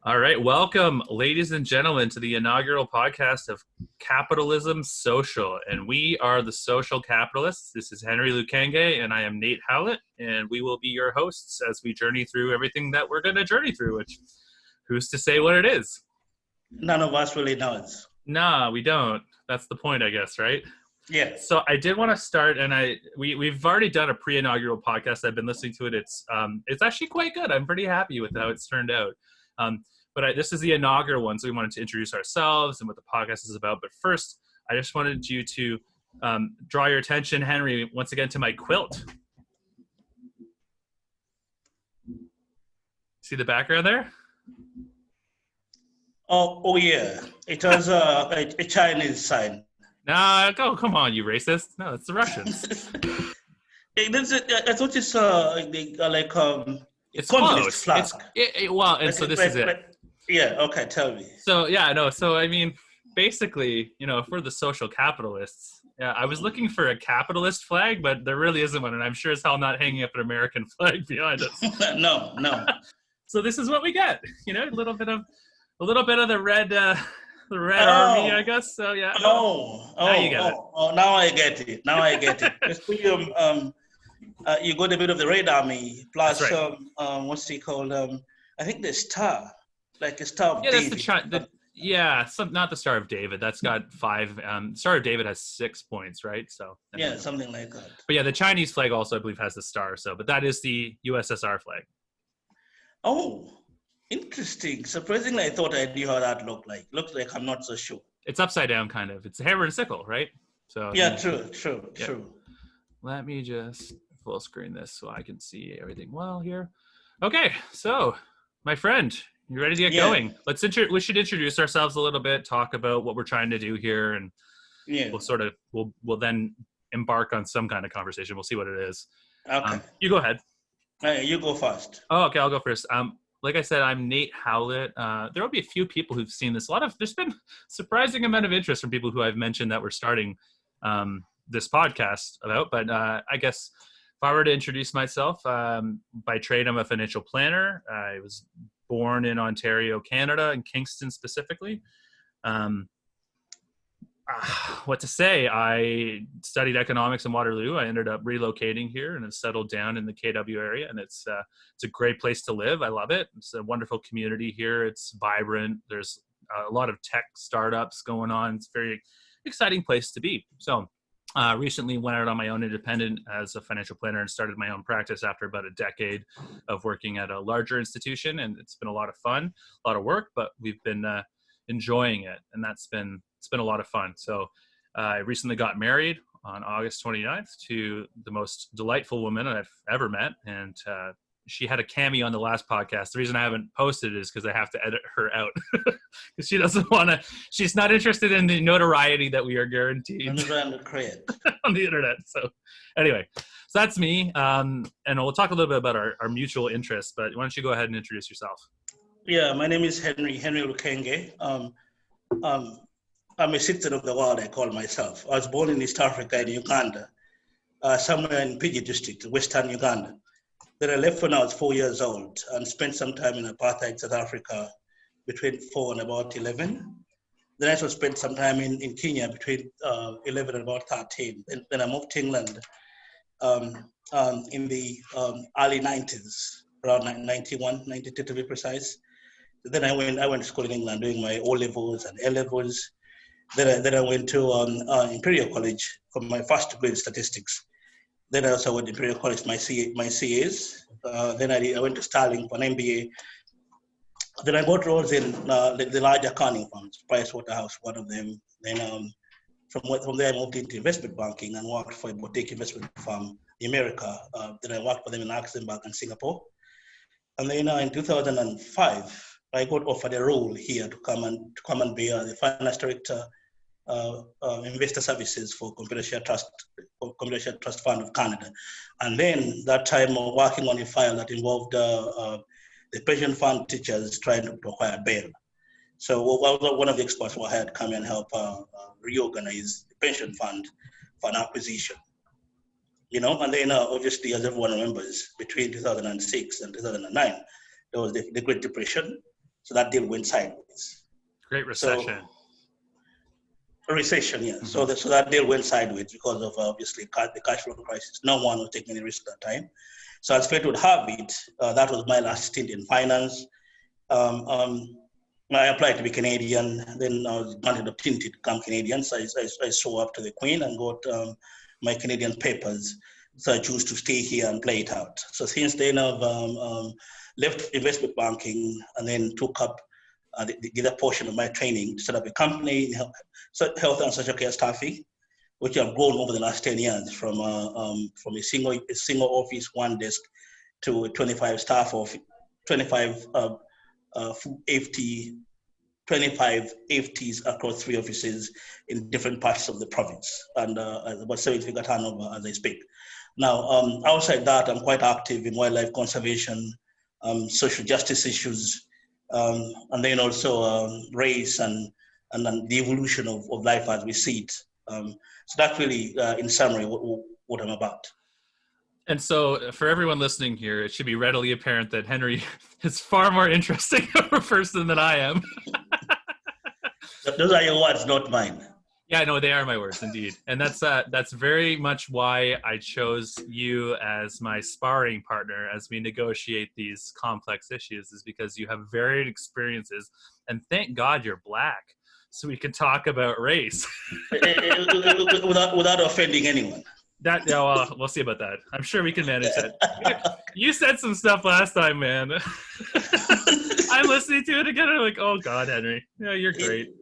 All right, welcome, ladies and gentlemen, to the inaugural podcast of Capitalism Social. And we are the social capitalists. This is Henry Lukenge, and I am Nate Howlett, and we will be your hosts as we journey through everything that we're going to journey through, which who's to say what it is? None of us really knows. Nah, we don't. That's the point, I guess, right? Yeah. So I did want to start, and we've already done a pre-inaugural podcast. I've been listening to it. It's actually quite good. I'm pretty happy with how it's turned out. But this is the inaugural one, so we wanted to introduce ourselves and what the podcast is about. But first, I just wanted you to draw your attention, Henry, once again to my quilt. See the background there? Oh yeah. It was a Chinese sign. Nah, come on, you racist. No, it's the Russians. I thought it's It's communist close. flag. This is it. Yeah, okay, tell me. So I mean, basically, if we're the social capitalists, I was looking for a capitalist flag, but there really isn't one, and I'm sure as hell not hanging up an American flag behind us. No. So this is what we get, a little bit of the red army, I guess. So yeah. Now you get it. Now I get it. You got a bit of the red army plus right. What's it called? I think the star. Like a Star of David. That's not the Star of David. That's got 5. Star of David has 6 points, right? So yeah, something like that. But yeah, the Chinese flag also, I believe, has the star. So, but that is the USSR flag. Oh, interesting. Surprisingly, I thought I knew how that looked like. Looks like I'm not so sure. It's upside down, kind of. It's a hammer and sickle, right? So yeah, true. Let me just full screen this so I can see everything well here. Okay, so my friend. You ready to get going? We should introduce ourselves a little bit, talk about what we're trying to do here, and we'll then embark on some kind of conversation. We'll see what it is. Okay. You go ahead. You go first. Oh, okay. I'll go first. Like I said, I'm Nate Howlett. There will be a few people who've seen this. There's been surprising amount of interest from people who I've mentioned that we're starting this podcast about. But I guess if I were to introduce myself, by trade, I'm a financial planner. I was born in Ontario, Canada, in Kingston specifically. What to say? I studied economics in Waterloo. I ended up relocating here and have settled down in the KW area, and it's a great place to live. I love it. It's a wonderful community here. It's vibrant. There's a lot of tech startups going on. It's a very exciting place to be. So recently went out on my own independent as a financial planner and started my own practice after about a decade of working at a larger institution. And it's been a lot of fun, a lot of work, but we've been enjoying it. And it's been a lot of fun. So I recently got married on August 29th to the most delightful woman I've ever met. And she had a cameo on the last podcast. The reason I haven't posted it is because I have to edit her out because she doesn't want to. She's not interested in the notoriety that we are guaranteed on the internet. So anyway, so that's me. And we'll talk a little bit about our mutual interests. But why don't you go ahead and introduce yourself? Yeah, my name is Henry Lukenge. I'm a citizen of the world, I call myself. I was born in East Africa in Uganda, somewhere in PG district, Western Uganda. Then I left when I was 4 years old and spent some time in apartheid South Africa between 4 and about 11. Then I also spent some time in Kenya between 11 and about 13. Then I moved to England in the early 90s, around 91, 92 to be precise. Then I went to school in England doing my O-levels and A-levels. Then I went to Imperial College for my first degree in statistics. Then I also went to Imperial College, my CAs. Then I went to Starling for an MBA. Then I got roles in the large accounting firms, Pricewaterhouse, one of them. Then from there I moved into investment banking and worked for a boutique investment firm in America. Then I worked for them in Luxembourg and Singapore. And then in 2005, I got offered a role here to come and be the finance director, investor services for Confidential Trust Fund of Canada. And then that time working on a file that involved the pension fund teachers trying to acquire bail. So one of the experts were hired to come and help reorganize the pension fund for an acquisition. And then obviously, as everyone remembers, between 2006 and 2009, there was the Great Depression. So that deal went sideways. Great So recession. a recession, yeah. Mm-hmm. So that deal went sideways because of obviously the cash flow crisis. No one was taking any risk at that time. So as fate would have it, that was my last stint in finance. I applied to be Canadian, then I was granted the opportunity to become Canadian. So I show up to the Queen and got my Canadian papers. So I choose to stay here and play it out. So since then, I've left investment banking and then took up the other portion of my training to set up a company in health and social care staffing, which I've grown over the last 10 years from a single office, one desk, to 25 staff of 25 FT, 25 FTs across 3 offices in different parts of the province, and about 7-figure turnover as I speak. Now, outside that, I'm quite active in wildlife conservation, social justice issues, and then also race and the evolution of life as we see it. So that's really, in summary, what I'm about. And so for everyone listening here, it should be readily apparent that Henry is far more interesting of a person than I am. Those are your words, not mine. Yeah, no, they are my words indeed. And that's very much why I chose you as my sparring partner as we negotiate these complex issues, is because you have varied experiences, and thank God you're Black, so we can talk about race. without offending anyone. We'll see about that. I'm sure we can manage that. You said some stuff last time, man. I'm listening to it again. I'm like, oh God, Henry, yeah, you're great.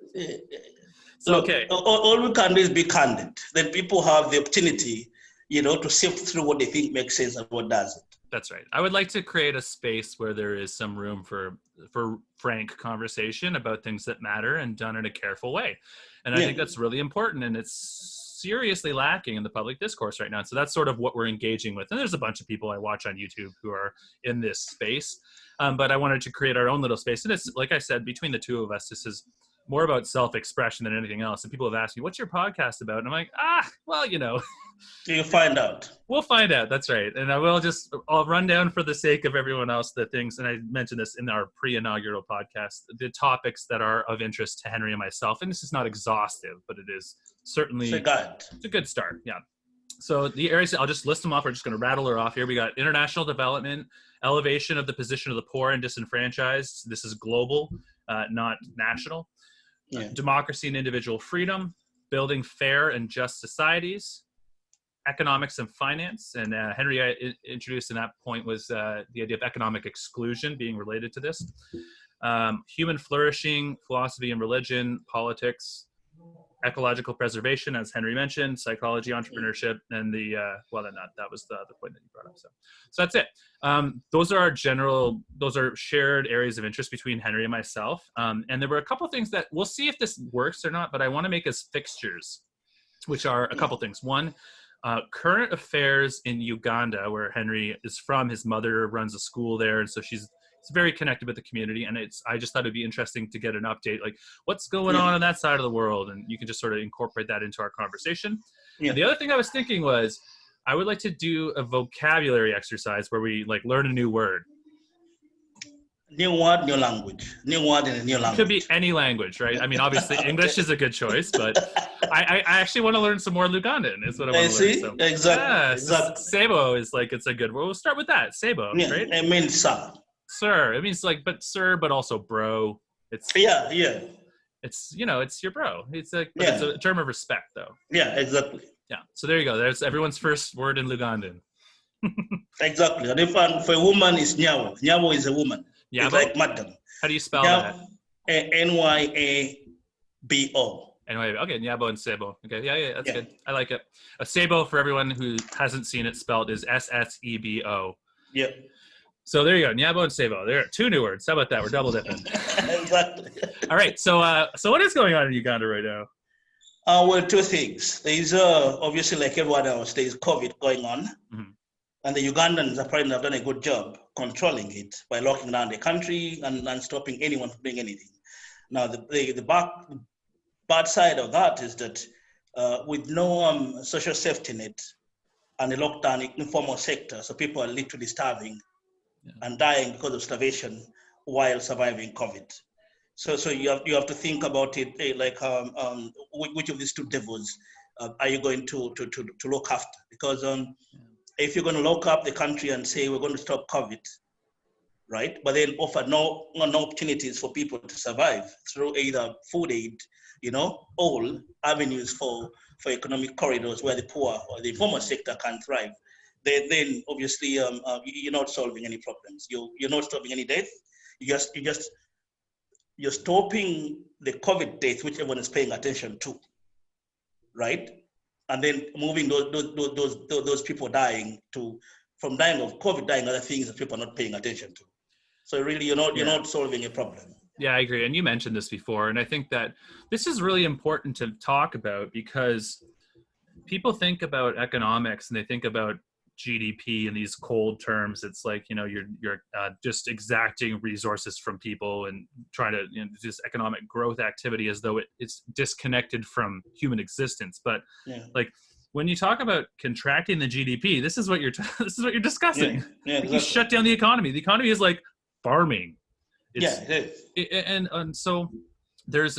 So, okay. All we can do is be candid. Then people have the opportunity, to sift through what they think makes sense and what doesn't. That's right. I would like to create a space where there is some room for frank conversation about things that matter and done in a careful way. And I think that's really important, and it's seriously lacking in the public discourse right now. So that's sort of what we're engaging with. And there's a bunch of people I watch on YouTube who are in this space. But I wanted to create our own little space. And it's, like I said, between the two of us, this is more about self-expression than anything else. And people have asked me, what's your podcast about? And I'm like, well, You'll find out. We'll find out. That's right. And I'll run down for the sake of everyone else the things, and I mentioned this in our pre-inaugural podcast, the topics that are of interest to Henry and myself. And this is not exhaustive, but it is certainly it's a good start. Yeah. So the areas, I'll just list them off. We're just going to rattle her off here. We got international development, elevation of the position of the poor and disenfranchised. This is global, not national. Democracy and individual freedom, building fair and just societies, economics and finance. And Henry, I introduced in that point was the idea of economic exclusion being related to this. Human flourishing, philosophy and religion, politics, ecological preservation, as Henry mentioned, psychology, entrepreneurship, and that was the other point that you brought up. So that's it. Those are shared areas of interest between Henry and myself. And there were a couple of things that we'll see if this works or not, but I want to make as fixtures, which are a couple things. One, current affairs in Uganda, where Henry is from. His mother runs a school there, and so she's very connected with the community. And I just thought it'd be interesting to get an update, like what's going on that side of the world, and you can just sort of incorporate that into our conversation. And the other thing I was thinking was, I would like to do a vocabulary exercise where we learn a new word. New word, new language. New word in a new language. It could be any language, right? I mean, obviously English is a good choice, but I actually want to learn some more Lugandan. Is what I want to learn. So, exactly. Sebo is it's a good word. We'll start with that. Sebo, right? It means sir. Sir. It means but also bro. It's It's it's your bro. It's a term of respect, though. Yeah, exactly. Yeah. So there you go. There's everyone's first word in Lugandan. Exactly. And for a woman, it's nyawo. Nyawo is a woman. Nyabo? It's like madam. How do you spell that? Nyabo. Okay, Nyabo and Sebo. Okay, yeah, that's good. I like it. A Sebo, for everyone who hasn't seen it spelled, is Sebo. Yeah. So there you go, Nyabo and Sebo. There are 2 new words. How about that? We're double dipping. Exactly. All right. So what is going on in Uganda right now? Well, 2 things. There is obviously, like everyone else, there is COVID going on. Mm-hmm. And the Ugandans apparently have done a good job controlling it by locking down the country and stopping anyone from doing anything. Now, the bad side of that is that with no social safety net and the lockdown informal sector, so people are literally starving and dying because of starvation. while surviving COVID. So you have to think about it like which of these two devils are you going to look after? Because if you're going to lock up the country and say we're going to stop COVID, right? But then offer no opportunities for people to survive through either food aid, all avenues for economic corridors where the poor or the informal sector can thrive. Then obviously you're not solving any problems. You're not stopping any death. You're stopping the COVID death, which everyone is paying attention to, right? And then moving those people dying from dying of COVID, dying other things that people are not paying attention to. So really, you're not solving a problem. Yeah, I agree. And you mentioned this before, and I think that this is really important to talk about because people think about economics and they think about GDP in these cold terms. It's like, you're just exacting resources from people and trying to this economic growth activity as though it's disconnected from human existence. But like when you talk about contracting the GDP, this is what you're discussing. Yeah, exactly. You shut down the economy. The economy is like farming. It is. And so there is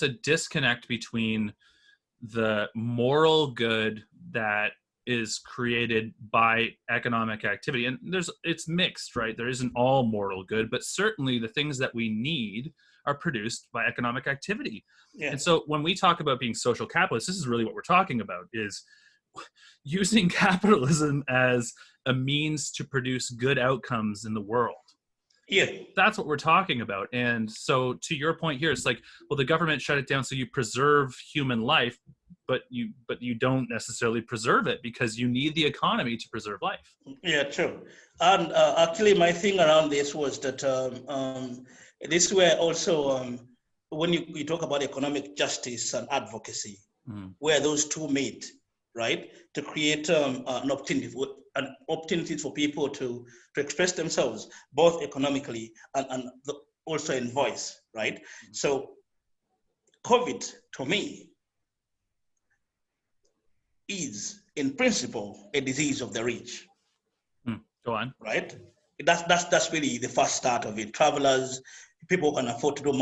a disconnect between the moral good that is created by economic activity, and it's mixed, right? There isn't all moral good, but certainly the things that we need are produced by economic activity. And so when we talk about being social capitalists, this is really what we're talking about, is using capitalism as a means to produce good outcomes in the world. Yeah, that's what we're talking about. And so to your point here, it's like, well, the government shut it down so you preserve human life, but you don't necessarily preserve it because you need the economy to preserve life. Yeah, true. And actually, my thing around this was that this where also when you talk about economic justice and advocacy, where those two meet, right, to create an opportunity for people to express themselves, both economically and also in voice, right? So COVID, to me, is in principle a disease of the rich. Go on. Right? That's really the first start of it. Travelers, people who can afford to do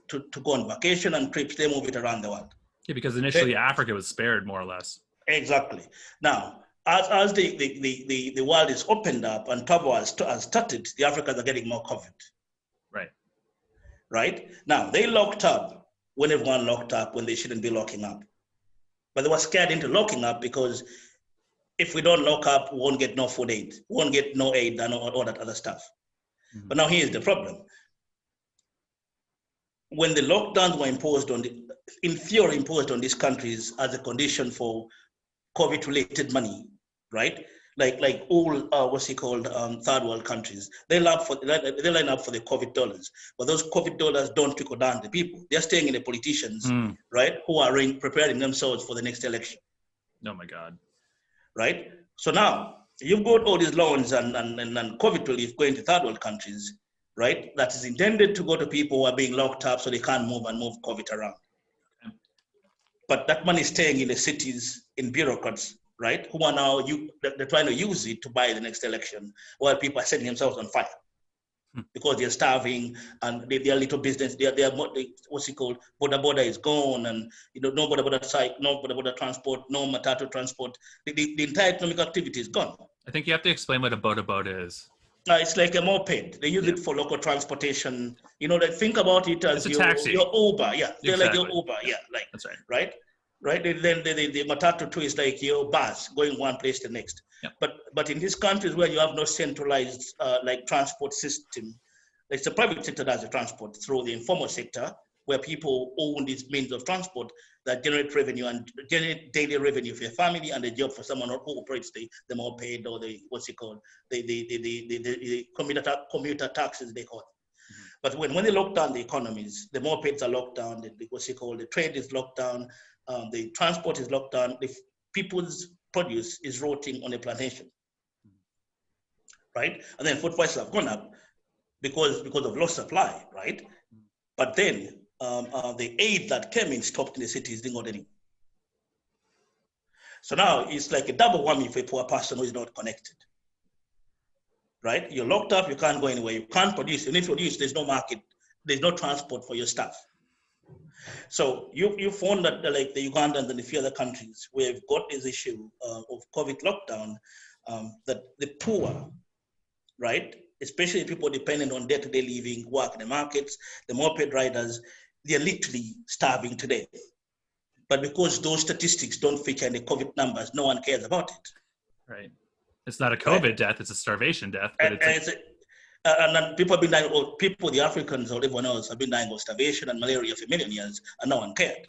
to go on vacation and trips, they move it around the world. Yeah, because initially Africa was spared more or less. Exactly. Now, as the world is opened up and travel has started, the Africans are getting more COVID. Right. Right? Now, they locked up when everyone locked up when they shouldn't be locking up. But they were scared into locking up because if we don't lock up, we won't get no food aid, we won't get no aid and all that other stuff. But now here's the problem. When the lockdowns were imposed in theory imposed on these countries as a condition for COVID-related money, right? Like all third world countries, they line up for the COVID dollars, but those COVID dollars don't trickle down to people. They're staying in the politicians, right, who are preparing themselves for the next election. Oh my God. Right? So now you've got all these loans and COVID relief going to third world countries, right? That is intended to go to people who are being locked up so they can't move COVID around. But that money is staying in the cities, in bureaucrats, right? Who are now, they're trying to use it to buy the next election while people are setting themselves on fire because they're starving and their little business, border is gone and no border site, no border transport, no matatu transport. The entire economic activity is gone. I think you have to explain what a boda is. It's like a moped. They use it for local transportation. They think about it as a taxi. Your Uber. Yeah, they're exactly. like your Uber. Yeah, like that's right. Right. Right. Then the matatu too is like your bus going one place to the next. Yep. But in these countries where you have no centralized like transport system, it's the private sector that does the transport through the informal sector, where people own these means of transport that generate revenue and generate daily revenue for your family and a job for someone who operates the moped or the commuter taxes they call it. But when they lock down the economies, the mopeds are locked down, the trade is locked down, the transport is locked down, the people's produce is rotting on a plantation, right? And then food prices have gone up because of low supply, right? But then the aid that came in stopped in the cities, didn't go anywhere. So now it's like a double whammy for a poor person who is not connected. right? You're locked up, you can't go anywhere, you can't produce. You need to produce, there's no market, there's no transport for your stuff. So you found that like the Ugandans and a few other countries where we've got this issue of COVID lockdown, that the poor, right, especially people dependent on day-to-day living, work in the markets, the moped riders, they're literally starving to death. But because those statistics don't feature in the COVID numbers, no one cares about it. Right. It's not a COVID Right? death; it's a starvation death. But And then people have been dying, or people, the Africans or everyone else have been dying of starvation and malaria for a million years, and no one cared.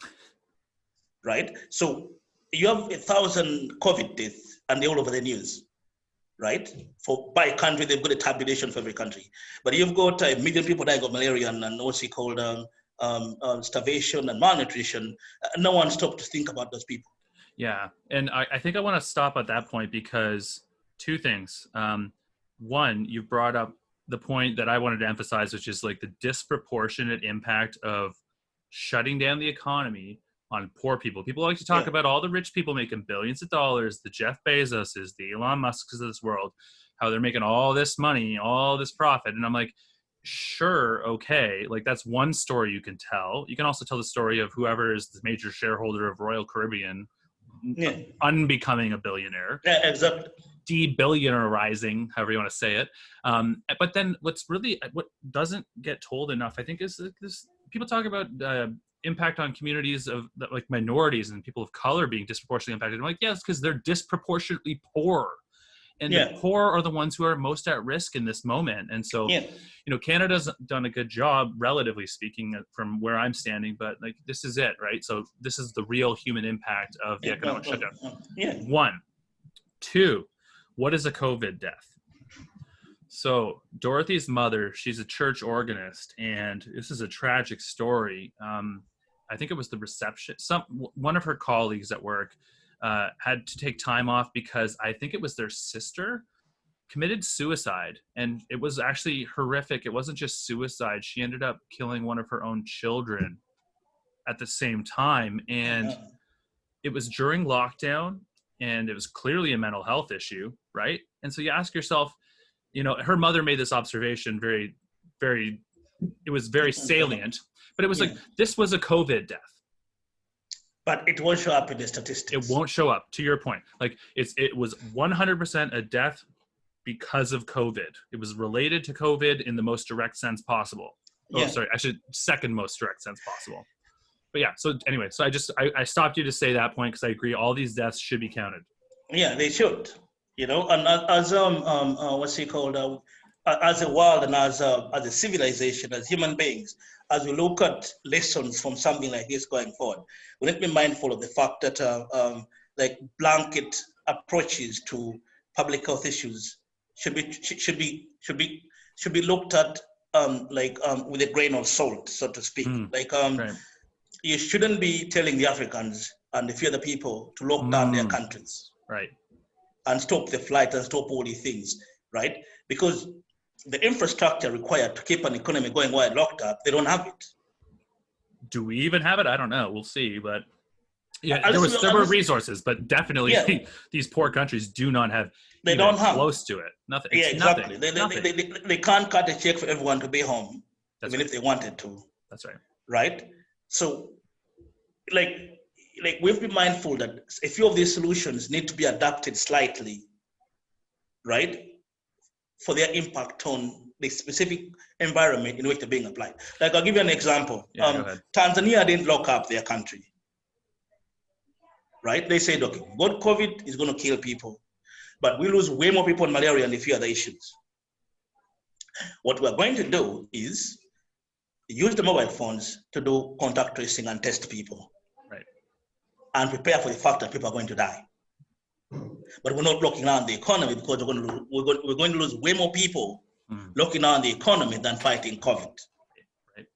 Right? So you have 1,000 COVID deaths, and they're all over the news. Right? By country, they've got a tabulation for every country. But you've got 1 million people dying of malaria and what's it called, starvation and malnutrition. No one stopped to think about those people. Yeah, and I think I want to stop at that point because two things. One, you brought up the point that I wanted to emphasize, which is like the disproportionate impact of shutting down the economy on poor people. People like to talk about all the rich people making billions of dollars, the Jeff Bezoses, the Elon Musks of this world, how they're making all this money, all this profit. And I'm like, sure, okay, like that's one story you can tell. You can also tell the story of whoever is the major shareholder of Royal Caribbean unbecoming a billionaire. Yeah, exactly. De-billionairizing, however you want to say it. But then what doesn't get told enough, I think, is this people talk about impact on communities of like minorities and people of color being disproportionately impacted. I'm like, yes, because they're disproportionately poor. And the poor are the ones who are most at risk in this moment. And so, you know, Canada's done a good job, relatively speaking, from where I'm standing, but like, this is it, right? So this is the real human impact of the economic shutdown. One. Two, what is a COVID death? So Dorothy's mother, she's a church organist, and this is a tragic story. I think it was the reception. One of her colleagues at work had to take time off because I think it was their sister committed suicide, and it was actually horrific. It wasn't just suicide. She ended up killing one of her own children at the same time, and it was during lockdown, and it was clearly a mental health issue, right? And so you ask yourself, you know, her mother made this observation very, very, it was very salient, but it was like, this was a COVID death. But it won't show up in the statistics. It won't show up, to your point. Like it was 100% a death because of COVID. It was related to COVID in the most direct sense possible. Second most direct sense possible. But yeah, so anyway, so I stopped you to say that point because I agree all these deaths should be counted. Yeah, they should. You know, and as what's it called? As a world and as a civilization, as human beings, as we look at lessons from something like this going forward, we need to be mindful of the fact that like blanket approaches to public health issues should be looked at with a grain of salt, so to speak. Right. You shouldn't be telling the Africans and a few other people to lock down their countries. Right. And stop the flight and stop all these things, right? Because the infrastructure required to keep an economy going while locked up, they don't have it. Do we even have it? I don't know. We'll see. But yeah, there were resources, but definitely these poor countries do not have. They don't have close to it. Nothing. Yeah, exactly. Nothing. They can't cut a check for everyone to be home, even if they wanted to. That's right. Right. So, like we have to be mindful that a few of these solutions need to be adapted slightly, right, for their impact on the specific environment in which they're being applied. Like, I'll give you an example. Tanzania didn't lock up their country, right? They said, okay, what COVID is going to kill people, but we lose way more people in malaria and a few other issues. What we're going to do is use the mobile phones to do contact tracing and test people. And prepare for the fact that people are going to die. But we're not locking down the economy because we're going to lose way more people locking down the economy than fighting COVID. Right.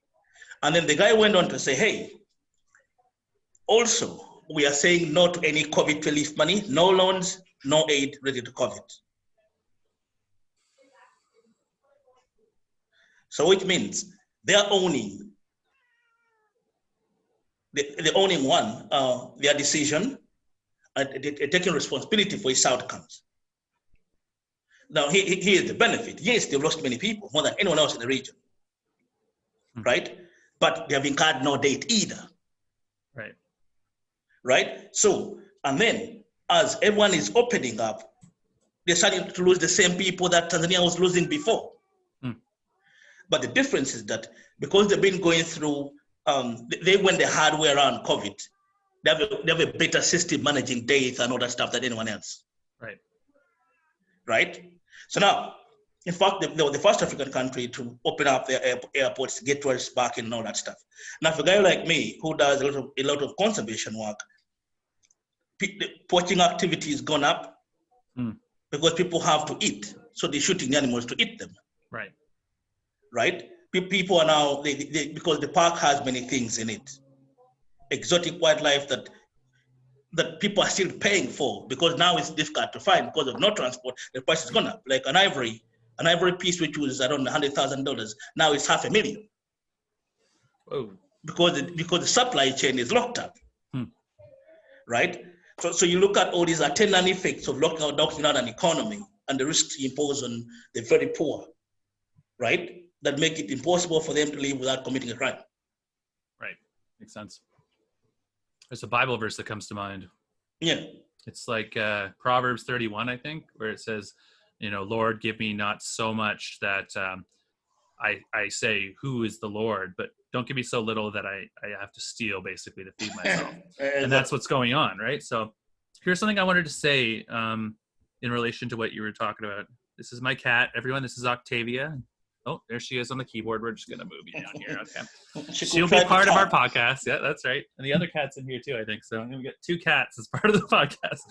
And then the guy went on to say, hey, also, we are saying no to any COVID relief money, no loans, no aid related to COVID. So which means they're owning their decision and taking responsibility for its outcomes. Now, here's the benefit. Yes, they've lost many people, more than anyone else in the region, right? But they have incurred no debt either. Right. Right? So, and then as everyone is opening up, they're starting to lose the same people that Tanzania was losing before. But the difference is that because they've been going through, they went the hard way around COVID, they have a better system managing death and all that stuff than anyone else. Right. Right? So now, in fact, they were the first African country to open up their airports, get tourists back in and all that stuff. Now, for a guy like me who does a lot of conservation work, poaching activity has gone up because people have to eat. So they're shooting the animals to eat them. Right. Right? People are now, because the park has many things in it. Exotic wildlife that people are still paying for because now it's difficult to find because of no transport. The price has gone up. Like an ivory piece, which was around $100,000, now it's $500,000. Oh. Because the supply chain is locked up. Right? So you look at all these attendant effects of locking out an economy and the risks imposed on the very poor, right? That make it impossible for them to live without committing a crime. Right. Makes sense. There's a Bible verse that comes to mind. Yeah. It's like Proverbs 31, I think, where it says, Lord, give me not so much that I say, who is the Lord, but don't give me so little that I have to steal basically to feed myself. And that's what's going on, right? So here's something I wanted to say in relation to what you were talking about. This is my cat, everyone. This is Octavia. Oh, there she is on the keyboard. We're just going to move you down here. Okay. She'll be part of our podcast. Yeah, that's right. And the other cat's in here too, I think. So I'm going to get 2 cats as part of the podcast.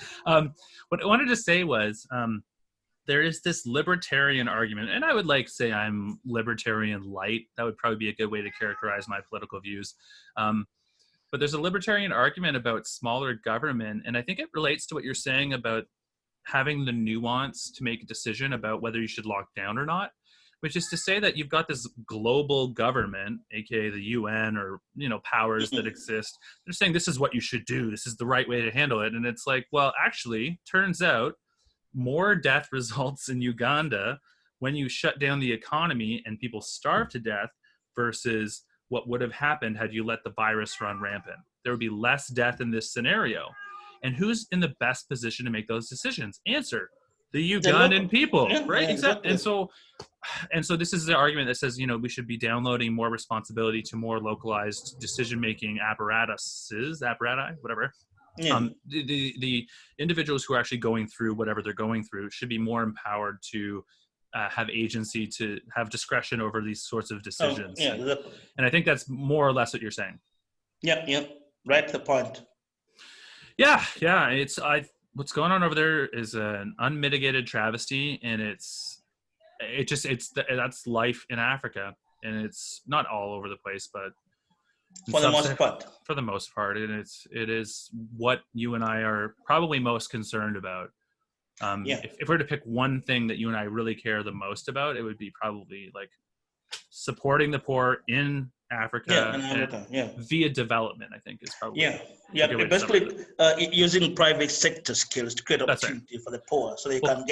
What I wanted to say was there is this libertarian argument, and I would say I'm libertarian light. That would probably be a good way to characterize my political views. But there's a libertarian argument about smaller government, and I think it relates to what you're saying about having the nuance to make a decision about whether you should lock down or not. Which is to say that you've got this global government, aka the UN or powers that exist. They're saying this is what you should do. This is the right way to handle it. And it's like, well, actually, turns out more death results in Uganda when you shut down the economy and people starve to death versus what would have happened had you let the virus run rampant. There would be less death in this scenario. And who's in the best position to make those decisions? Answer. The Ugandan people, right? Exactly. And so this is the argument that says, we should be downloading more responsibility to more localized decision-making apparati, whatever. Yeah. The individuals who are actually going through whatever they're going through should be more empowered to have agency, to have discretion over these sorts of decisions. Oh, yeah, exactly. And I think that's more or less what you're saying. Yeah. Right to the point. Yeah. What's going on over there is an unmitigated travesty, and that's life in Africa, and it's not all over the place, but for the most part, and it is what you and I are probably most concerned about. If we're to pick one thing that you and I really care the most about, it would be probably supporting the poor in Africa, via development. I think is probably basically using private sector skills to create opportunity for the poor, so they can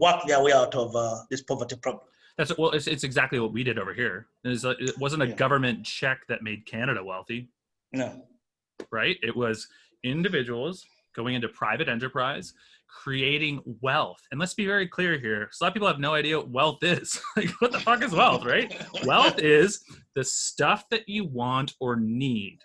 work their way out of this poverty problem. It's exactly what we did over here. It wasn't a government check that made Canada wealthy. No, right? It was individuals going into private enterprise, creating wealth. And let's be very clear here. So a lot of people have no idea what wealth is. What the fuck is wealth, right? Wealth is the stuff that you want or need.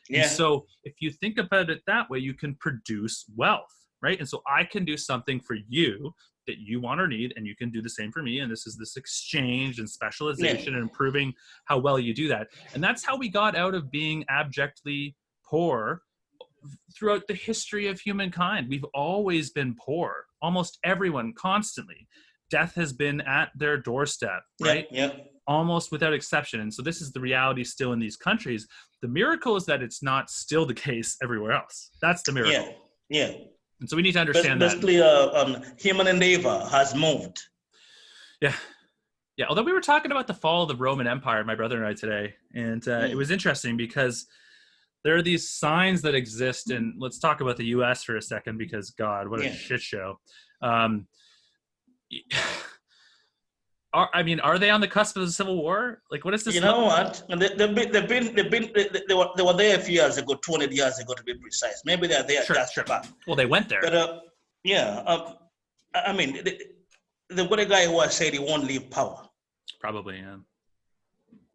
Yeah. And so if you think about it that way, you can produce wealth, right? And so I can do something for you that you want or need, and you can do the same for me. And this is this exchange and specialization and improving how well you do that. And that's how we got out of being abjectly poor throughout the history of humankind. We've always been poor, almost everyone, constantly. Death has been at their doorstep, right? Almost without exception. And so this is the reality still in these countries. The miracle is that it's not still the case everywhere else. That's the miracle. And so we need to understand basically, human endeavor has moved. Yeah. Although we were talking about the fall of the Roman Empire, my brother and I today, and it was interesting because there are these signs that exist, and let's talk about the U.S. for a second, because God, what a shit show. Are they on the cusp of the Civil War? Like, what does this You look know like? what? And they were there a few years ago, 200 years ago to be precise. Maybe they're there Sure, just sure. about. Well, they went there. But yeah, I mean, the one guy who has said he won't leave power. Probably, yeah.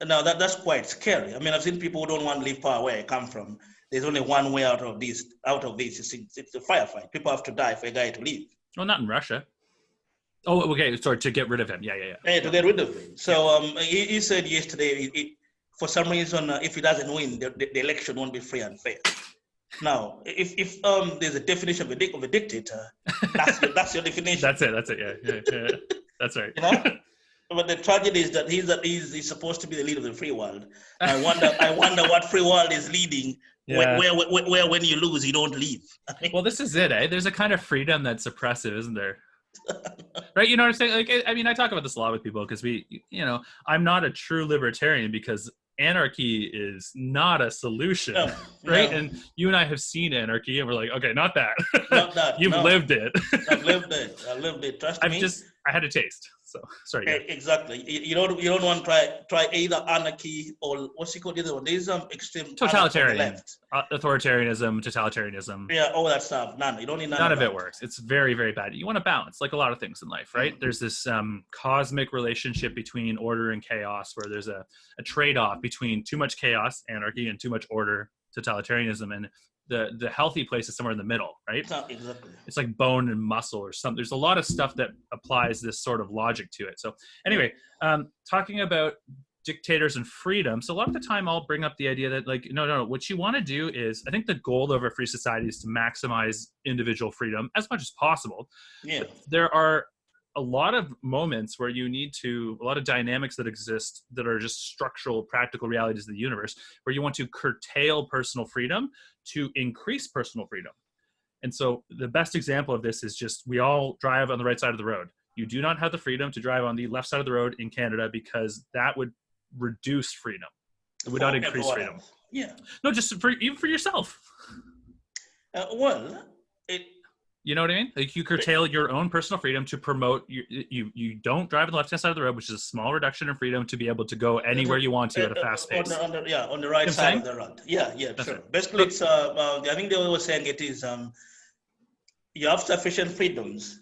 Now that's quite scary. I mean, I've seen people who don't want to leave power where I come from. There's only one way out of this. It's a firefight. People have to die for a guy to leave. Well, not in Russia. Oh, okay. Sorry, to get rid of him. Yeah. Yeah, to get rid of him. So he said yesterday, for some reason, if he doesn't win, the election won't be free and fair. Now, if there's a definition of a dictator, that's your definition. That's it. Yeah. That's right. You know? But the tragedy is that he's supposed to be the leader of the free world. I wonder what free world is leading. Yeah. Where when you lose, you don't leave. Well, this is it, eh? There's a kind of freedom that's oppressive, isn't there? Right? You know what I'm saying? Like, I mean, I talk about this a lot with people because I'm not a true libertarian because anarchy is not a solution, right? No. And you and I have seen anarchy, and we're like, okay, not that. Not that. You've lived it. I've lived it. Trust me. I had a taste. So sorry. Yeah. Exactly. You don't want to try either anarchy or what's it called? The other one. There's extreme totalitarian, authoritarianism, totalitarianism. Yeah, all that stuff. None. You don't need none of it works. It's very, very bad. You want to balance, like a lot of things in life, right? Mm-hmm. There's this cosmic relationship between order and chaos, where there's a trade-off between too much chaos, anarchy, and too much order, totalitarianism, and the healthy place is somewhere in the middle, right? Exactly. It's like bone and muscle or something. There's a lot of stuff that applies this sort of logic to it. So anyway, talking about dictators and freedom. So a lot of the time I'll bring up the idea that like, no, what you want to do is, I think the goal of a free society is to maximize individual freedom as much as possible. Yeah. But there are a lot of moments where you need a lot of dynamics that exist that are just structural, practical realities of the universe, where you want to curtail personal freedom to increase personal freedom. And so the best example of this is just, we all drive on the right side of the road. You do not have the freedom to drive on the left side of the road in Canada because that would reduce freedom. It would not increase freedom. Yeah. No, just even for yourself. You know what I mean? Like you curtail your own personal freedom to promote you don't drive on the left-hand side of the road, which is a small reduction in freedom to be able to go anywhere you want to at a fast pace. On the right side of the road. Yeah, that's sure. Right. Basically, it's I think they were saying it is you have sufficient freedoms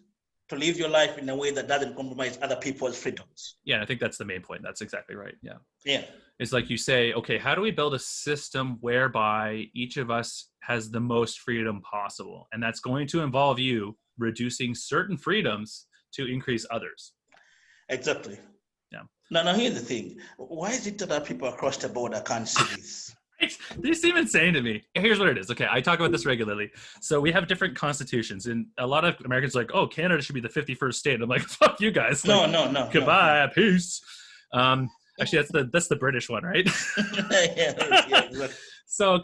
to live your life in a way that doesn't compromise other people's freedoms. Yeah, I think that's the main point. That's exactly right. Yeah. Yeah. It's like you say, okay, how do we build a system whereby each of us has the most freedom possible? And that's going to involve you reducing certain freedoms to increase others. Exactly. Yeah. Now here's the thing. Why is it that people across the border can't see this? They seem insane to me. Here's what it is. Okay, I talk about this regularly. So we have different constitutions, and a lot of Americans are like, oh, Canada should be the 51st state. I'm like, fuck you guys. Like, no. Goodbye, peace. Actually, that's the British one, right? yeah, exactly. So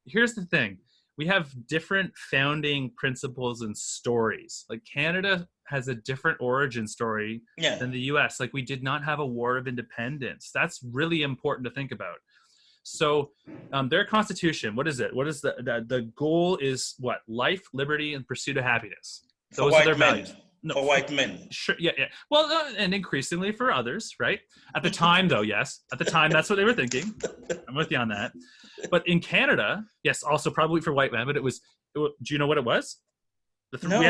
here's the thing. We have different founding principles and stories. Like Canada has a different origin story than the US. Like we did not have a war of independence. That's really important to think about. So their constitution, what is it? What is the goal is what? Life, liberty, and pursuit of happiness. Those are their values. No, for white men. Sure, yeah. Well, and increasingly for others, right? At the time, though, yes. At the time, that's what they were thinking. I'm with you on that. But in Canada, yes, also probably for white men, but do you know what it was? Actually, no.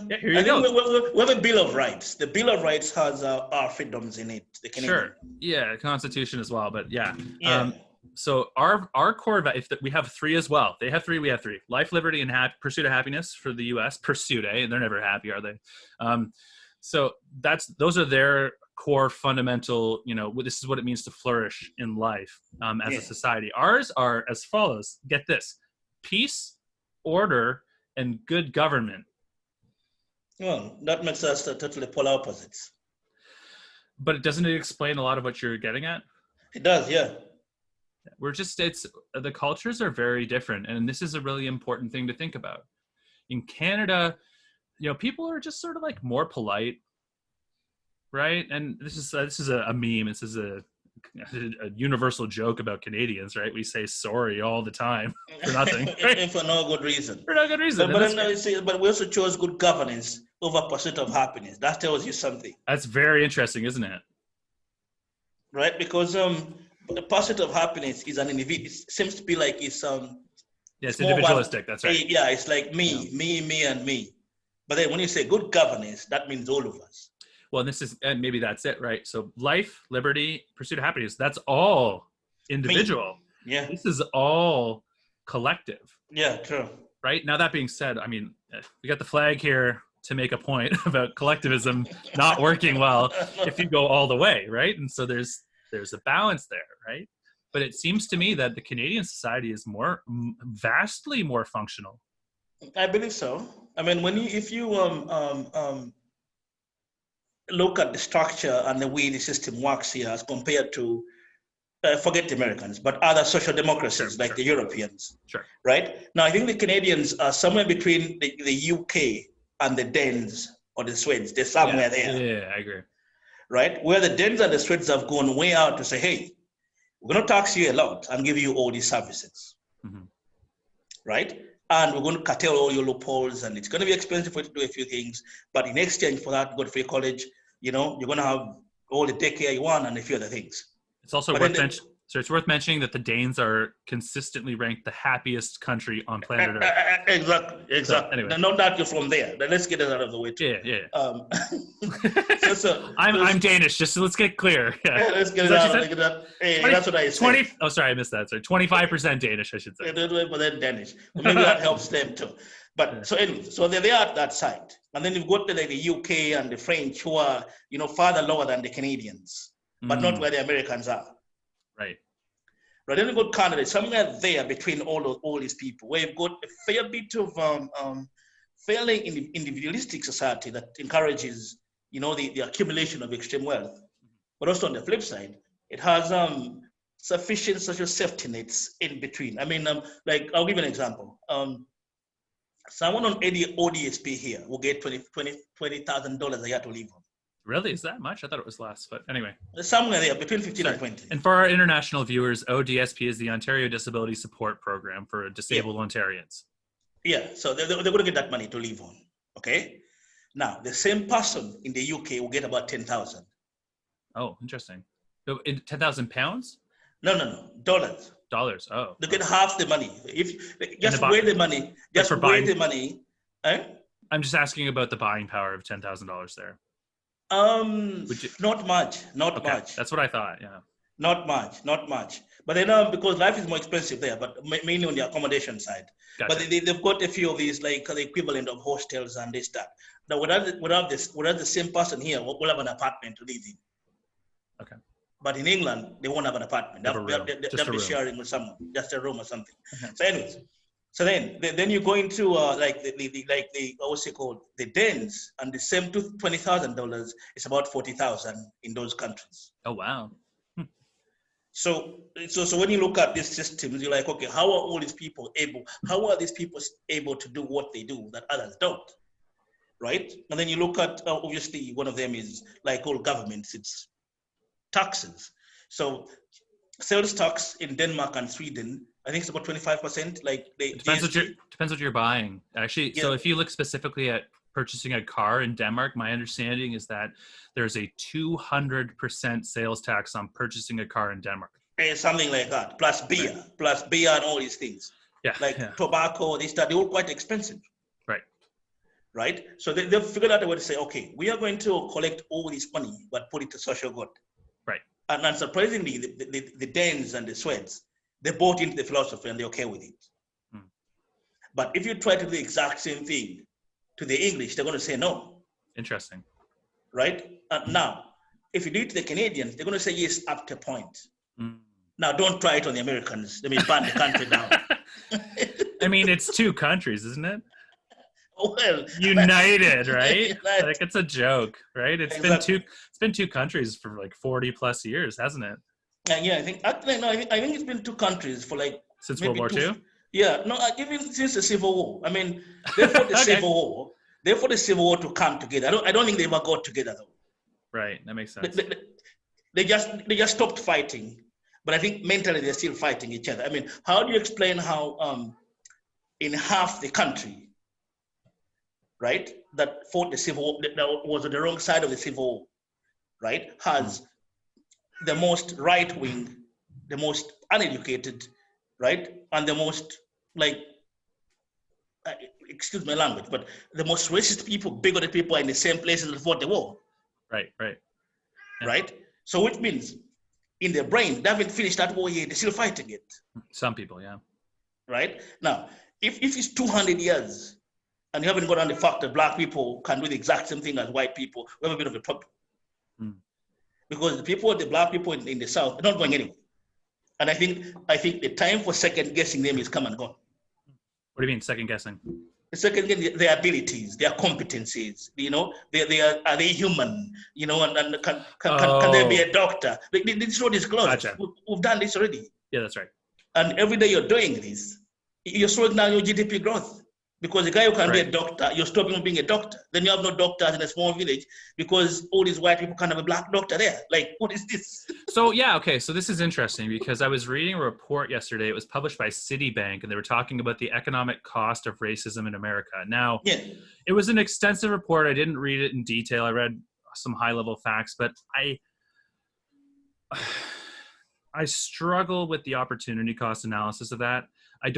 Yeah, here you go. We have a Bill of Rights. The Bill of Rights has our freedoms in it. The Canadian. Sure. Yeah, Constitution as well, but yeah. So our core, if we have three as well. They have three, we have three. Life, liberty, and pursuit of happiness for the U.S. Pursuit, and they're never happy, are they? So those are their core fundamental. This is what it means to flourish in life as a society. Ours are as follows. Get this: peace, order, and good government. Well, that makes us totally polar opposites. But doesn't it explain a lot of what you're getting at? It does, yeah. The cultures are very different, and this is a really important thing to think about. In Canada, people are just sort of like more polite, right? And this is a meme. This is a a universal joke about Canadians, right? We say sorry all the time for nothing, right? And for no good reason. For no good reason. But we also chose good governance over pursuit of happiness. That tells you something. That's very interesting, isn't it? Right? Because the pursuit of happiness is an individual. It seems to be like it's it's individualistic. That's right. Yeah, it's like me, and me. But then when you say good governance, that means all of us. Well, and maybe that's it, right? So life, liberty, pursuit of happiness, that's all individual. Me. Yeah. This is all collective. Yeah, true. Right? Now, that being said, I mean, we got the flag here to make a point about collectivism not working well if you go all the way, right? And so there's a balance there, right? But it seems to me that the Canadian society is vastly more functional. I believe so. I mean, if you look at the structure and the way the system works here as compared to, forget the Americans, but other social democracies like the Europeans. Sure. Right? Now, I think the Canadians are somewhere between the UK and the Danes or the Swedes. They're somewhere there. Yeah, I agree. Right? Where the Danes and the Swedes have gone way out to say, hey, we're going to tax you a lot and give you all these services. Mm-hmm. Right? And we're going to curtail all your loopholes, and it's going to be expensive for you to do a few things. But in exchange for that, go to free college, you're going to have all the daycare you want and a few other things. It's also worth mentioning that the Danes are consistently ranked the happiest country on planet Earth. Exactly. So, anyway. Not that you're from there. Then let's get it out of the way too. Yeah. So I'm Danish. Just let's get clear. Yeah. Let's get it out. That's what I said. Oh, sorry, I missed that. Sorry, 25% Danish, I should say. But then Danish. Maybe that helps them too. But so anyway, so they're at that side, and then you've got the UK and the French who are farther lower than the Canadians, but not where the Americans are. Right. Right. Then you've got Canada, somewhere there between all these people, where you've got a fair bit of fairly individualistic society that encourages the accumulation of extreme wealth. But also on the flip side, it has sufficient social safety nets in between. I mean, like I'll give you an example. Someone on ODSP here will get $20,000 a year to live on. Really? Is that much? I thought it was less, but anyway. Somewhere there, between 15 and 20. And for our international viewers, ODSP is the Ontario Disability Support Program for disabled Ontarians. Yeah, so they're going to get that money to live on, okay? Now, the same person in the UK will get about 10,000. Oh, interesting. So, 10,000 pounds? No, dollars. Dollars, oh. They get half the money. Just weigh the money. Just weigh the money. I'm just asking about the buying power of $10,000 there. Not much. That's what I thought. Yeah. Not much. But then, because life is more expensive there, but mainly on the accommodation side. Gotcha. But they've got a few of these, like the equivalent of hostels and this stuff. Now, without the same person here, we'll have an apartment to live in. Okay. But in England, they won't have an apartment. They'll be sharing with someone, just a room or something. Okay. So, anyways. So then you go into what's it called, the Danes, and the same $20,000 is about 40,000 in those countries. Oh wow! So when you look at these systems, you're like, okay, how are all these people able? How are these people able to do what they do that others don't? Right? And then you look at obviously one of them is like all governments, it's taxes. So sales tax in Denmark and Sweden, I think it's about 25%. Like depends what you're buying. Actually, yeah. So if you look specifically at purchasing a car in Denmark, my understanding is that there's a 200% sales tax on purchasing a car in Denmark. Something like that, plus beer and all these things. Yeah. Tobacco, they're all quite expensive. Right? So they've figured out a way to say, okay, we are going to collect all this money, but put it to social good. Right. And unsurprisingly, the Danes and the Swedes, they bought into the philosophy and they're okay with it. Hmm. But if you try to do the exact same thing to the English, they're going to say no. Interesting. Right? Now, if you do it to the Canadians, they're going to say yes up to a point. Hmm. Now, don't try it on the Americans. Let me burn the country down. I mean, it's two countries, isn't it? Well, united, right? Like it's a joke, right? It's been two countries for like 40 plus years, hasn't it? Yeah, I think it's been two countries for like since World War II. Yeah, no, even since the Civil War. I mean, they fought the Civil War. They fought the Civil War to come together. I don't think they ever got together though. Right, that makes sense. they just stopped fighting, but I think mentally they're still fighting each other. I mean, how do you explain how in half the country, right, that fought the civil war, that was on the wrong side of the civil war, right, has the most right wing, the most uneducated, right, and the most like, excuse my language, but the most racist people, bigoted people are in the same places that fought the war. Right. Yeah. Right? So which means in their brain, they haven't finished that war yet, they're still fighting it. Some people, yeah. Right? Now, if it's 200 years and you haven't got on the fact that black people can do the exact same thing as white people, we have a bit of a problem. Because the black people in the South are not going anywhere. And I think the time for second guessing them is come and gone. What do you mean second guessing? Second, their abilities, their competencies, are they human, and can they be a doctor? This is not disclosed. Gotcha. We've done this already. Yeah, that's right. And every day you're doing this, you're slowing down your GDP growth. Because the guy who can be a doctor, you're stopping him being a doctor. Then you have no doctors in a small village because all these white people can't have a black doctor there. Like, what is this? So, yeah, okay. So this is interesting because I was reading a report yesterday. It was published by Citibank, and they were talking about the economic cost of racism in America. Now, It was an extensive report. I didn't read it in detail. I read some high-level facts, but I struggle with the opportunity cost analysis of that. I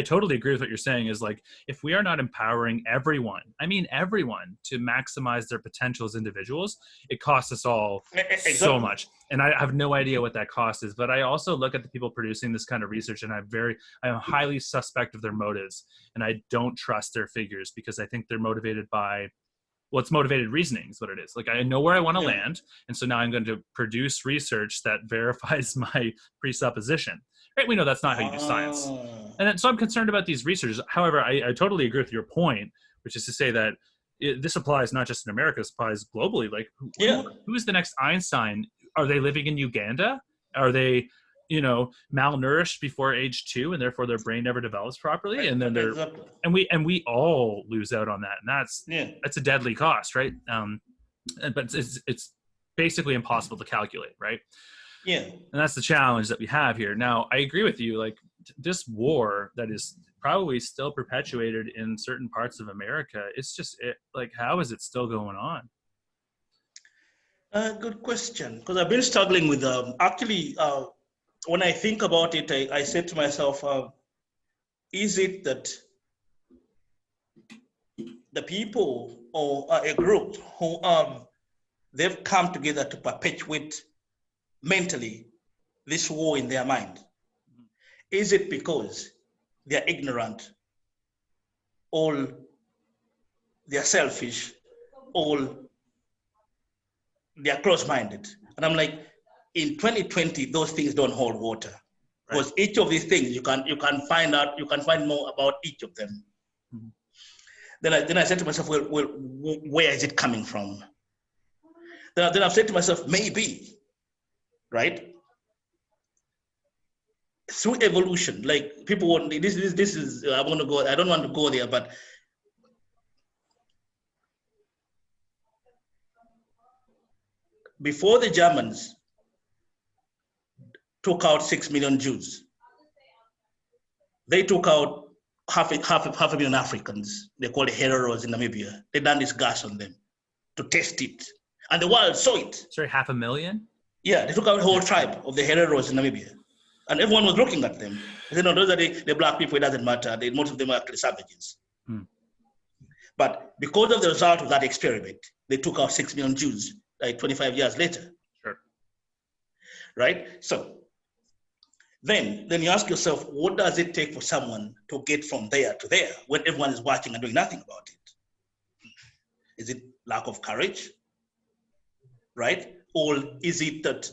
totally agree with what you're saying is like, if we are not empowering everyone, I mean everyone, to maximize their potential as individuals, it costs us all so much. And I have no idea what that cost is, but I also look at the people producing this kind of research and I'm highly suspect of their motives, and I don't trust their figures because I think they're motivated by, well, it's motivated reasoning is what it is. Like, I know where I want to land, and so now I'm going to produce research that verifies my presupposition. Right? We know that's not how you do science. And then, so I'm concerned about these researchers. However, I totally agree with your point, which is to say that this applies not just in America, it applies globally. Like, who is the next Einstein? Are they living in Uganda? Are they, malnourished before age 2 and therefore their brain never develops properly? And then and we all lose out on that. And that's a deadly cost, right? But it's basically impossible to calculate, right? Yeah. And that's the challenge that we have here. Now, I agree with you. Like, this war that is probably still perpetuated in certain parts of America, it's just, how is it still going on? Good question. Because I've been struggling with, when I think about it, I said to myself, is it that the people or a group who they've come together to perpetuate mentally this war in their mind? Is it because they're ignorant, or they're selfish, or they're close-minded? And I'm like, in 2020, those things don't hold water. Because each of these things, you can find more about each of them. Then I said to myself, well, where is it coming from? Then I've said to myself, maybe, right? Through evolution, like people want this is I don't want to go there, but before the Germans took out 6 million Jews, they took out half a million Africans. They call it heroes in Namibia. They done this gas on them to test it, and the world saw it. Sorry, 500,000? Yeah, they took out a whole tribe of the heroes in Namibia. And everyone was looking at them. They said, no, those are the black people, it doesn't matter. Most of them are actually savages. But because of the result of that experiment, they took out 6 million Jews, like 25 years later. Sure. Right? So then you ask yourself, what does it take for someone to get from there to there when everyone is watching and doing nothing about it? Is it lack of courage? Right? Or is it that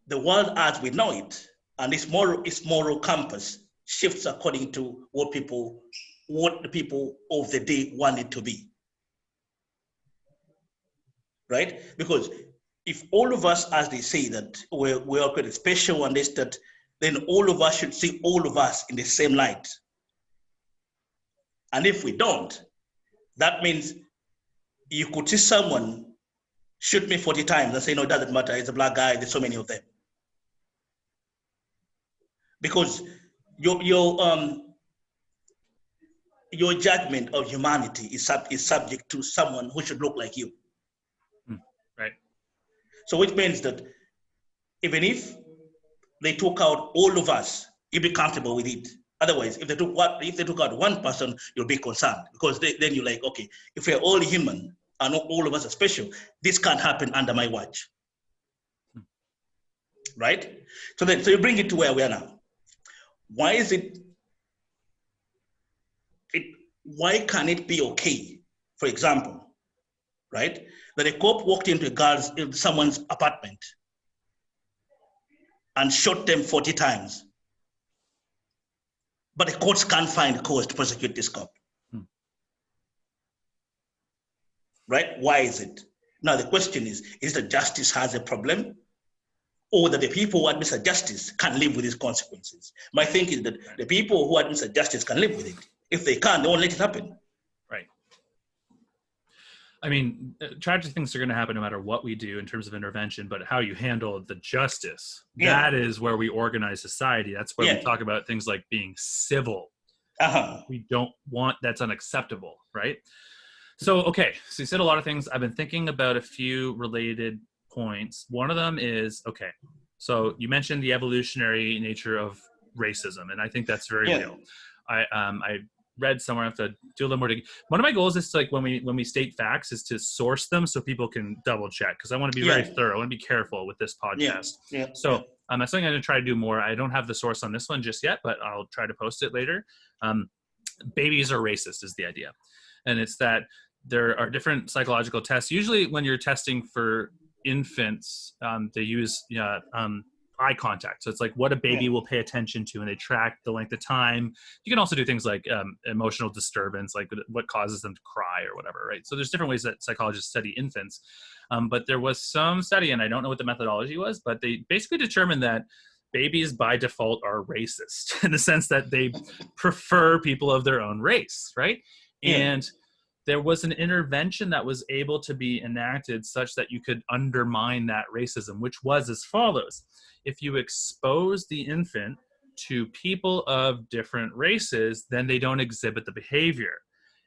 the world as we know it and its moral compass shifts according to what the people of the day want it to be? Right? Because if all of us, as they say, that we're all pretty special and this, that, then all of us should see all of us in the same light. And if we don't, that means you could see someone shoot me 40 times and say, no, it doesn't matter. It's a black guy. There's so many of them. Because your judgment of humanity is subject to someone who should look like you. Right. So which means that even if they took out all of us, you'd be comfortable with it. Otherwise, if they took out one person, you'll be concerned, because then you're like, okay, if we're all human and not all of us are special, this can't happen under my watch. Right? So you bring it to where we are now. Why can it be okay, for example, right, that a cop walked into someone's apartment and shot them 40 times, but the courts can't find cause to prosecute this cop? Right? Why is it? Now the question is that justice has a problem, or that the people who administer justice can live with these consequences? My thinking is that the people who administer justice can live with it. If they can't, they won't let it happen. Right. I mean, tragic things are going to happen no matter what we do in terms of intervention, but how you handle the justice, that is where we organize society. That's where we talk about things like being civil. We don't want, that's unacceptable, right? So, okay, so you said a lot of things. I've been thinking about a few related points. One of them is, okay, so you mentioned the evolutionary nature of racism, and I think that's very real. I read somewhere, I have to do a little more digging. One of my goals is to, like, when we state facts, is to source them so people can double check, because I want to be very thorough. I want to be careful with this podcast. That's something I'm going to try to do more. I don't have the source on this one just yet, but I'll try to post it later. Babies are racist is the idea. And it's that there are different psychological tests. Usually when you're testing for infants, they use eye contact. So it's like what a baby will pay attention to, and they track the length of time. You can also do things like emotional disturbance, like what causes them to cry or whatever, right? So there's different ways that psychologists study infants. But there was some study, and I don't know what the methodology was, but they basically determined that babies by default are racist in the sense that they prefer people of their own race, right? And there was an intervention that was able to be enacted such that you could undermine that racism, which was as follows. If you expose the infant to people of different races, then they don't exhibit the behavior.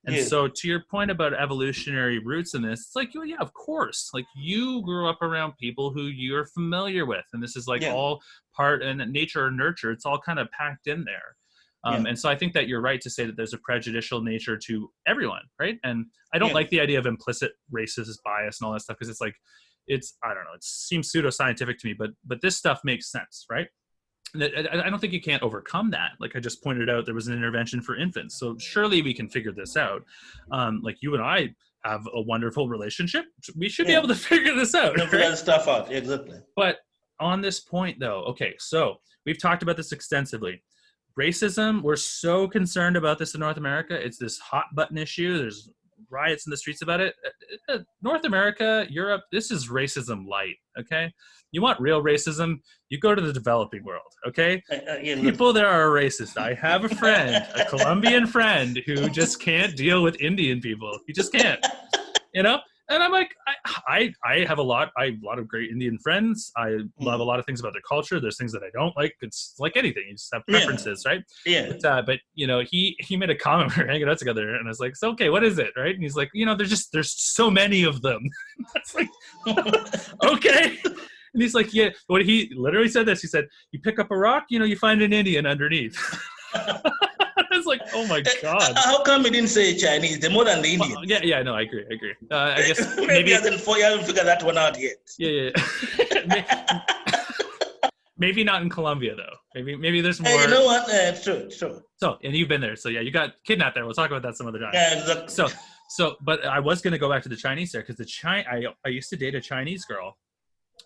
And so to your point about evolutionary roots in this, it's like, yeah, of course. Like, you grew up around people who you're familiar with. And this is like all part in nature or nurture. It's all kind of packed in there. And so I think that you're right to say that there's a prejudicial nature to everyone, right? And I don't like the idea of implicit racist bias and all that stuff, because it's like, I don't know, it seems pseudoscientific to me, but this stuff makes sense, right? I don't think you can't overcome that. Like I just pointed out, there was an intervention for infants. So surely we can figure this out. Like you and I have a wonderful relationship. We should be able to figure this out. Figure that stuff out, exactly. But on this point though, okay, so we've talked about this extensively. Racism, we're so concerned about this in North America. It's this hot button issue. There's riots in the streets about it. North America, Europe, this is racism light, okay? You want real racism, you go to the developing world, okay? People there are racist. I have a friend, a Colombian friend, who just can't deal with Indian people. He just can't, you know? And I'm like, I have a lot of great Indian friends. I love a lot of things about their culture. There's things that I don't like. It's like anything. You just have preferences, right? But you know, he made a comment. We were hanging out together, and I was like, "So okay, what is it?" Right? And he's like, "You know, there's so many of them." That's like, okay. And he's like, "Yeah." What he literally said this. He said, "You pick up a rock, you know, you find an Indian underneath." I was like, oh my God. How come he didn't say Chinese? They're more than the Indian. Yeah, no, I agree. I guess maybe he hasn't figured that one out yet. Yeah. Maybe not in Colombia though. Maybe there's more. Hey, you know what? True. So, and you've been there. So yeah, you got kidnapped there. We'll talk about that some other time. Yeah, exactly. So, but I was going to go back to the Chinese there, because I used to date a Chinese girl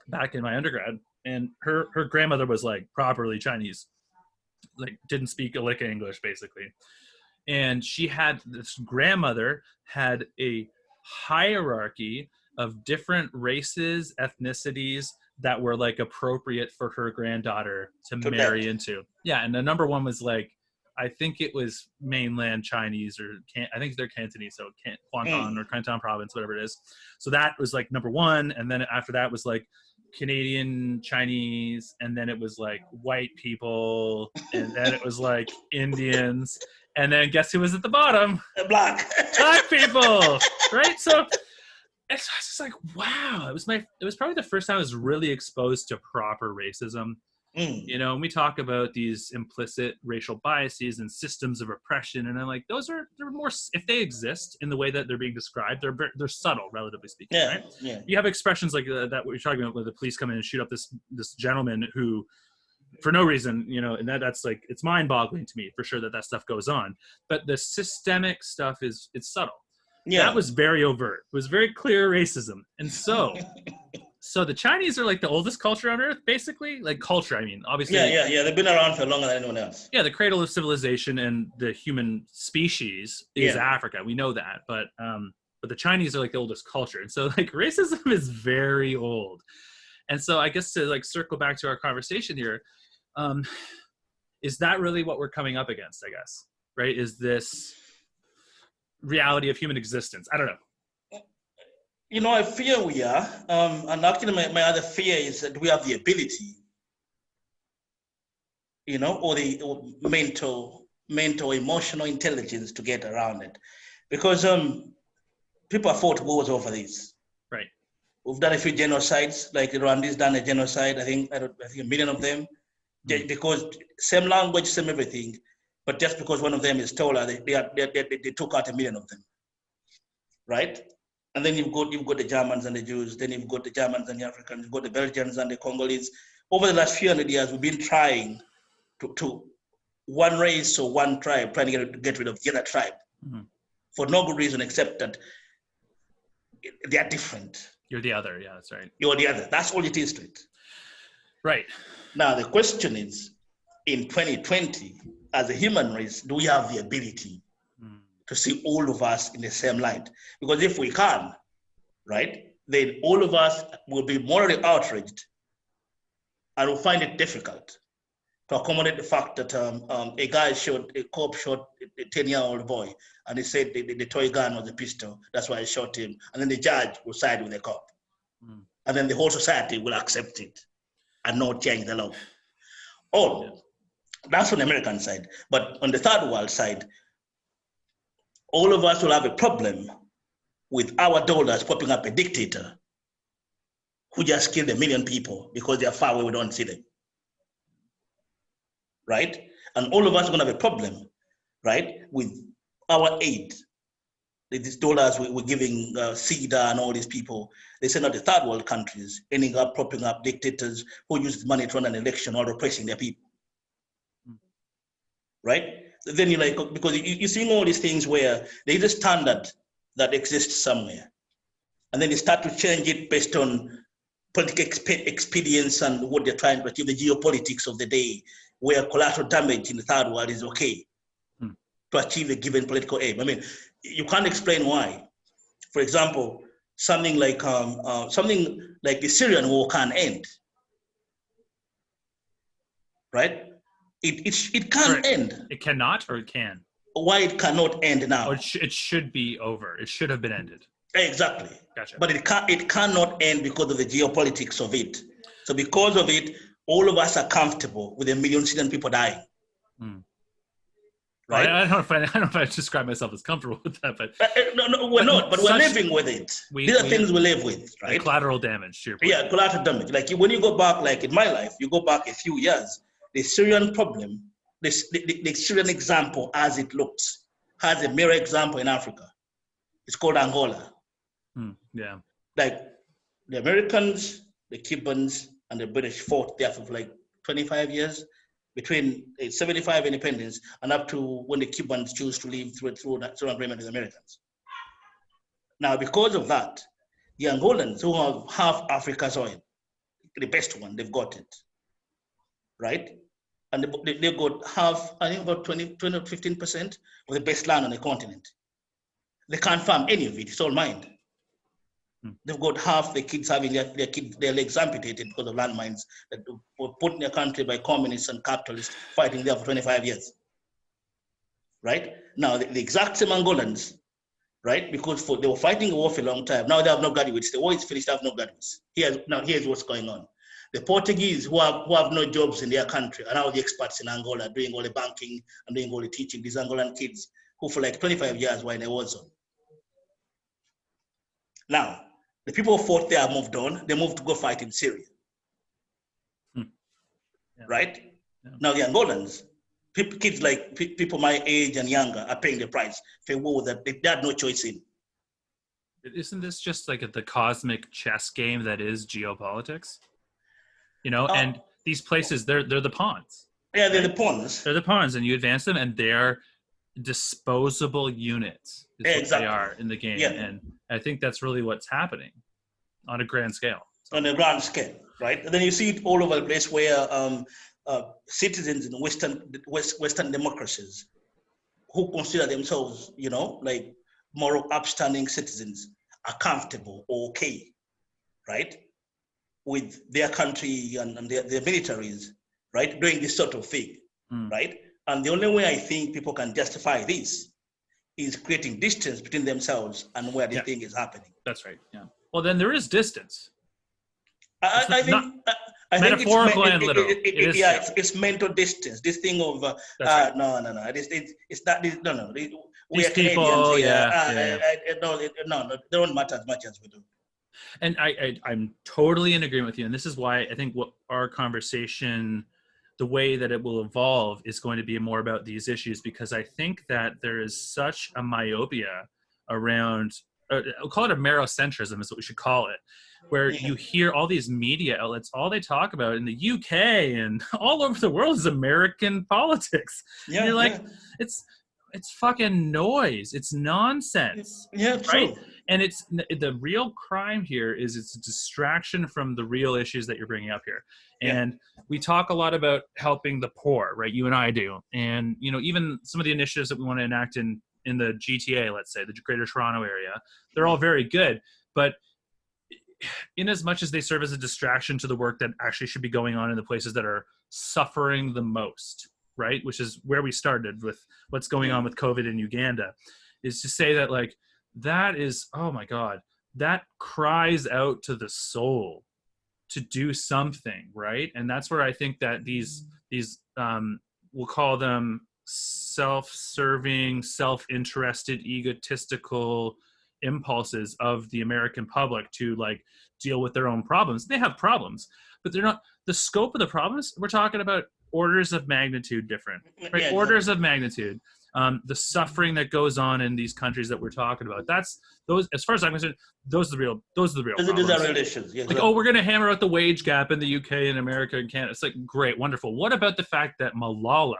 back in my undergrad, and her grandmother was like properly Chinese. Like didn't speak a lick of English basically, and this grandmother had a hierarchy of different races, ethnicities that were like appropriate for her granddaughter to marry into. Yeah, and the number one was like I think it was mainland Chinese, or I think they're Cantonese, so Guangdong or Canton province, whatever it is. So that was like number one, and then after that was like Canadian Chinese, and then it was like white people, and then it was like Indians, and then guess who was at the bottom? Black. Black people, right? So it's just like, wow, it was probably the first time I was really exposed to proper racism. You know, and we talk about these implicit racial biases and systems of oppression, and I'm like, they're more, if they exist in the way that they're being described, they're subtle, relatively speaking, right? Yeah. You have expressions like that what you're talking about, where the police come in and shoot up this gentleman who, for no reason, you know, and that's like, it's mind-boggling to me for sure that stuff goes on. But the systemic stuff it's subtle. Yeah. That was very overt. It was very clear racism, and so. So the Chinese are like the oldest culture on Earth, basically. Like culture, I mean, obviously. Yeah. They've been around for longer than anyone else. Yeah, the cradle of civilization and the human species is Africa. We know that, but the Chinese are like the oldest culture, and so like racism is very old. And so I guess to like circle back to our conversation here, is that really what we're coming up against? I guess, right? Is this reality of human existence? I don't know. You know, I fear we are. And actually, my other fear is that we have the ability, you know, or the mental, emotional intelligence to get around it. Because people have fought wars over this. Right. We've done a few genocides, like Rwanda's done a genocide, I think 1 million of them, because same language, same everything, but just because one of them is taller, they took out 1 million of them, right? And then you've got the Germans and the Jews, then you've got the Germans and the Africans, you've got the Belgians and the Congolese. Over the last few hundred years, we've been trying to one race or one tribe, trying to get rid of the other tribe for no good reason except that they are different. You're the other, yeah, that's right. You're the other. That's all it is to it. Right. Now, the question is, in 2020, as a human race, do we have the ability to see all of us in the same light? Because if we can, right, then all of us will be morally outraged and will find it difficult to accommodate the fact that a cop shot a 10-year-old boy, and he said the toy gun was a pistol, that's why he shot him, and then the judge will side with the cop. And then the whole society will accept it and not change the law. That's on the American side. But on the third world side, all of us will have a problem with our dollars popping up a dictator who just killed 1 million people because they're far away, we don't see them, right? And all of us are gonna have a problem, right, with our aid. These dollars we're giving CEDA and all these people, they send out the third world countries, ending up propping up dictators who use money to run an election or oppressing their people, right? Then you're like, because you're seeing all these things where there's a standard that exists somewhere, and then you start to change it based on political expedience and what they're trying to achieve, the geopolitics of the day, where collateral damage in the third world is okay to achieve a given political aim. I mean, you can't explain why. For example, something like the Syrian war can end, right? It can't end. It cannot, or it can? Why it cannot end now? Or it should be over. It should have been ended. Exactly. Gotcha. But it cannot end because of the geopolitics of it. So because of it, all of us are comfortable with 1 million Syrian people dying. Right? I don't know if I describe myself as comfortable with that, but no, we're not. But we're living with it. These are things we live with, right? Collateral damage. To your point. Yeah, collateral damage. Like when you go back, like in my life, you go back a few years. The Syrian problem, the Syrian example as it looks, has a mirror example in Africa. It's called Angola. Yeah. Like the Americans, the Cubans, and the British fought there for like 25 years, between 75 independence and up to when the Cubans choose to leave through an agreement with the Americans. Now, because of that, the Angolans, who have half Africa's oil, the best one, they've got it, right? And they got half, I think about 20 or 15% of the best land on the continent. They can't farm any of it, it's all mined. They've got half the kids having their legs amputated because of landmines that were put in their country by communists and capitalists fighting there for 25 years. right? Now, the exact same Angolans, right? Because they were fighting a war for a long time. Now they have no graduates. The war is finished, they have no graduates. Here's what's going on. The Portuguese who have no jobs in their country are now the experts in Angola, doing all the banking and doing all the teaching. These Angolan kids who for like 25 years were in a war zone. Now, the people who fought there moved on. They moved to go fight in Syria. Yeah. Right? Yeah. Now the Angolans, kids like people my age and younger are paying the price for a war that they had no choice in. Isn't this just like the cosmic chess game that is geopolitics? And these places, they're the pawns. Yeah, they're the pawns. They're the pawns, and you advance them, and they're disposable units is what exactly. They are in the game. Yeah. And I think that's really what's happening on a grand scale. On a grand scale, right? And then you see it all over the place where citizens in Western democracies who consider themselves, like moral upstanding citizens are comfortable or okay, right? With their country and their militaries, right? Doing this sort of thing, right? And the only way I think people can justify this is creating distance between themselves and where the thing is happening. That's right, yeah. Well, then there is distance. I think metaphorical and literal. It's mental distance. This thing of no. It's not. No. We are people, no, they don't matter as much as we do. And I'm totally in agreement with you. And this is why I think what our conversation, the way that it will evolve, is going to be more about these issues, because I think that there is such a myopia around, I'll call it a Eurocentrism is what we should call it, where you hear all these media outlets, all they talk about in the UK and all over the world is American politics. Yeah, and you're like, it's fucking noise. It's nonsense. Yeah, right? True. And it's the real crime here is it's a distraction from the real issues that you're bringing up here. And we talk a lot about helping the poor, right? You and I do. And, even some of the initiatives that we want to enact in the GTA, let's say, the Greater Toronto area, they're all very good. But in as much as they serve as a distraction to the work that actually should be going on in the places that are suffering the most, right? Which is where we started with what's going on with COVID in Uganda, is to say that, like, that is, oh my God, that cries out to the soul to do something, right? And that's where I think that these we'll call them self-serving, self-interested, egotistical impulses of the American public to like deal with their own problems. They have problems, but they're not, the scope of the problems, we're talking about orders of magnitude different, right? Yeah, orders of magnitude. The suffering that goes on in these countries that we're talking about, those, as far as I'm concerned, those are the real problems. Those are real issues. Yeah, like, we're going to hammer out the wage gap in the UK and America and Canada. It's like, great, wonderful. What about the fact that Malala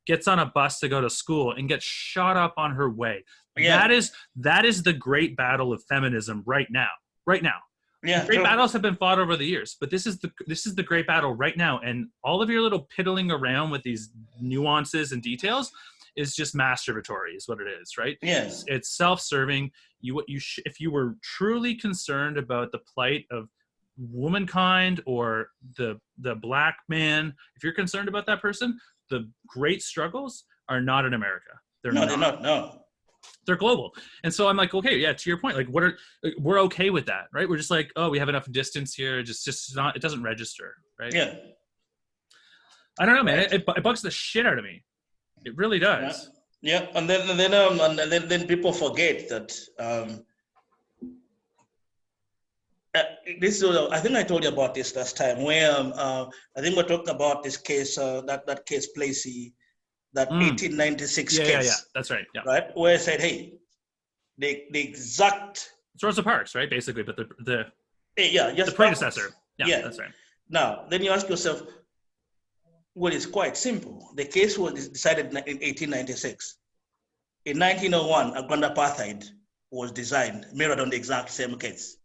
gets on a bus to go to school and gets shot up on her way? Yeah. That is the great battle of feminism right now. Yeah, great battles have been fought over the years, but this is the great battle right now. And all of your little piddling around with these nuances and details is just masturbatory, is what it is, right? Yes, it's self-serving. If you were truly concerned about the plight of womankind or the black man, if you're concerned about that person, the great struggles are not in America. They're not. No. They're global. And so I'm like, okay, yeah, to your point, like, we're okay with that, right? We're just like, oh, we have enough distance here. Just not, it doesn't register, right? Yeah. I don't know, man. It bugs the shit out of me. It really does. Yeah. And then people forget that this is, I think I told you about this last time, where I think we're talking about this case, that case Placey, that 1896 case. Yeah, that's right. Yeah. Right, where I said, hey, the exact. It's Rosa Parks, right? Basically, but the predecessor. Yeah, that's right. Now, then you ask yourself, well, it's quite simple. The case was decided in 1896. In 1901, a grand apartheid was designed, mirrored on the exact same case.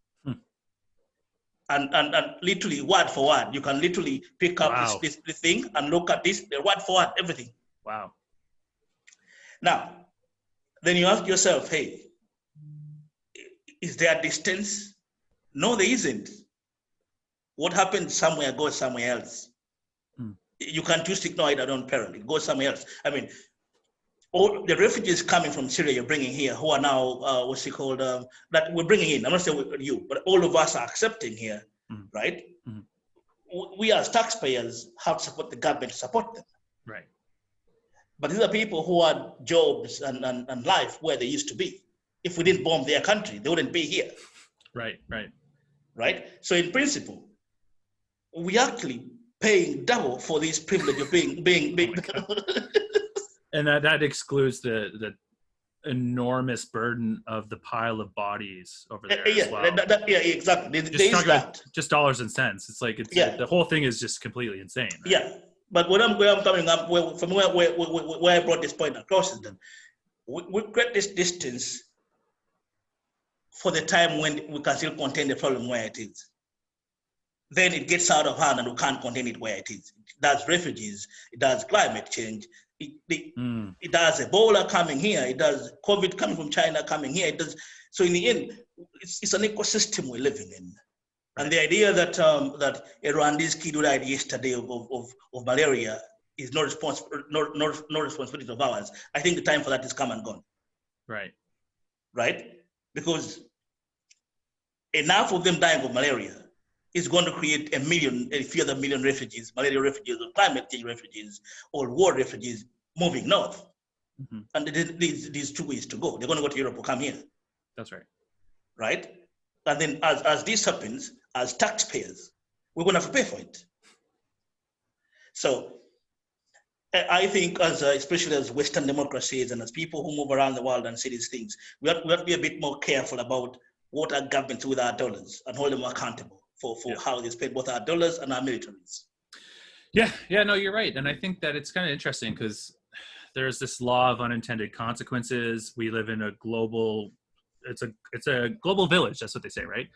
And literally word for word, you can literally pick up this thing and look at this, the word for word, everything. Wow. Now, then you ask yourself, hey, is there a distance? No, there isn't. What happened somewhere goes somewhere else. You can't just ignore it, I don't parent. It goes somewhere else. I mean, all the refugees coming from Syria you're bringing here, who are now, what's it called, that we're bringing in, I'm not saying you, but all of us are accepting here, Mhm. right? Mhm. We as taxpayers have to support the government to support them. Right. But these are people who had jobs and life where they used to be. If we didn't bomb their country, they wouldn't be here. Right. Right. Right? So in principle, we actually paying double for this privilege of being Oh and that excludes the enormous burden of the pile of bodies over there as well. Yeah, exactly. Just There is talking that. about just dollars and cents. It's like the whole thing is just completely insane. Right? Yeah, but where I'm coming up, from where I brought this point across is that we create this distance for the time when we can still contain the problem where it is. Then it gets out of hand and we can't contain it where it is. It does refugees, it does climate change, it does Ebola coming here, it does COVID coming from China coming here. It does. So in the end, it's an ecosystem we're living in. Right. And the idea that that a Rwandese kid who died yesterday of malaria is no responsibility of ours. I think the time for that is come and gone. Right. Right? Because enough of them dying of malaria is going to create a few other million refugees, malaria refugees, or climate change refugees, or war refugees moving north. Mm-hmm. And these 2 ways to go. They're going to go to Europe or come here. That's right. Right? And then as this happens, as taxpayers, we're going to have to pay for it. So I think especially as Western democracies and as people who move around the world and see these things, we have to be a bit more careful about what our governments do with our dollars and hold them accountable for how they spend both our dollars and our militaries. Yeah, no, you're right. And I think that it's kind of interesting because there's this law of unintended consequences. We live in a global, it's a global village. That's what they say, right?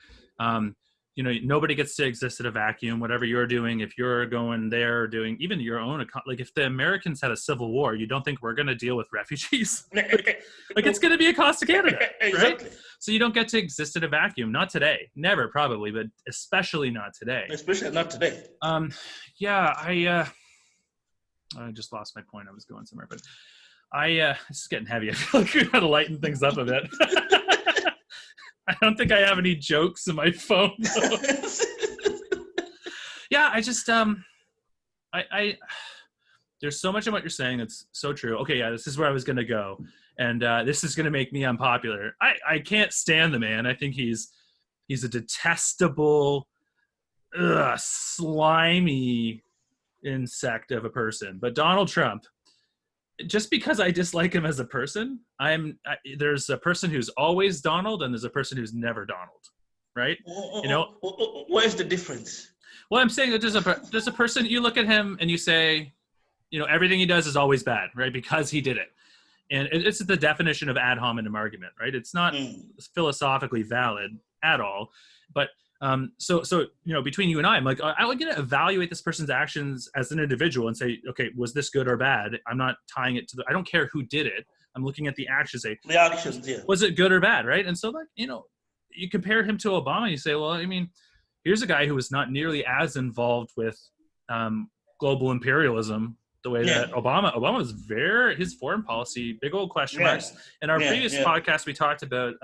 Nobody gets to exist in a vacuum. Whatever you're doing, if you're going there doing even your own, like if the Americans had a civil war, you don't think we're going to deal with refugees? like it's going to be a cost to Canada, exactly. Right? So you don't get to exist in a vacuum. Not today, never probably, but especially not today. Especially not today. I just lost my point. I was going somewhere, but it's getting heavy. I feel like we got to lighten things up a bit. I don't think I have any jokes in my phone. Yeah, I just there's so much of what you're saying that's so true. Okay, yeah, this is where I was gonna go, and this is gonna make me unpopular. I can't stand the man. I think he's a detestable, slimy insect of a person. But Donald Trump, just because I dislike him as a person, there's a person who's always Donald and there's a person who's never Donald, right? Where's the difference? Well, I'm saying that there's a person, you look at him and you say, everything he does is always bad, right? Because he did it. And it's the definition of ad hominem argument, right? It's not philosophically valid at all. But so between you and I'm like, I would get to evaluate this person's actions as an individual and say, okay, was this good or bad? I'm not tying it to I don't care who did it. I'm looking at the actions. The actions, yeah. Was it good or bad, right? And so you compare him to Obama, and you say, well, I mean, here's a guy who was not nearly as involved with global imperialism the way that Obama was his foreign policy, big old question marks. In our previous podcast, we talked about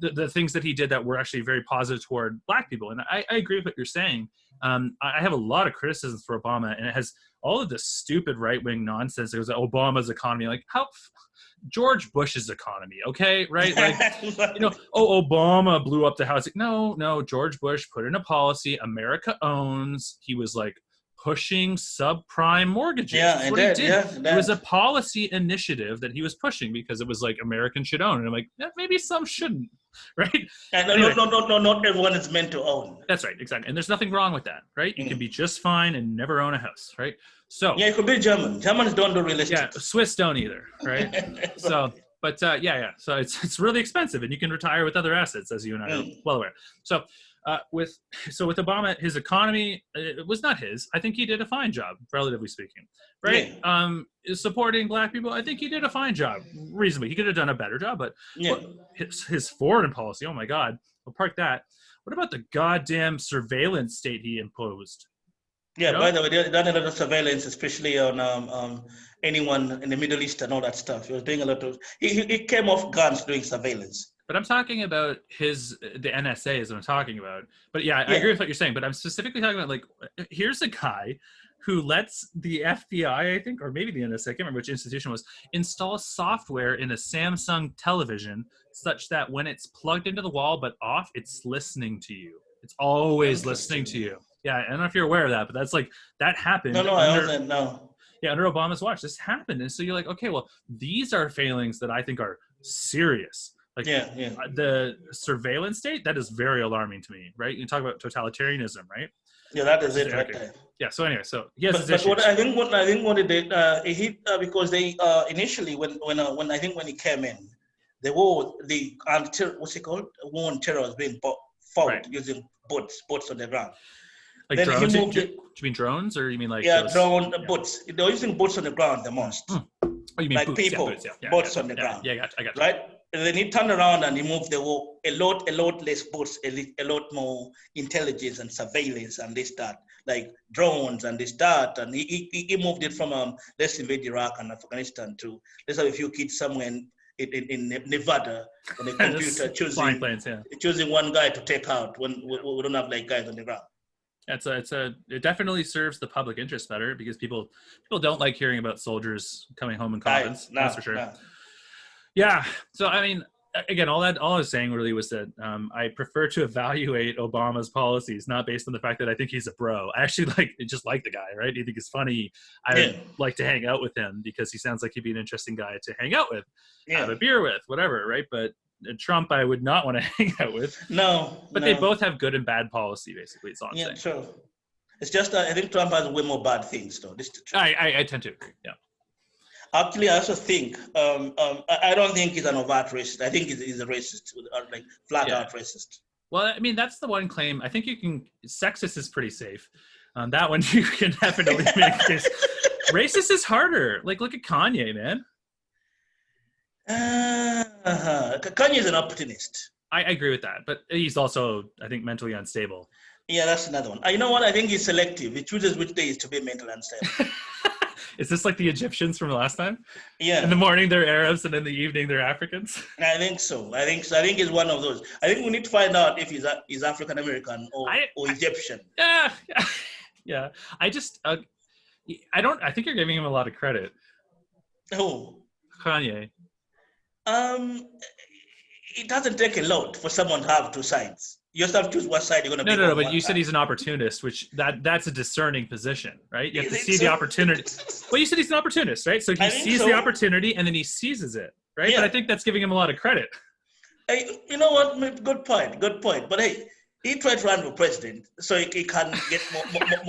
the things that he did that were actually very positive toward Black people. And I agree with what you're saying. I have a lot of criticisms for Obama, and it has all of this stupid right-wing nonsense. It was Obama's economy, like how George Bush's economy, okay, right? Like, Obama blew up the housing. No, George Bush put in a policy America owns. He was like pushing subprime mortgages. That's what he did. It was a policy initiative that he was pushing because it was like Americans should own. And I'm like, maybe some shouldn't, right? And anyway, not everyone is meant to own. That's right, exactly. And there's nothing wrong with that, right? You can be just fine and never own a house, right? So it could be German. Germans don't do real estate. Yeah, Swiss don't either, right? So, but so it's really expensive, and you can retire with other assets, as you and I are well aware. So. With Obama, his economy, it was not his. I think he did a fine job, relatively speaking, right? Supporting Black people, I think he did a fine job, reasonably. He could have done a better job, but his foreign policy, oh my God, we'll park that. What about the goddamn surveillance state he imposed? Yeah, by the way, they done a lot of surveillance, especially on anyone in the Middle East and all that stuff. He was doing a lot of. He came off guns doing surveillance. But I'm talking about the NSA is what I'm talking about. But yeah, I Yeah, agree with what you're saying. But I'm specifically talking about, like, here's a guy who lets the FBI, I think, or maybe the NSA, I can't remember which institution it was, install software in a Samsung television such that when it's plugged into the wall but off, it's listening to you. It's always listening to you. Yeah, I don't know if you're aware of that, but that's like, that happened no, I wasn't. No. yeah, under Obama's watch. This happened. And so you're like, okay, well, these are failings that I think are serious. Like, Yeah. the surveillance state, that is very alarming to me, right? You talk about totalitarianism, right? Yeah, that is it right there. Yeah. So anyway, so he has his But issues. what I think what it did, because they initially when I think when he came in, the war what's it called? War on terror was being fought Right. using boats on the ground. Like Then drones? he moved Do it. you mean drones, or you mean like drone boats. They were using boats on the ground the most. Oh, you mean like boots? people, Yeah, boots, boats on the ground. Yeah, I got you. Right? And then he turned around and he moved the war a lot less boats, a lot more intelligence and surveillance and this that, like drones and this that, and he moved it from let's invade Iraq and Afghanistan to let's have a few kids somewhere in Nevada on a computer choosing one guy to take out when we don't have like guys on the ground. It definitely serves the public interest better, because people don't like hearing about soldiers coming home in coffins. That's for sure. No. Yeah. So I mean, again, all I was saying really was that I prefer to evaluate Obama's policies not based on the fact that I think he's a bro. I actually like the guy, right? I think he's funny. I would like to hang out with him because he sounds like he'd be an interesting guy to hang out with, have a beer with, whatever, right? But Trump, I would not want to hang out with. But they both have good and bad policy, basically. It's all I'm saying. Sure. It's just I think Trump has way more bad things, though. I tend to agree. Yeah. Actually, I also think I don't think he's an overt racist. I think he's a racist, like flat out racist. Well, I mean, that's the one claim. I think you can. Sexist is pretty safe. That one you can definitely make a case. Racist is harder. Like, look at Kanye, man. Kanye's an opportunist. I agree with that, but he's also, I think, mentally unstable. Yeah, that's another one. You know what? I think he's selective. He chooses which days to be mentally unstable. Is this like the Egyptians from last time? Yeah. In the morning they're Arabs, and in the evening they're Africans. I think so. I think he's one of those. I think we need to find out if he's African American or Egyptian. Yeah. I think you're giving him a lot of credit. Who? Kanye. It doesn't take a lot for someone to have two sides. You just have to choose what side you're going to be on. No, but you said he's an opportunist, which that's a discerning position, right? You have to see the opportunity. Well, you said he's an opportunist, right? So he sees the opportunity and then he seizes it, right? Yeah. But I think that's giving him a lot of credit. Hey, you know what? Good point. But hey, he tried to run for president so he can get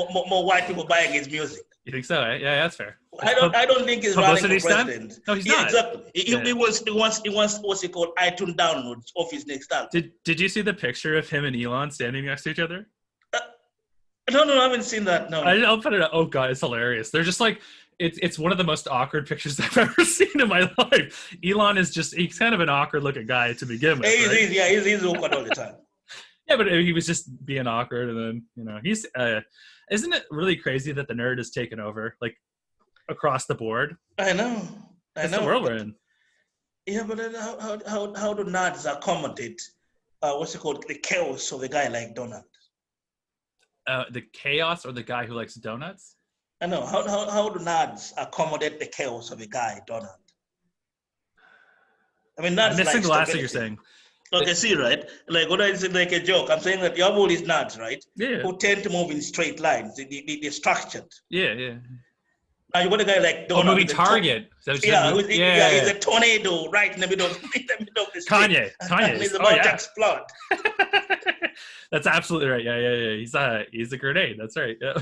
more white people buying his music. You think so? Eh? Yeah, that's fair. I don't think he's running for president. No, he's not. Exactly. He wants what's it called, iTunes downloads of his next album. Did you see the picture of him and Elon standing next to each other? No, I haven't seen that. No. I'll put it up. Oh God, it's hilarious. They're just like, it's one of the most awkward pictures I've ever seen in my life. Elon is he's kind of an awkward looking guy to begin with. He's awkward all the time. Yeah, but he was just being awkward, and then he's. Isn't it really crazy that the nerd has taken over, like, across the board? I know. That's the world we're in. Yeah, but then how do nerds accommodate what's it called, the chaos of a guy like Donald? The chaos, or the guy who likes donuts? I know. How do nerds accommodate the chaos of a guy, Donald? I mean, nerds. I'm missing the last thing you're saying. Okay, see, right? Like, what I said, like a joke. I'm saying that you have all these nerds, right? Yeah. Who tend to move in straight lines. They're structured. Yeah. Now you got a guy like Donald. Moving target. He's a tornado right in the middle of the street. Kanye. He's about to explode. That's absolutely right. Yeah. He's a grenade. That's right. Yeah.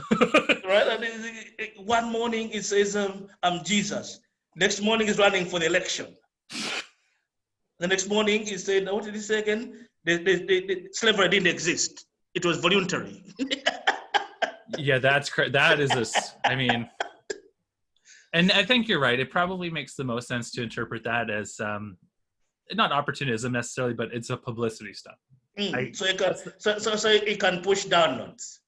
Right. And one morning it says, "I'm Jesus." Next morning he's running for the election. The next morning he said, "What did he say again? The slavery didn't exist. It was voluntary." Yeah, that is I mean. And I think you're right. It probably makes the most sense to interpret that as not opportunism necessarily, but it's a publicity stuff. So it can push downloads.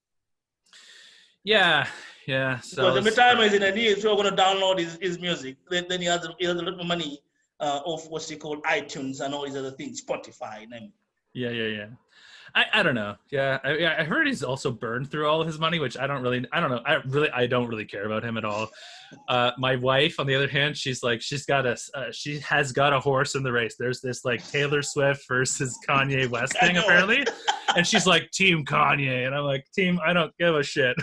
Yeah, yeah. Because every Sells. time he's in the news, we're going to download his music. Then he has a lot of money off what's he called iTunes and all these other things, Spotify. And Yeah, yeah, yeah. I don't know. Yeah, I heard he's also burned through all of his money, which I don't know. I don't really care about him at all. My wife, on the other hand, she has got a horse in the race. There's this like Taylor Swift versus Kanye West thing Kanye West. apparently, and she's like Team Kanye, and I'm like Team. I don't give a shit.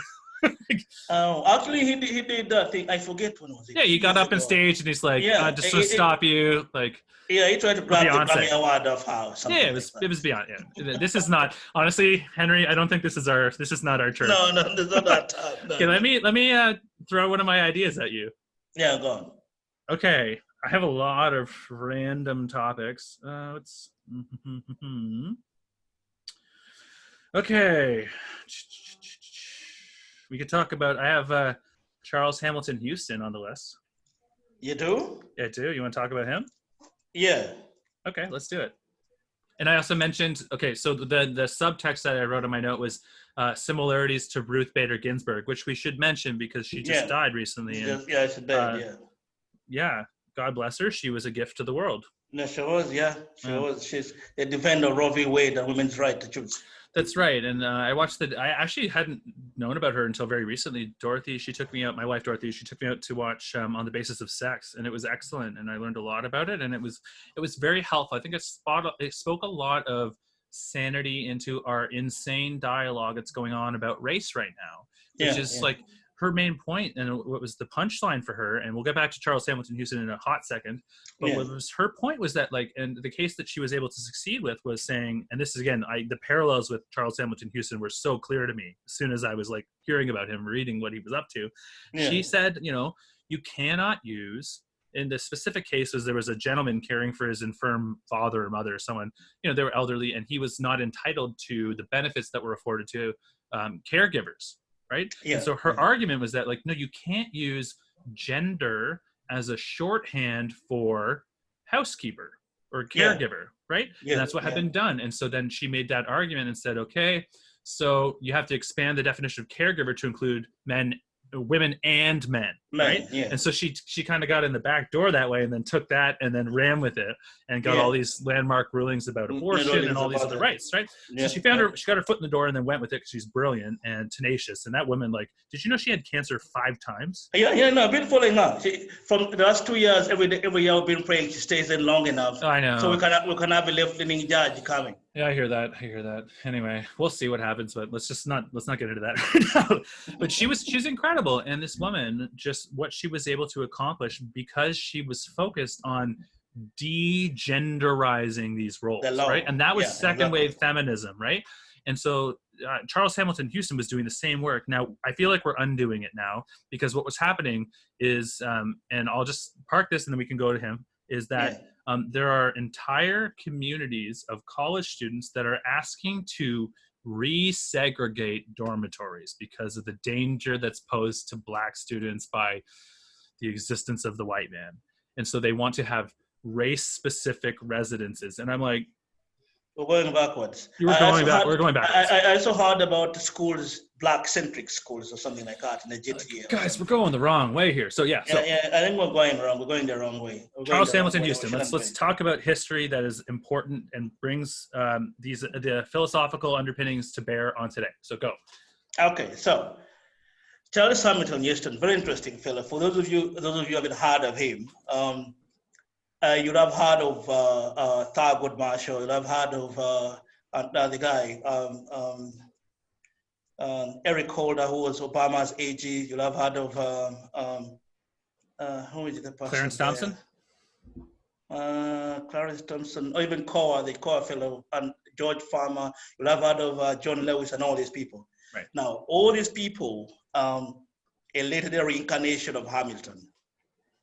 Actually, he did that thing. I forget when was it. Yeah, he got Years up on ago. stage and he's like, Yeah, just to stop you, like yeah. He tried to for grab the Grammy Beyonce. Award off her, Yeah, something like it that. was beyond. Yeah, this is not honestly, Henry. I don't think this is not our turf. No, no, there's not that time. No, Okay, no. let me throw one of my ideas at you. Yeah, go on. Okay, I have a lot of random topics. Let's. Okay, we could talk about. I have Charles Hamilton Houston on the list. You do? Yeah, too. You want to talk about him? Yeah. Okay, let's do it. And I also mentioned, okay, so the subtext that I wrote on my note was similarities to Ruth Bader Ginsburg, which we should mention because she just died recently. And, yeah, it's dead, yeah. Yeah, God bless her. She was a gift to the world. No, she was, yeah. She was. She's a defender of Roe v. Wade and women's right to choose. That's right. And I actually hadn't known about her until very recently. Dorothy, she took me out, my wife Dorothy, she took me out to watch On the Basis of Sex, and it was excellent. And I learned a lot about it, and it was very helpful. I think it spoke a lot of sanity into our insane dialogue that's going on about race right now, which is like her main point, and what was the punchline for her, and we'll get back to Charles Hamilton Houston in a hot second, but what was her point was that, like, and the case that she was able to succeed with was saying, and this is again, the parallels with Charles Hamilton Houston were so clear to me as soon as I was like hearing about him, reading what he was up to. She said, you cannot use, in the specific case was there was a gentleman caring for his infirm father or mother or someone, they were elderly, and he was not entitled to the benefits that were afforded to caregivers. Right. Yeah. And so her argument was that, like, no, you can't use gender as a shorthand for housekeeper or caregiver. Right. Yeah. And that's what had been done. And so then she made that argument and said, okay, so you have to expand the definition of caregiver to include women and men, right? Yeah. And so she kind of got in the back door that way, and then took that and then ran with it and got all these landmark rulings about abortion and all these other rights, right? So she found she got her foot in the door and then went with it because she's brilliant and tenacious. And that woman, like, did you know she had cancer 5 times? Yeah, no, I've been following her. From the last 2 years, every year I've been praying she stays in long enough. I know. So we can have a left-leaning judge coming. Yeah, I hear that. Anyway, we'll see what happens, but let's not get into that right now. But she's incredible, and this woman, just what she was able to accomplish because she was focused on degenderizing these roles, right? And that was second wave feminism, right? And so Charles Hamilton Houston was doing the same work. Now, I feel like we're undoing it now, because what was happening is, and I'll just park this and then we can go to him, is that there are entire communities of college students that are asking to resegregate dormitories because of the danger that's posed to Black students by the existence of the white man. And so they want to have race-specific residences. And I'm like, we're going backwards. We're going backwards. I also heard about the schools, Black-centric schools or something like that in the GTA. Guys, we're going the wrong way here. So yeah. I think we're going wrong. We're going the wrong way. Charles Hamilton Houston. Let's talk about history that is important and brings the philosophical underpinnings to bear on today. So go. Okay, so Charles Hamilton Houston, very interesting fellow. For those of you who haven't heard of him, you'd have heard of Thurgood Marshall. You'd have heard of the guy, Eric Holder, who was Obama's AG. You'll have heard of who is the person? Clarence Thompson. Clarence Thompson, or even Coa, the Coa fellow, and George Farmer. You'll have heard of John Lewis and all these people. Right. Now, all these people, a later reincarnation of Hamilton.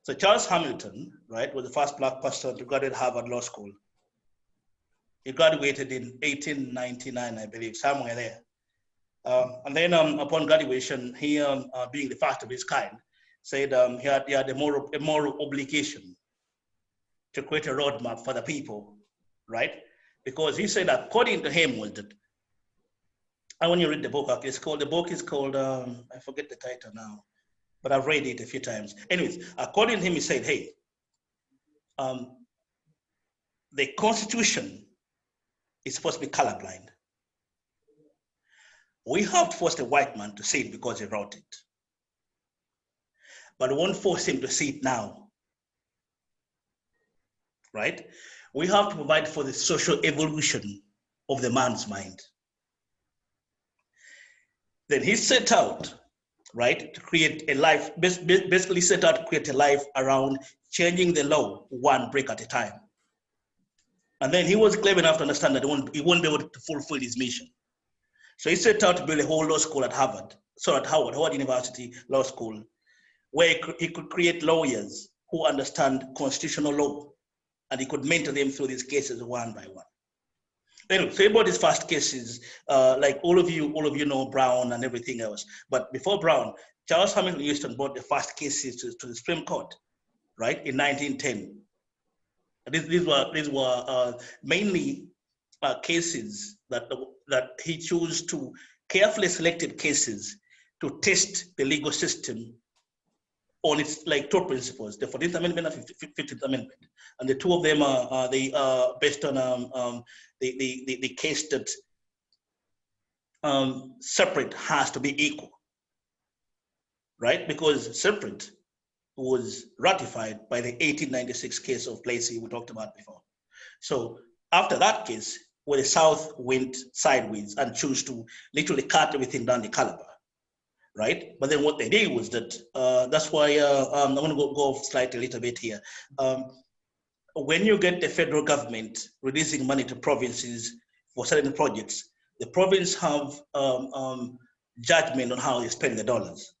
So Charles Hamilton, right, was the first Black person to graduate Harvard Law School. He graduated in 1899, I believe, somewhere there. And then upon graduation, he, being the first of his kind, said he had a moral obligation to create a roadmap for the people, right? Because he said, according to him, was that And when you read the book, the book is called, I forget the title now, but I've read it a few times. Anyways, according to him, he said, hey, the Constitution is supposed to be colorblind. We have to force a white man to see it because he wrote it. But we won't force him to see it now, right? We have to provide for the social evolution of the man's mind. Then he set out, right, to create a life, basically set out to create a life around changing the law one brick at a time. And then he was clever enough to understand that he won't be able to fulfill his mission. So he set out to build a whole law school at Harvard, Howard University Law School, where he could create lawyers who understand constitutional law, and he could mentor them through these cases one by one. Anyway, so he brought his first cases, like all of you know Brown and everything else. But before Brown, Charles Hamilton Houston brought the first cases to the Supreme Court, right, in 1910. These were mainly cases that he chose to carefully selected cases to test the legal system on its like two principles: the 14th Amendment and 15th Amendment, and the two of them are based on the case that separate has to be equal, right? Because separate was ratified by the 1896 case of Plessy we talked about before. So after that case, where the South went sideways and chose to literally cut everything down the caliber, right? But then what they did was that, that's why I'm gonna go off slightly a little bit here. When you get the federal government releasing money to provinces for certain projects, the province have judgment on how you spend the dollars,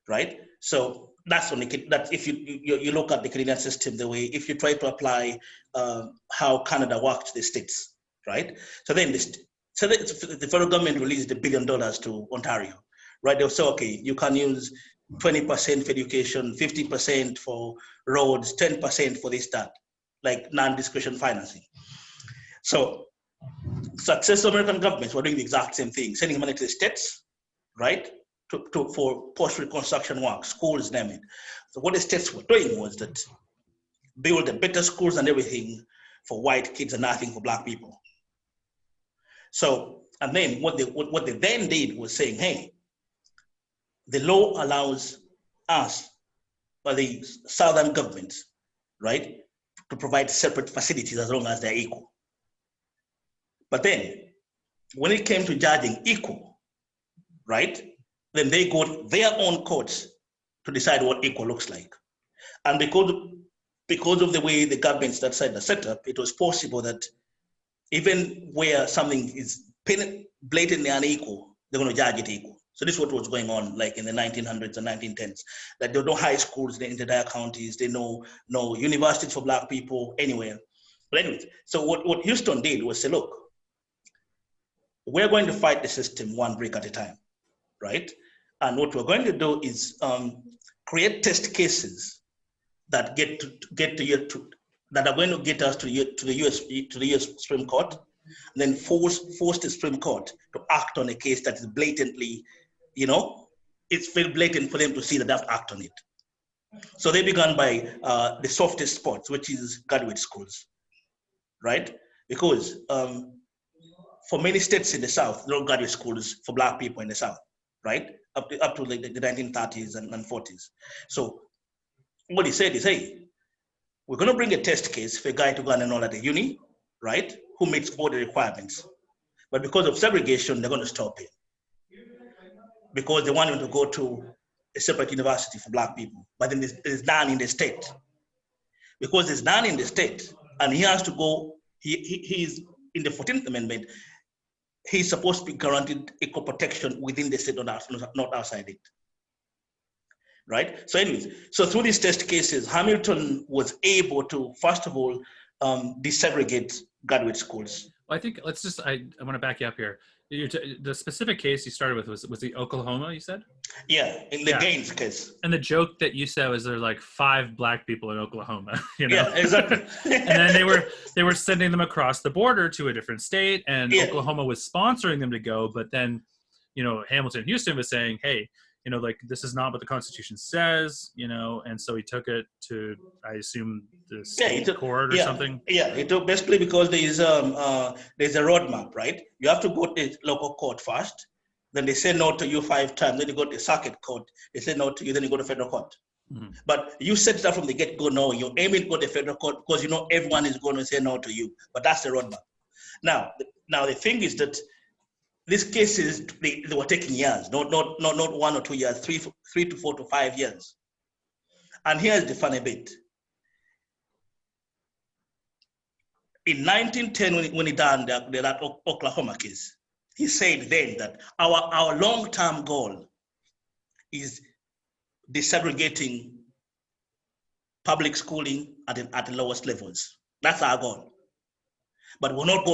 right? So that's if you look at the Canadian system, the way if you try to apply how Canada works the states, right? So then the federal government released $1 billion to Ontario, right? They'll say, okay, you can use 20% for education, 50% for roads, 10% for this, that, like non-discretion financing. So successful American governments were doing the exact same thing, sending money to the states, right? For post-reconstruction work, schools, name it. So what the states were doing was that build the better schools and everything for white kids and nothing for black people. So, and then what they then did was saying, hey, the law allows us, or the southern governments, right, to provide separate facilities as long as they're equal. But then when it came to judging equal, right, then they got their own courts to decide what equal looks like. And because of the way the governments that side are set up, it was possible that even where something is blatantly unequal, they're going to judge it equal. So this is what was going on, like in the 1900s and 1910s. Like there were no high schools in the entire counties. There were no universities for black people anywhere. But anyways, so what Houston did was say, look, we're going to fight the system one brick at a time, right? And what we're going to do is create test cases that that are going to get us to the US Supreme Court, and then force the Supreme Court to act on a case that is blatantly, it's very blatant for them to see that they have to act on it. So they began by the softest spots, which is graduate schools, right? Because for many states in the South, there are graduate schools for black people in the South, right? Up to like the 1930s and 40s. So what he said is, hey, we're going to bring a test case for a guy to go and enroll at a uni, right, who meets all the requirements. But because of segregation, they're going to stop him because they want him to go to a separate university for black people. But then there's none in the state. Because there's none in the state, and he has to go, he's in the 14th Amendment, he's supposed to be guaranteed equal protection within the state, not outside it. Right? So anyways, so through these test cases, Hamilton was able to, first of all, desegregate graduate schools. Well, I think I want to back you up here. The specific case you started with was the Oklahoma, you said? Yeah, in the Yeah. Gaines case. And the joke that you said was there's like 5 black people in Oklahoma, you know? Yeah, exactly. And then they were sending them across the border to a different state, and Yeah, Oklahoma was sponsoring them to go, but then, you know, Hamilton Houston was saying, hey, you know, like, this is not what the Constitution says, you know, and so he took it to, I assume, the yeah, state court or something. yeah. It took basically because there's a roadmap, right? You have to go to the local court first. Then they say no to you 5 times. Then you go to the circuit court. They say no to you. Then you go to federal court. Mm-hmm. But you set it up from the get-go. No, you're aiming to go to federal court because you know everyone is going to say no to you. But that's the roadmap. Now the thing is that these cases they were taking years, not 1 or 2 years, 3 to 4 to 5 years. And here's the funny bit. In 1910, when he done that Oklahoma case, he said then that our long-term goal is desegregating public schooling at the lowest levels. That's our goal. But we're not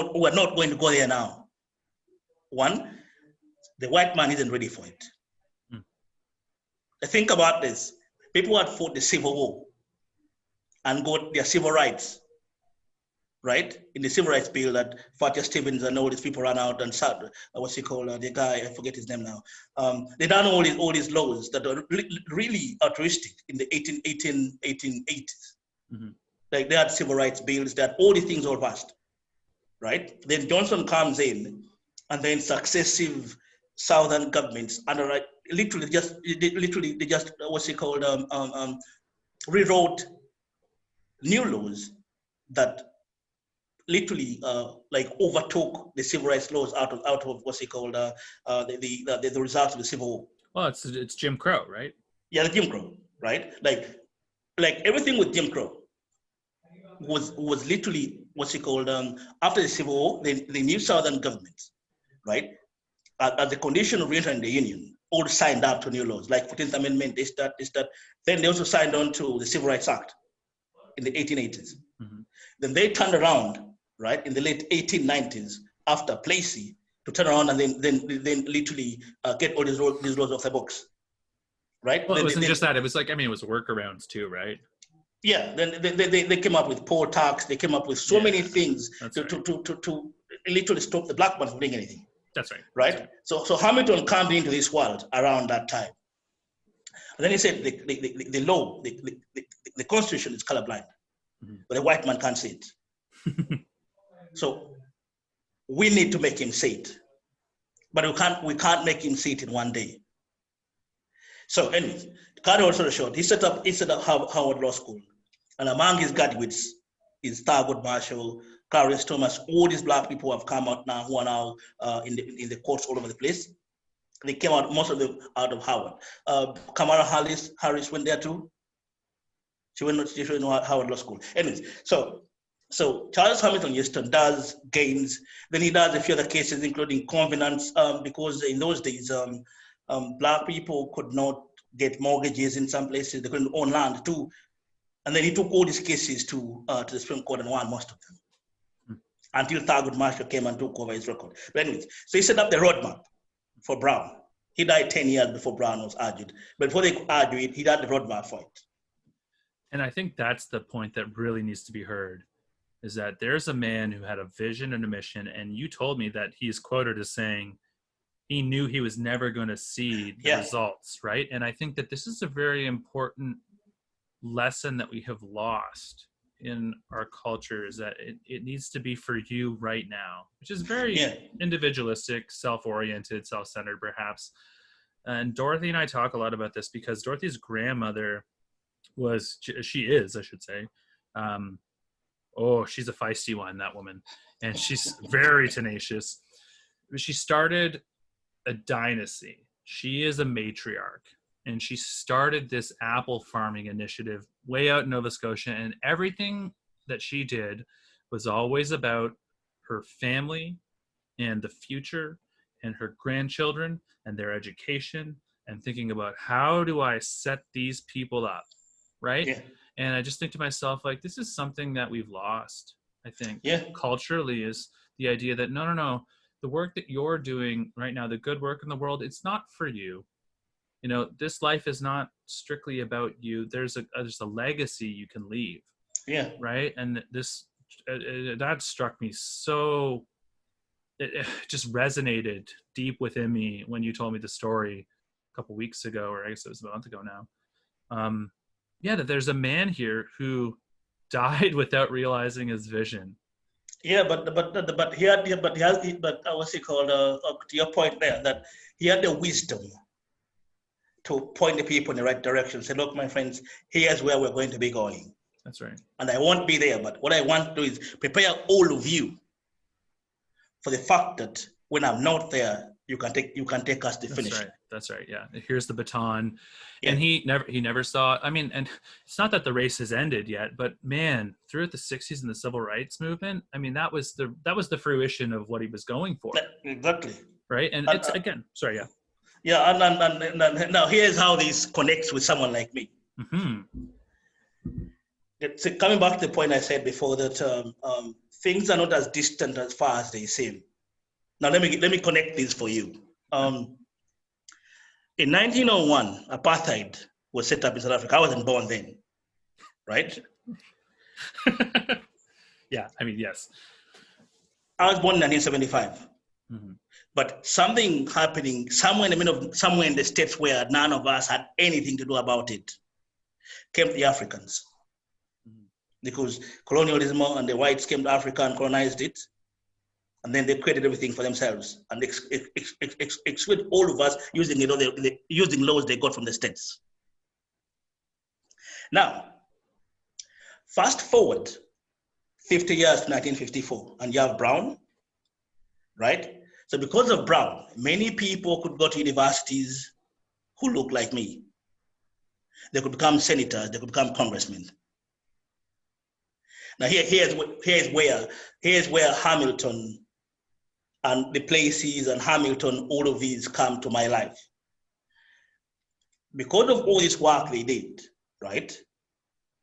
going to go there now. One, the white man isn't ready for it. Think about this. People had fought the Civil War and got their civil rights, right? In the civil rights bill that Fatih Stevens and all these people ran out and said, what's he called? The guy, I forget his name now. They done all these laws that are really altruistic in the 1880s. Mm-hmm. Like they had civil rights bills, they had all these things all passed, right? Then Johnson comes in, and then successive southern governments under literally just what's it called rewrote new laws that literally like overtook the civil rights laws out of what's it called the results of the Civil War. Well, it's Jim Crow, right? Yeah, the Jim Crow, right? Like everything with Jim Crow was literally what's it called after the Civil War, the new southern governments, right? As a condition of entering the Union, all signed up to new laws, like 14th Amendment, this, that. Then they also signed on to the Civil Rights Act in the 1880s. Mm-hmm. Then they turned around, right, in the late 1890s after Plessy to turn around and then literally get all these laws off the books, right? Well, it wasn't just that. It was like, I mean, it was workarounds too, right? Yeah, then they came up with poll tax. They came up with so many things to literally stop the black man from doing anything. That's right. Right? That's right. So Hamilton came into this world around that time. And then he said the law, the Constitution is colorblind, mm-hmm. but the white man can't see it. So we need to make him see it. But we can't make him see it in one day. So anyways, cut also short, he set up Howard Law School. And among his graduates is Thurgood Marshall, Clarence Thomas. All these black people have come out now who are now in the courts all over the place. They came out, most of them out of Howard. Kamala Harris went there too. She went to Howard Law School. Anyways, so Charles Hamilton Houston does Gaines. Then he does a few other cases, including covenants, because in those days, black people could not get mortgages in some places. They couldn't own land too. And then he took all these cases to the Supreme Court and won most of them until Thurgood Marshall came and took over his record. But anyways, so he set up the roadmap for Brown. He died 10 years before Brown was argued. But before they could argue it, he had the roadmap for it. And I think that's the point that really needs to be heard, is that there's a man who had a vision and a mission, and you told me that he's quoted as saying he knew he was never going to see the results, right? And I think that this is a very important lesson that we have lost in our culture, is that it needs to be for you right now, which is very individualistic, self-oriented, self-centered perhaps. And Dorothy and I talk a lot about this because Dorothy's grandmother she is, I should say. She's a feisty one, that woman. And she's very tenacious. She started a dynasty. She is a matriarch. And she started this apple farming initiative way out in Nova Scotia. And everything that she did was always about her family and the future and her grandchildren and their education and thinking about, how do I set these people up, right? Yeah. And I just think to myself, like, this is something that we've lost, I think, culturally, is the idea that, no, the work that you're doing right now, the good work in the world, it's not for you. this life is not strictly about you. There's a legacy you can leave. Yeah. Right. And this, that struck me so, it just resonated deep within me when you told me the story a couple weeks ago, or I guess it was a month ago now. Yeah, that there's a man here who died without realizing his vision. Yeah, but he had, but what's it called? To your point there, that he had the wisdom to point the people in the right direction. Say, look, my friends, here's where we're going to be going. That's right. And I won't be there, but what I want to do is prepare all of you for the fact that when I'm not there, you can take us to That's finish. Right. That's right. Yeah. Here's the baton. Yeah. And he never saw, I mean, and it's not that the race has ended yet, but man, throughout the 60s and the civil rights movement, I mean, that was the fruition of what he was going for. Exactly. Right. And it's again, sorry. Yeah. Yeah. And now here's how this connects with someone like me. Mm-hmm. So coming back to the point I said before, that things are not as distant as far as they seem. Now let me connect this for you. In 1901, apartheid was set up in South Africa. I wasn't born then, right? Yeah, I mean, yes. I was born in 1975. Mm-hmm. But something happening somewhere in the States where none of us had anything to do about it came to the Africans. Mm-hmm. Because colonialism and the whites came to Africa and colonized it. And then they created everything for themselves and excluded all of us using using laws they got from the States. Now, fast forward 50 years to 1954, and you have Brown, right? So because of Brown, many people could go to universities who look like me. They could become senators, they could become congressmen. Now here's where Hamilton and the places and Hamilton, all of these come to my life. Because of all this work they did, right?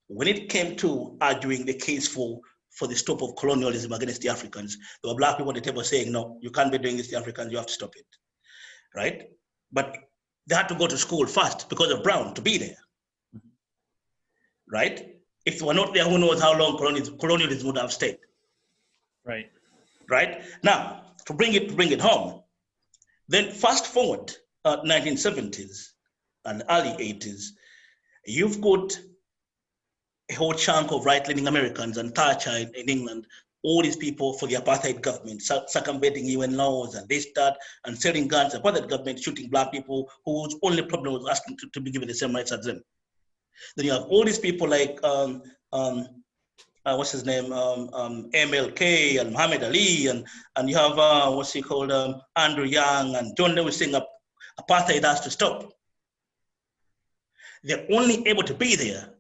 When it came to arguing the case for the stop of colonialism against the Africans, there were black people at the table saying, no, you can't be doing this to the Africans, you have to stop it, right? But they had to go to school first because of Brown to be there, right? If they were not there, who knows how long colonialism would have stayed. Right. Right? Now, to bring it home, then fast forward 1970s and early 80s, you've got a whole chunk of right-leaning Americans and Thatcher in England, all these people for the apartheid government, circumventing UN laws and this, that, and selling guns, apartheid government shooting black people whose only problem was asking to be given the same rights as them. Then you have all these people like, what's his name, MLK and Muhammad Ali, and you have, what's he called, Andrew Yang and John Lewis saying apartheid has to stop. They're only able to be there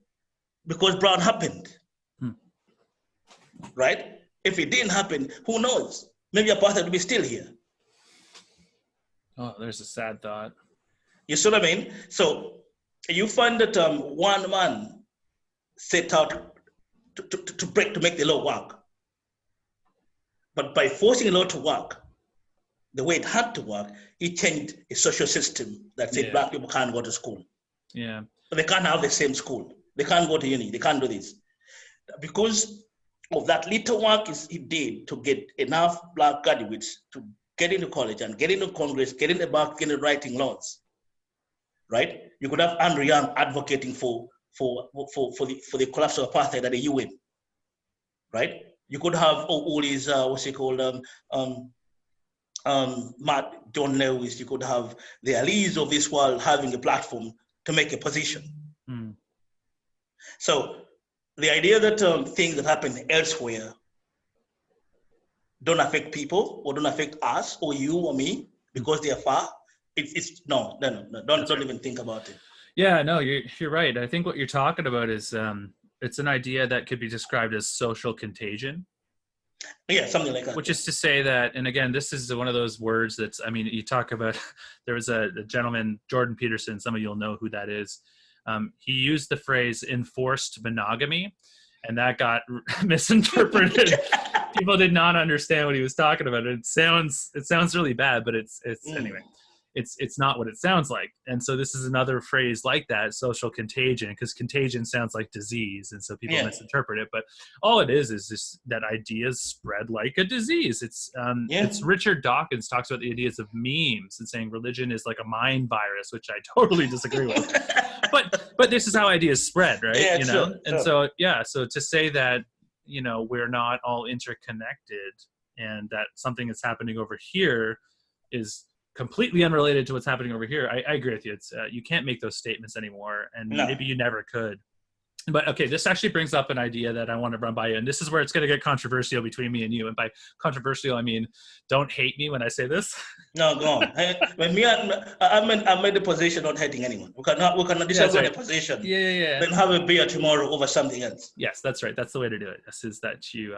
because Brown happened, right? If it didn't happen, who knows? Maybe apartheid would be still here. Oh, there's a sad thought. You see what I mean? So you find that one man set out to make the law work. But by forcing the law to work, the way it had to work, it changed a social system that said black people can't go to school. Yeah. But they can't have the same school. They can't go to uni. They can't do this. Because of that little work he did to get enough black graduates to get into college and get into Congress, get into writing laws, right? You could have Andrew Yang advocating for the collapse of apartheid at the UN, right? You could have all these, Matt, John Lewis, you could have the Alis of this world having a platform to make a position. Mm. So the idea that things that happen elsewhere don't affect people or don't affect us or you or me because they are far, don't even think about it. Yeah, no, you're right. I think what you're talking about is it's an idea that could be described as social contagion. Yeah, something like that. Which is to say that, and again, this is one of those words that's, I mean, you talk about, there was a gentleman, Jordan Peterson, some of you'll know who that is. He used the phrase enforced monogamy, and that got misinterpreted. People did not understand what he was talking about. It sounds really bad, but it's anyway. it's not what it sounds like. And so this is another phrase like that, social contagion, because contagion sounds like disease, and so people Yeah. misinterpret it. But all it is just that ideas spread like a disease. It's Richard Dawkins talks about the ideas of memes and saying religion is like a mind virus, which I totally disagree with. But this is how ideas spread, right? Yeah, you know, sure, and sure. so to say that, you know, we're not all interconnected and that something that's happening over here is completely unrelated to what's happening over here. I agree with you. It's you can't make those statements anymore, and No. maybe you never could. But okay, this actually brings up an idea that I want to run by you, and this is where it's going to get controversial between me and you. And by controversial, I mean don't hate me when I say this. No, go on. When I made the position not hating anyone. We cannot disagree on the position. Yeah. Then have a beer tomorrow over something else. Yes, that's right. That's the way to do it. This is that you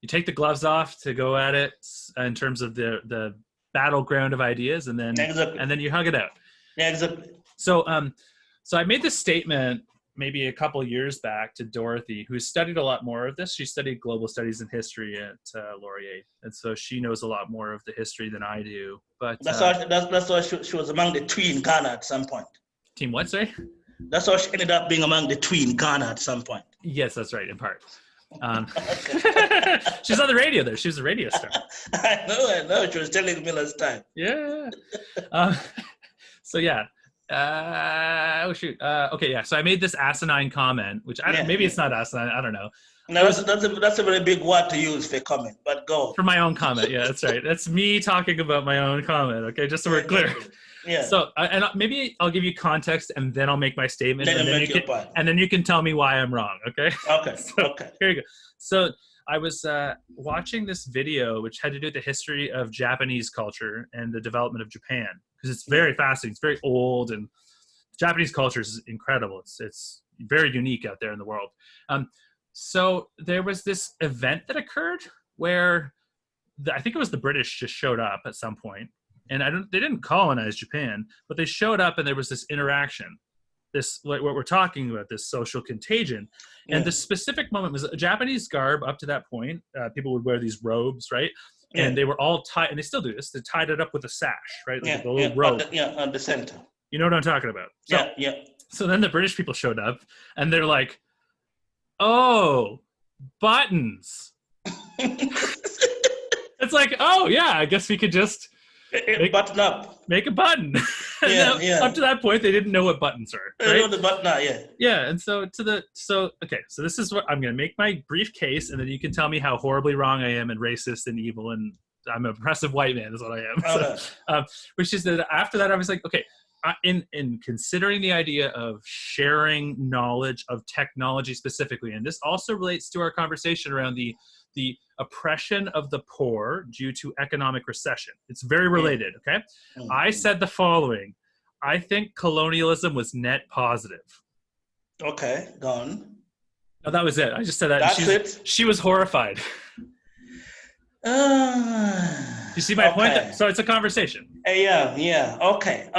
take the gloves off to go at it in terms of the battleground of ideas, and then you hug it out. Yeah, exactly. So I made this statement maybe a couple years back to Dorothy, who studied a lot more of this. She studied global studies and history at Laurier, and so she knows a lot more of the history than I do. But that's why she was among the two in Ghana at some point. Team what, sorry? That's how she ended up being among the two in Ghana at some point. Yes, that's right, in part. She's on the radio there. She was a radio star. I know. She was telling me last time. Yeah. So yeah. Okay, yeah. So I made this asinine comment, which maybe it's not asinine. I don't know. No, that's a very big word to use for a comment. But go for my own comment. Yeah, that's right. That's me talking about my own comment. Okay, just so we're clear. Yeah. So and maybe I'll give you context, and then I'll make my statement, and then you can tell me why I'm wrong. Okay. Okay. Okay. Here you go. So I was watching this video which had to do with the history of Japanese culture and the development of Japan, because it's very fascinating. It's very old, and Japanese culture is incredible. It's very unique out there in the world. So there was this event that occurred where I think it was the British just showed up at some point, and they didn't colonize Japan, but they showed up, and there was this interaction. This, like what we're talking about, this social contagion. And the specific moment was a Japanese garb. Up to that point, people would wear these robes, right? And they were all tied, and they still do this. They tied it up with a sash, right? Like the little robe. On the center. You know what I'm talking about? So, So then the British people showed up, and they're like, "Oh, buttons." It's like, oh yeah, I guess we could just button up. Make a button. Up to that point, they didn't know what buttons are. Right? They know the button, Yeah, and so okay, so this is what I'm going to make my brief case, and then you can tell me how horribly wrong I am and racist and evil, and I'm an oppressive white man is what I am. So, which is that after that, I was like, okay, in considering the idea of sharing knowledge of technology specifically, and this also relates to our conversation around the oppression of the poor due to economic recession. It's very related, okay? I said the following. I think colonialism was net positive. Okay, go on. No, that was it. I just said that. That's it? She was horrified. You see my point? So it's a conversation. Yeah. Okay.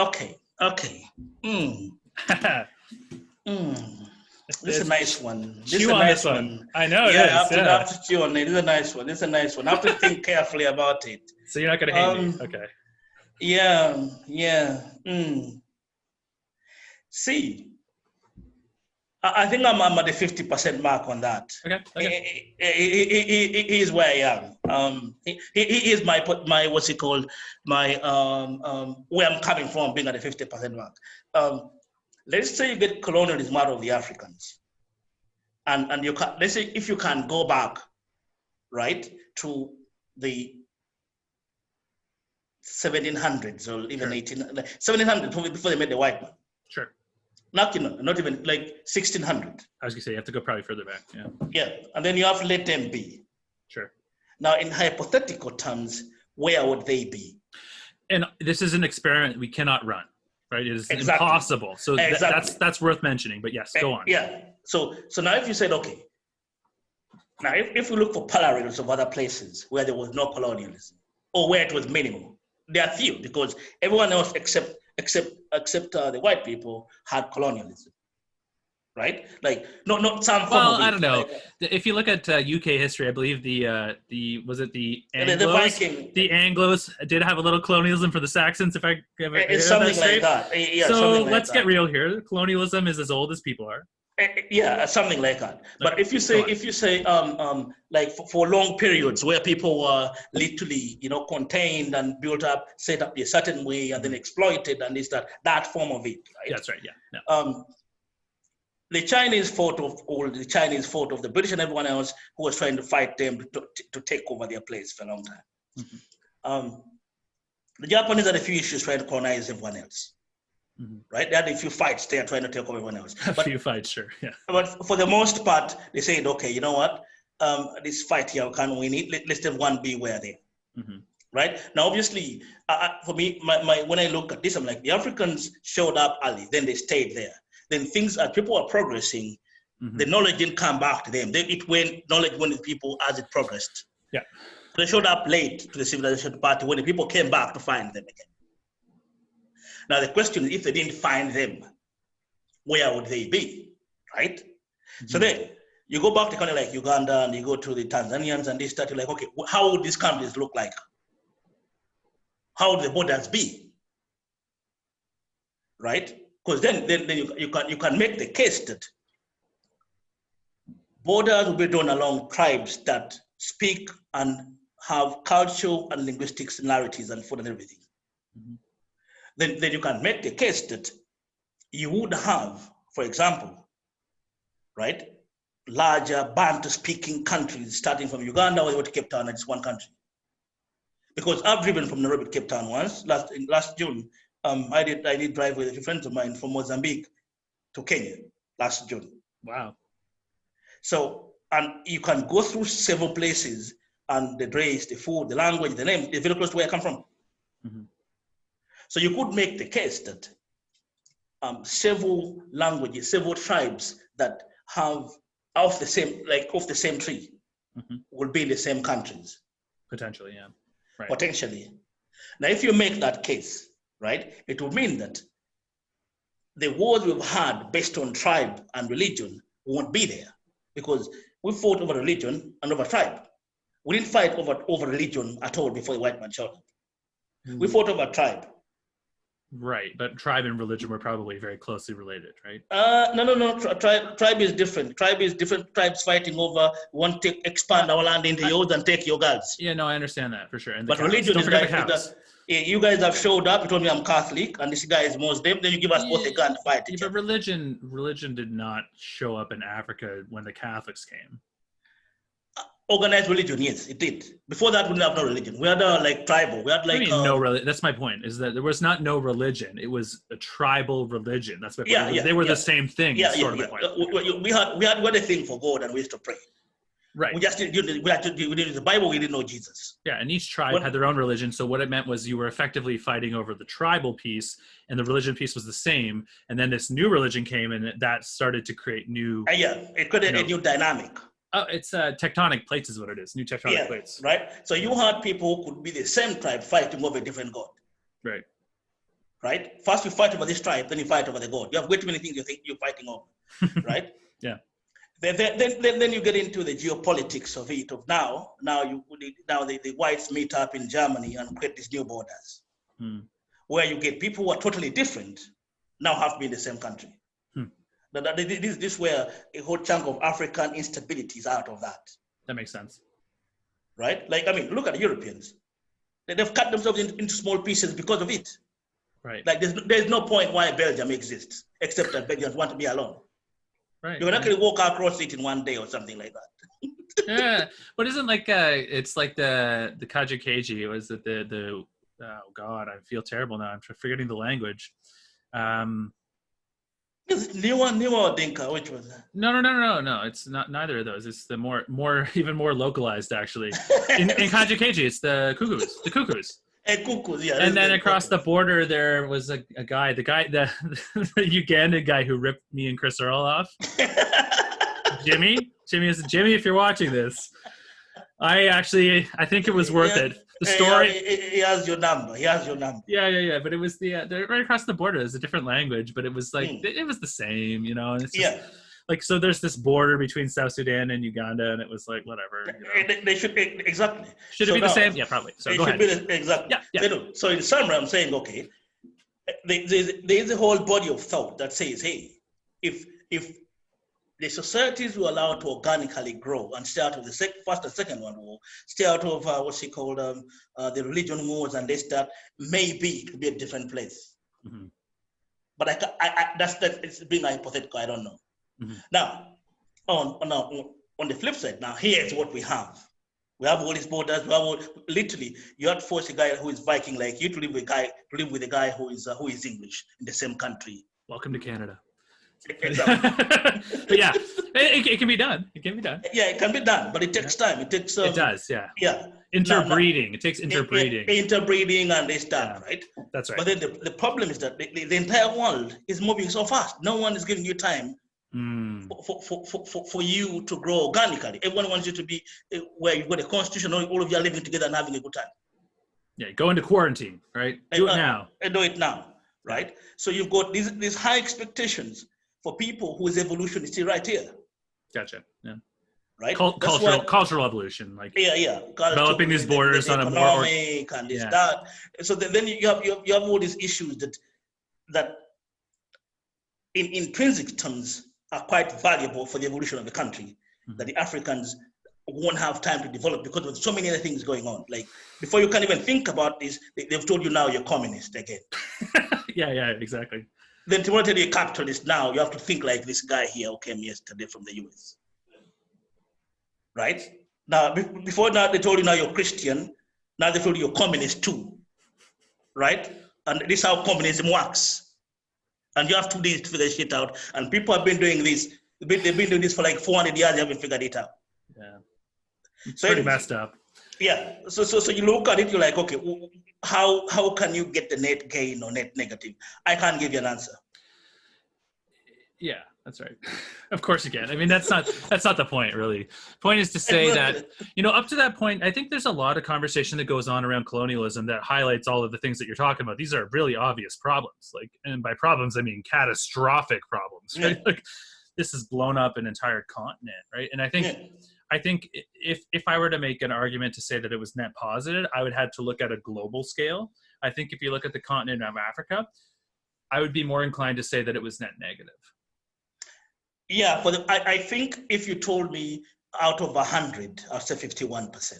This is a nice one. This is a nice one. I know. After chew on it. This is a nice one. This is a nice one. I have to think carefully about it. So you're not going to hate me? Okay. Yeah. See, I think I'm at the 50% mark on that. Okay. He is where I am. He is my what's it called? My where I'm coming from, being at the 50% mark. Let's say you get colonialism out of the Africans, and you can, let's say if you can go back, right, to the 1700s or even 1700s before they made the white man. Sure. Not even like 1600. I was gonna say you have to go probably further back. Yeah, and then you have to let them be. Sure. Now, in hypothetical terms, where would they be? And this is an experiment we cannot run. Right, it is impossible. So that's worth mentioning. But yes, go on. Yeah. So now, if you said, okay, now if we look for parallels of other places where there was no colonialism or where it was minimal, there are few, because everyone else except the white people had colonialism. right? Like not some form Well, of I it. don't know. Like If you look at UK history, I believe the was it the the Anglos? Viking, The Anglos did have a little colonialism for the Saxons, if I it's have that something like straight. that. Yeah, So something like let's get that. real here. Colonialism is as old as people are. Yeah, something like that. But Okay, if you go say on. like for long periods where people were literally contained and built up, set up a certain way and then exploited and this that form of it, Yeah, right? that's right. Yeah. No. The Chinese fought of all the Chinese fought of the British and everyone else who was trying to fight them to take over their place for a long time. Mm-hmm. Um, the Japanese had a few issues trying to colonize everyone else. Mm-hmm. Right? They had a few fights there trying to take over everyone else. A few fights, sure. Yeah. But for the most part, they said, okay, you know what? This fight here, we can't win it. Let's everyone be where they are. Mm-hmm. Right? Now, obviously, for me, when I look at this, I'm like, the Africans showed up early, then they stayed there. Then things, people are progressing, Mm-hmm. the knowledge didn't come back to them. Knowledge went with people as it progressed. Yeah. So they showed up late to the civilization party when the people came back to find them again. Now, the question is, if they didn't find them, where would they be, right? Mm-hmm. So then you go back to kind of like Uganda and you go to the Tanzanians and they start to like, okay, how would these countries look like? How would the borders be, right? Because then you can make the case that borders will be drawn along tribes that speak and have cultural and linguistic similarities and food and everything. Mm-hmm. Then you can make the case that you would have, for example, right, larger Bantu-speaking countries starting from Uganda all the way to Cape Town, and it's one country. Because I've driven from Nairobi to Cape Town once, last June. I did drive with a few friends of mine from Mozambique to Kenya last June. Wow. So, and you can go through several places and the race, the food, the language, the name, is very close to where I come from. Mm-hmm. So you could make the case that several languages, several tribes that have off the same tree, mm-hmm, will be in the same countries. Potentially, yeah. Right. Potentially. Now, if you make that case, right, it would mean that the wars we've had based on tribe and religion won't be there, because we fought over religion and over tribe. We didn't fight over religion at all before the white man showed up. Mm-hmm. We fought over tribe. Right, but tribe and religion were probably very closely related, right? No. Tribe is different. Tribe is different. Tribes fighting over want to expand our land into yours and take your girls. Yeah, no, I understand that for sure. And but cows. Religion don't forget the cows. You guys have showed up. You told me I'm Catholic, and this guy is Muslim. Then you give us both a gun to fight each other. But religion did not show up in Africa when the Catholics came. Organized religion, yes, it did. Before that, we didn't have no religion. We had like tribal. We had like no religion. That's my point. Is that there was not no religion. It was a tribal religion. That's my point. They were the same thing. Yeah. We had a thing for God, and we used to pray. Right. We just didn't the Bible. We didn't know Jesus. Yeah, and each tribe had their own religion. So what it meant was you were effectively fighting over the tribal piece, and the religion piece was the same. And then this new religion came, and that started to create new. It created a new dynamic. Oh, it's tectonic plates is what it is. New tectonic plates. Right. So you had people who could be the same tribe fighting over a different god. Right. Right. First you fight over this tribe, then you fight over the god. You have way too many things you think you're fighting over. Right. Yeah. Then you get into the geopolitics of it. Of now the whites meet up in Germany and create these new borders, where you get people who are totally different now have to be in the same country. This where a whole chunk of African instability is out of that. That makes sense. Right? Like, I mean, look at the Europeans. They've cut themselves into small pieces because of it. Right. Like, there's no point why Belgium exists, except that Belgians want to be alone. Right. You can actually walk across it in one day or something like that. Yeah. But isn't like, it's like the Kaji, was it the oh God, I feel terrible now. I'm forgetting the language. Is it Niwa or Dinka? Which was that? No. It's not neither of those. It's the more even more localized actually. In Contagion, it's the cuckoos. The cuckoos. Cuckoos, yeah. And then across the border there was a guy, the Ugandan guy who ripped me and Chris Earl off. Jimmy, if you're watching this, I think it was worth it. The story. He has your number. Yeah. But it was they're right across the border. It's a different language, but it was like it was the same, you know. And it's just, like, so there's this border between South Sudan and Uganda, and it was like, whatever. They should, exactly. Should it be the same? Yeah, probably. So it go should ahead. Be exactly. Yeah. So in summary, I'm saying, okay, there's a whole body of thought that says, hey, if the societies were allowed to organically grow and stay out of the First and Second World War, stay out of the religion wars and this, that, maybe it could be a different place. Mm-hmm. But it's being hypothetical, I don't know. Mm-hmm. Now, on the flip side, now here's what we have. We have all these borders. Literally, you have to force a guy who is Viking like you to live with a guy who is English in the same country. Welcome to Canada. Exactly. But yeah, it can be done. It can be done. Yeah, it can be done, but it takes time. It takes. It does, yeah. Yeah. Interbreeding. It takes interbreeding. Interbreeding and this, that, right? That's right. But then the problem is that the entire world is moving so fast. No one is giving you time for you to grow organically. Everyone wants you to be where you've got a constitution, all of you are living together and having a good time. Yeah, go into quarantine, right? Do it now. Do it now, right? So you've got these high expectations for people whose evolution is still right here. Gotcha. Yeah. Right. Cultural evolution, like developing these borders on a more and this, that. So then you have all these issues that in intrinsic terms are quite valuable for the evolution of the country, that the Africans won't have time to develop because of so many other things going on. Like before you can even think about this, they've told you now you're communist again. Yeah, exactly. Then to want to be a capitalist now, you have to think like this guy here who came yesterday from the US. Right? Now, before now, they told you now you're Christian. Now they told you you're communist too. Right? And this is how communism works. And you have 2 days to figure this shit out. And people have been doing this. They've been doing this for like 400 years. They haven't figured it out. Yeah. It's pretty messed up. Yeah. So you look at it, you're like, okay, how can you get the net gain or net negative? I can't give you an answer. Yeah, that's right. Of course you can. I mean, that's not the point, really. Point is to say that, up to that point, I think there's a lot of conversation that goes on around colonialism that highlights all of the things that you're talking about. These are really obvious problems. Like, and by problems, I mean catastrophic problems. Right? Yeah. Like, this has blown up an entire continent, right? And I think if I were to make an argument to say that it was net positive, I would have to look at a global scale. I think if you look at the continent of Africa, I would be more inclined to say that it was net negative. Yeah, but I think if you told me out of 100, I'll say 51%.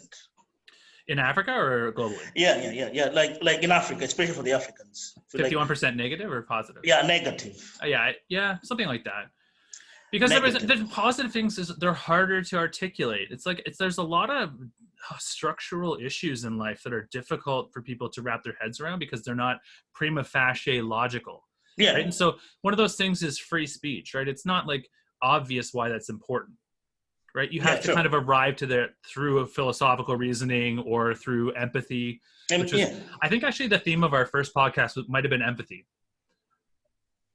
In Africa or globally? Yeah. Like in Africa, especially for the Africans. 51% negative or positive? Yeah, negative. Yeah, something like that. Because the positive things is they're harder to articulate. There's a lot of structural issues in life that are difficult for people to wrap their heads around because they're not prima facie logical. Yeah. Right? And so one of those things is free speech, right? It's not like obvious why that's important, right? You have to kind of arrive to that through a philosophical reasoning or through empathy, which is, I think actually the theme of our first podcast might have been empathy.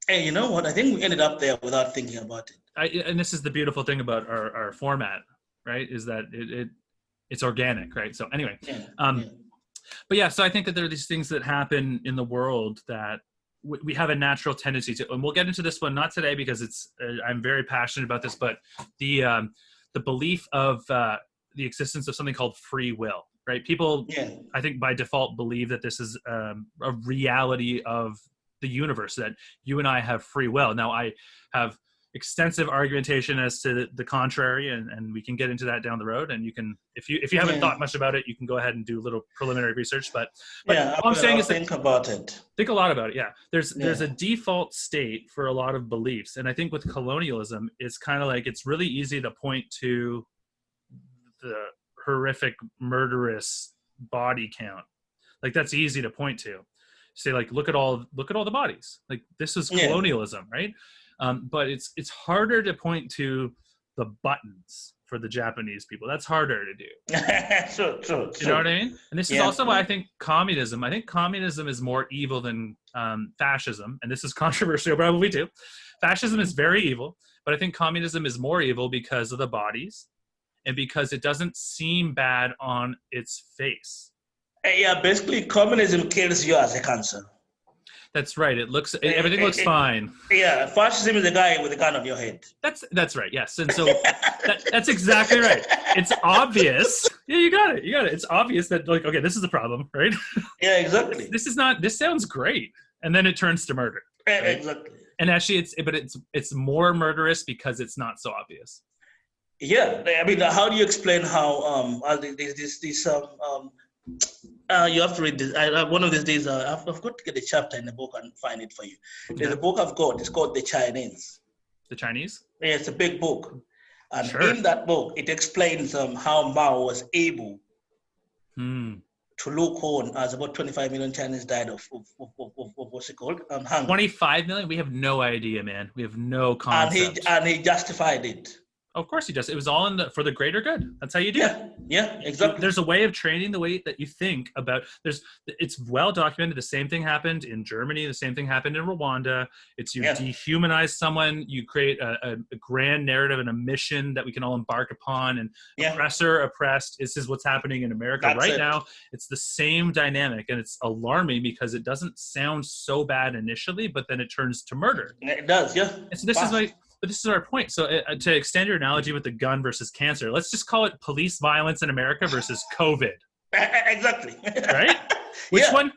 Hey, you know what? I think we ended up there without thinking about it. And this is the beautiful thing about our format, right? Is that it's organic, right? So anyway, but yeah, so I think that there are these things that happen in the world that we have a natural tendency to, and we'll get into this one, not today because I'm very passionate about this, but the belief of the existence of something called free will, right? People, I think by default believe that this is a reality of the universe, that you and I have free will. Now I have extensive argumentation as to the contrary, and we can get into that down the road. And you can, if you haven't thought much about it, you can go ahead and do a little preliminary research. But all I'm saying is think about it. Think a lot about it. Yeah, there's a default state for a lot of beliefs, and I think with colonialism, it's kind of like it's really easy to point to the horrific, murderous body count. Like that's easy to point to. Say like, look at all the bodies. Like this is colonialism, right? But it's harder to point to the buttons for the Japanese people. That's harder to do. True. You know what I mean? And this is also why I think communism is more evil than fascism. And this is controversial probably too. Fascism is very evil, but I think communism is more evil because of the bodies and because it doesn't seem bad on its face. Yeah, basically communism kills you as a cancer. That's right. Everything looks fine. Yeah, fascism is the guy with the gun on your head. That's right. Yes, and so that's exactly right. It's obvious. Yeah, you got it. It's obvious that like, okay, this is the problem, right? Yeah, exactly. This is not. This sounds great, and then it turns to murder. Right? Exactly. And actually, it's more murderous because it's not so obvious. Yeah, I mean, how do you explain how this you have to read this. One of these days, I've got to get a chapter in the book and find it for you. There's a book I've got. It's called The Chinese. The Chinese? Yeah, it's a big book, and Sure. in that book, it explains how Mao was able to look on as about 25 million Chinese died of what's it called? Hunger. 25 million? We have no idea, man. We have no concept. And he justified it. Of course he does. It was all for the greater good. That's how you do it. Yeah, exactly. There's a way of training the way that you think about. It's well documented. The same thing happened in Germany. The same thing happened in Rwanda. It's you dehumanize someone. You create a grand narrative and a mission that we can all embark upon. And oppressor, oppressed. This is what's happening in America now. It's the same dynamic, and it's alarming because it doesn't sound so bad initially, but then it turns to murder. It does, yeah. And so this is our point. So to extend your analogy with the gun versus cancer, let's just call it police violence in America versus COVID. Exactly. Right? Which one?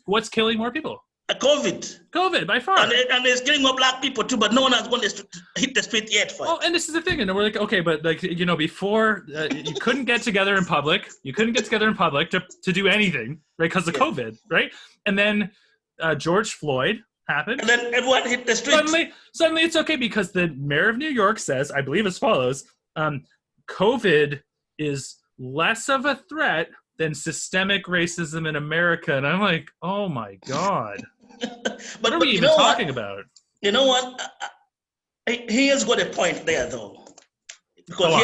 What's killing more people? COVID by far. And it's killing more black people too, but no one has gone to hit the street yet. Well, and this is the thing, and we're like, okay, but like before you couldn't get together in public. You couldn't get together in public to do anything, right? Because of COVID, right? And then George Floyd happened. And then everyone hit the streets. Suddenly it's okay because the mayor of New York says, I believe as follows, COVID is less of a threat than systemic racism in America. And I'm like, oh my God. What are we even talking about? You know what? He has got a point there though. Because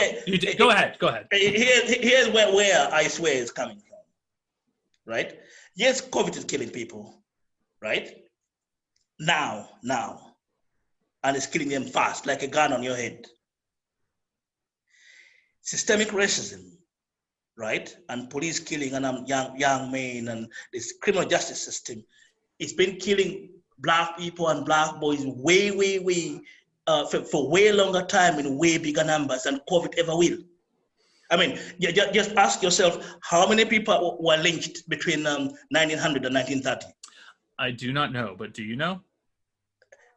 go ahead. Here's where I swear is coming from. Right? Yes, COVID is killing people. Right? Now, and it's killing them fast, like a gun on your head. Systemic racism, right? And police killing and young men and this criminal justice system, it's been killing black people and black boys way, for way longer time in way bigger numbers than COVID ever will. I mean, just ask yourself, how many people were lynched between 1900 and 1930? I do not know, but do you know?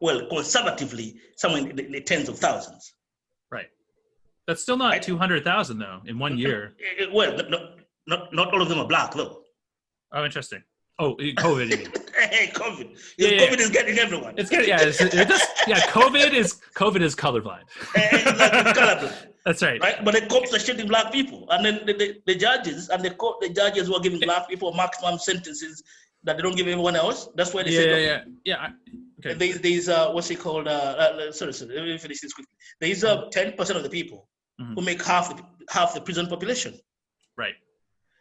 Well, conservatively, somewhere in the tens of thousands. Right. That's still not 200,000 though in 1 year. Well, not all of them are black though. Oh, interesting. Oh, COVID. You mean? Hey, COVID. COVID is getting everyone. It's getting COVID is colorblind. It's colorblind. That's right. But the cops are shooting black people, and then the judges and the judges were giving black people maximum sentences that they don't give everyone else. That's why they say okay. There's what's it called? Sorry, let me finish this quickly. There's 10% of the people who make half the prison population. Right.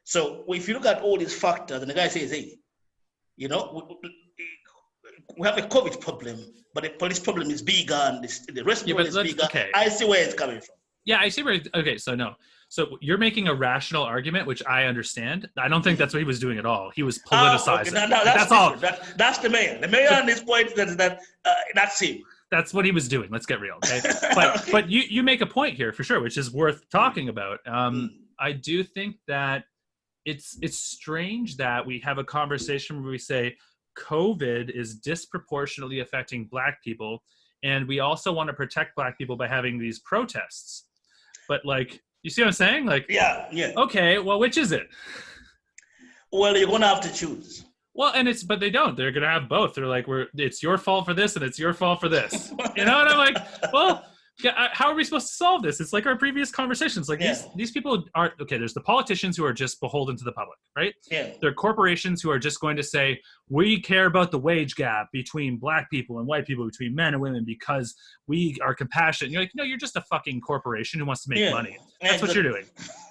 So if you look at all these factors, and the guy says, hey, we have a COVID problem, but the police problem is bigger, and the rest of the world is bigger. Okay. I see where it's coming from. Yeah, I see where. Okay, so no. So you're making a rational argument, which I understand. I don't think that's what he was doing at all. He was politicizing. Okay. No, that's all. That's the mayor. The mayor on this point, that's him. That's what he was doing. Let's get real, okay? But you make a point here for sure, which is worth talking about. I do think that it's strange that we have a conversation where we say COVID is disproportionately affecting Black people, and we also want to protect Black people by having these protests. But like, you see what I'm saying? Like, yeah. Okay, well, which is it? Well, you're gonna have to choose. Well, but they don't. They're gonna have both. They're like, it's your fault for this, and it's your fault for this. And I'm like, well, how are we supposed to solve this? It's like our previous conversations. Like these people aren't okay. There's the politicians who are just beholden to the public, right? Yeah. There are corporations who are just going to say, we care about the wage gap between Black people and white people, between men and women, because we are compassionate. And you're like, no, you're just a fucking corporation who wants to make money. That's what you're doing.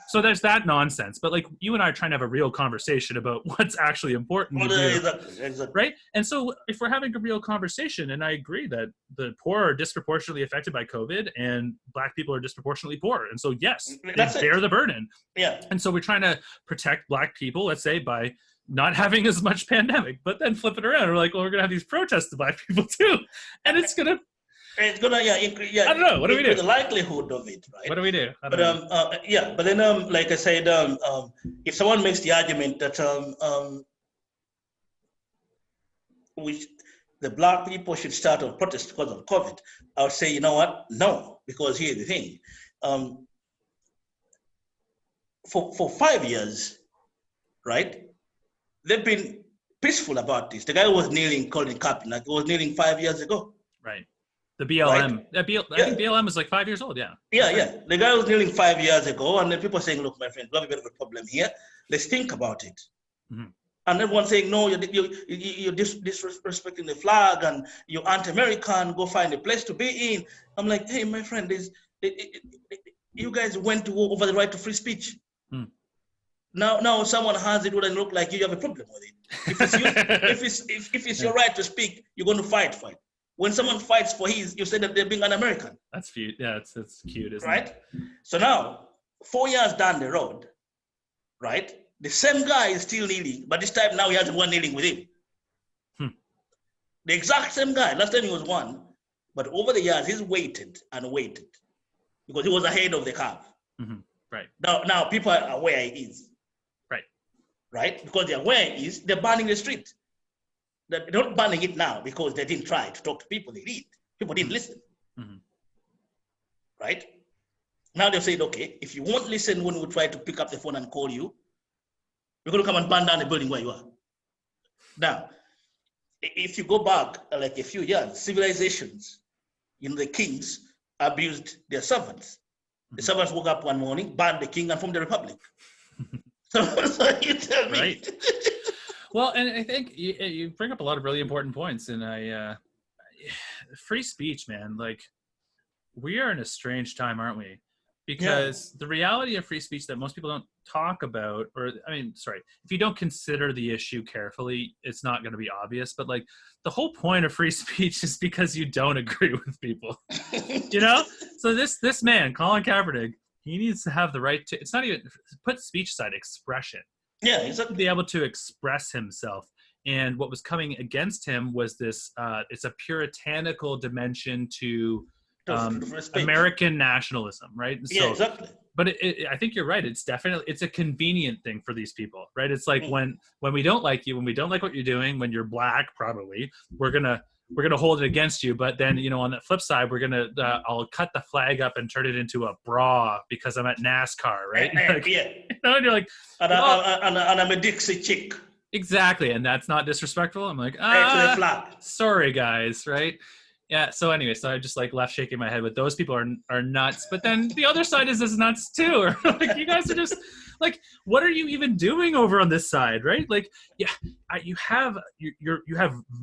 So there's that nonsense. But like, you and I are trying to have a real conversation about what's actually important to do, exactly. right? And so if we're having a real conversation, and I agree that the poor are disproportionately affected by COVID and Black people are disproportionately poor. And so, yes, they bear the burden. Yeah. And so we're trying to protect Black people, let's say, by not having as much pandemic, but then flip it around. We're like, well, we're going to have these protests to black people too. And it's going to, It's gonna increase, I don't know. What do we do? the likelihood of it, right? What do we do? But but then like I said, if someone makes the argument that which the black people should start a protest because of COVID, I would say, you know what? No, because here's the thing. For 5 years, right? They've been peaceful about this. The guy who was kneeling, calling Kaepernick, was kneeling 5 years ago. Right. The BLM. Right? I think BLM was like 5 years old. Yeah. Yeah. The guy was kneeling 5 years ago, and then people saying, "Look, my friend, we have a bit of a problem here. Let's think about it." Mm-hmm. And everyone saying, "No, you're disrespecting the flag, and you're anti-American. Go find a place to be in." I'm like, "Hey, my friend, you guys went to war over the right to free speech. Hmm. Now someone has it and look like you have a problem with it. If it's your right to speak, you're going to fight for it. When someone fights for his, you say that they're being un-American." That's cute. Yeah, it's cute, isn't right? it? So now, 4 years down the road, right? The same guy is still kneeling, but this time now he has one kneeling with him. The exact same guy. Last time he was one, but over the years he's waited and waited because he was ahead of the curve. Mm-hmm. Right. Now people are aware he is. Right? Because they're aware he is, they're banning the street. They're not banning it now because they didn't try to talk to people. They did. People didn't listen. Mm-hmm. Right? Now they've said, okay, if you won't listen when we try to pick up the phone and call you, we're going to come and burn down the building where you are. Now, if you go back like a few years, civilizations, the kings abused their servants. The servants woke up one morning, banned the king, and formed the republic. So you tell me. Right. Well, and I think you bring up a lot of really important points, and free speech, man. Like, we are in a strange time, aren't we? Because the reality of free speech that most people don't talk about, if you don't consider the issue carefully, it's not going to be obvious. But like, the whole point of free speech is because you don't agree with people, So this man, Colin Kaepernick, he needs to have the right to, it's not even, put speech aside, expression. Yeah, exactly. To be able to express himself. And what was coming against him was this, it's a puritanical dimension to American nationalism, right? Yeah, exactly. But I think you're right. It's a convenient thing for these people, right? It's like when we don't like you, when we don't like what you're doing, when you're black, probably, we're gonna hold it against you. But then, on the flip side, I'll cut the flag up and turn it into a bra because I'm at NASCAR, right? Like, yeah. And you're like, and I'm a Dixie chick. Exactly, and that's not disrespectful. I'm like, sorry guys, right? Yeah. So anyway, I just like left shaking my head. But those people are nuts. But then the other side is nuts too. Like, you guys are just like, what are you even doing over on this side, right? Like, yeah, you have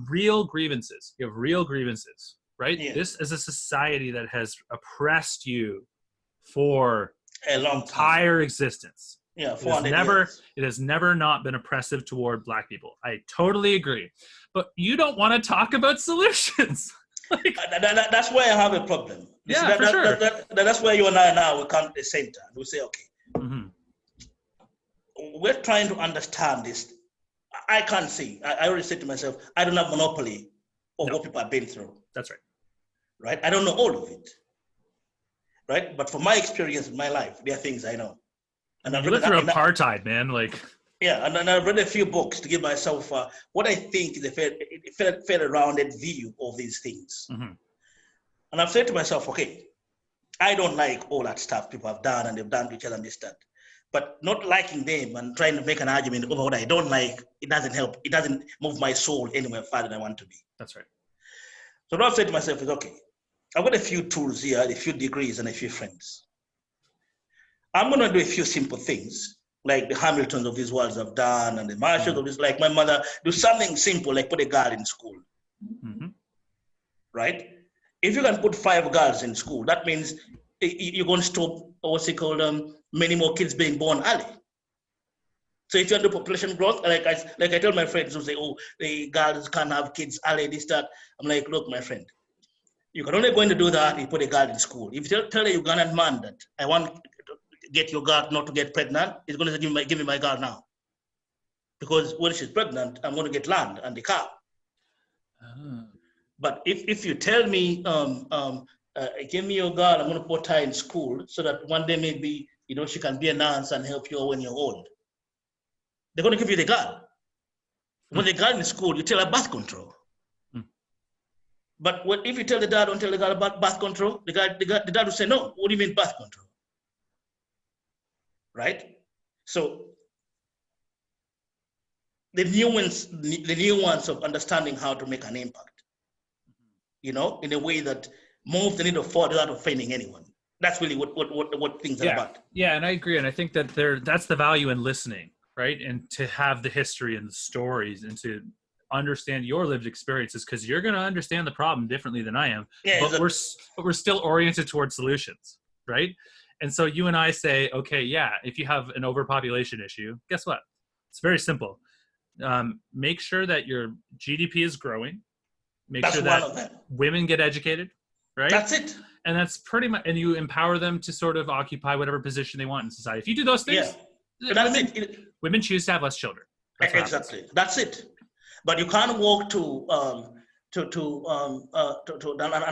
real grievances. You have real grievances, right? Yeah. This is a society that has oppressed you for a long entire existence. Yeah, it has never not been oppressive toward black people. I totally agree. But you don't want to talk about solutions. Like, that's where I have a problem. Yeah, for sure. That's where you and I now, we come to the center. We say, okay, we're trying to understand this. I can't see. I already said to myself, I don't have monopoly of what people have been through. That's right. Right? I don't know all of it. Right? But from my experience in my life, there are things I know. And I've lived through apartheid, man. Like, yeah, and I've read a few books to give myself what I think is a fair rounded view of these things. Mm-hmm. And I've said to myself, okay, I don't like all that stuff people have done and they've done to each other and this, that. But not liking them and trying to make an argument over what I don't like, it doesn't help. It doesn't move my soul anywhere farther than I want to be. That's right. So what I've said to myself is, okay, I've got a few tools here, a few degrees and a few friends. I'm going to do a few simple things, like the Hamiltons of these worlds have done, and the Marshalls of this, like my mother, do something simple, like put a girl in school. Mm-hmm. Right? If you can put 5 girls in school, that means you're going to stop, many more kids being born early. So if you want to do population growth, like I tell my friends who say, oh, the girls can't have kids early, this, that. I'm like, look, my friend, you can only going to do that if you put a girl in school. If you tell a Ugandan man that I want to get your girl not to get pregnant, he's going to say, give me my girl now. because when she's pregnant, I'm going to get land and the car. Oh. But if you tell me, give me your girl, I'm going to put her in school so that one day maybe, she can be a nurse and help you when you're old. They're going to give you the girl. When the girl in school, you tell her birth control. But if you tell the dad, don't tell the girl about birth control, the dad will say, no, what do you mean birth control? Right? So the nuance of understanding how to make an impact, in a way that moves the needle forward without offending anyone. That's really what things are about. Yeah, and I agree. And I think that that's the value in listening, right? And to have the history and the stories and to understand your lived experiences, because you're going to understand the problem differently than I am. Yeah, but we're still oriented towards solutions, right? And so you and I say, okay, yeah, if you have an overpopulation issue, guess what? It's very simple. Make sure that your GDP is growing. Make sure that women get educated, right? That's it. And that's pretty much, and you empower them to sort of occupy whatever position they want in society. If you do those things, women choose to have less children. Exactly. That's it. But you can't walk to an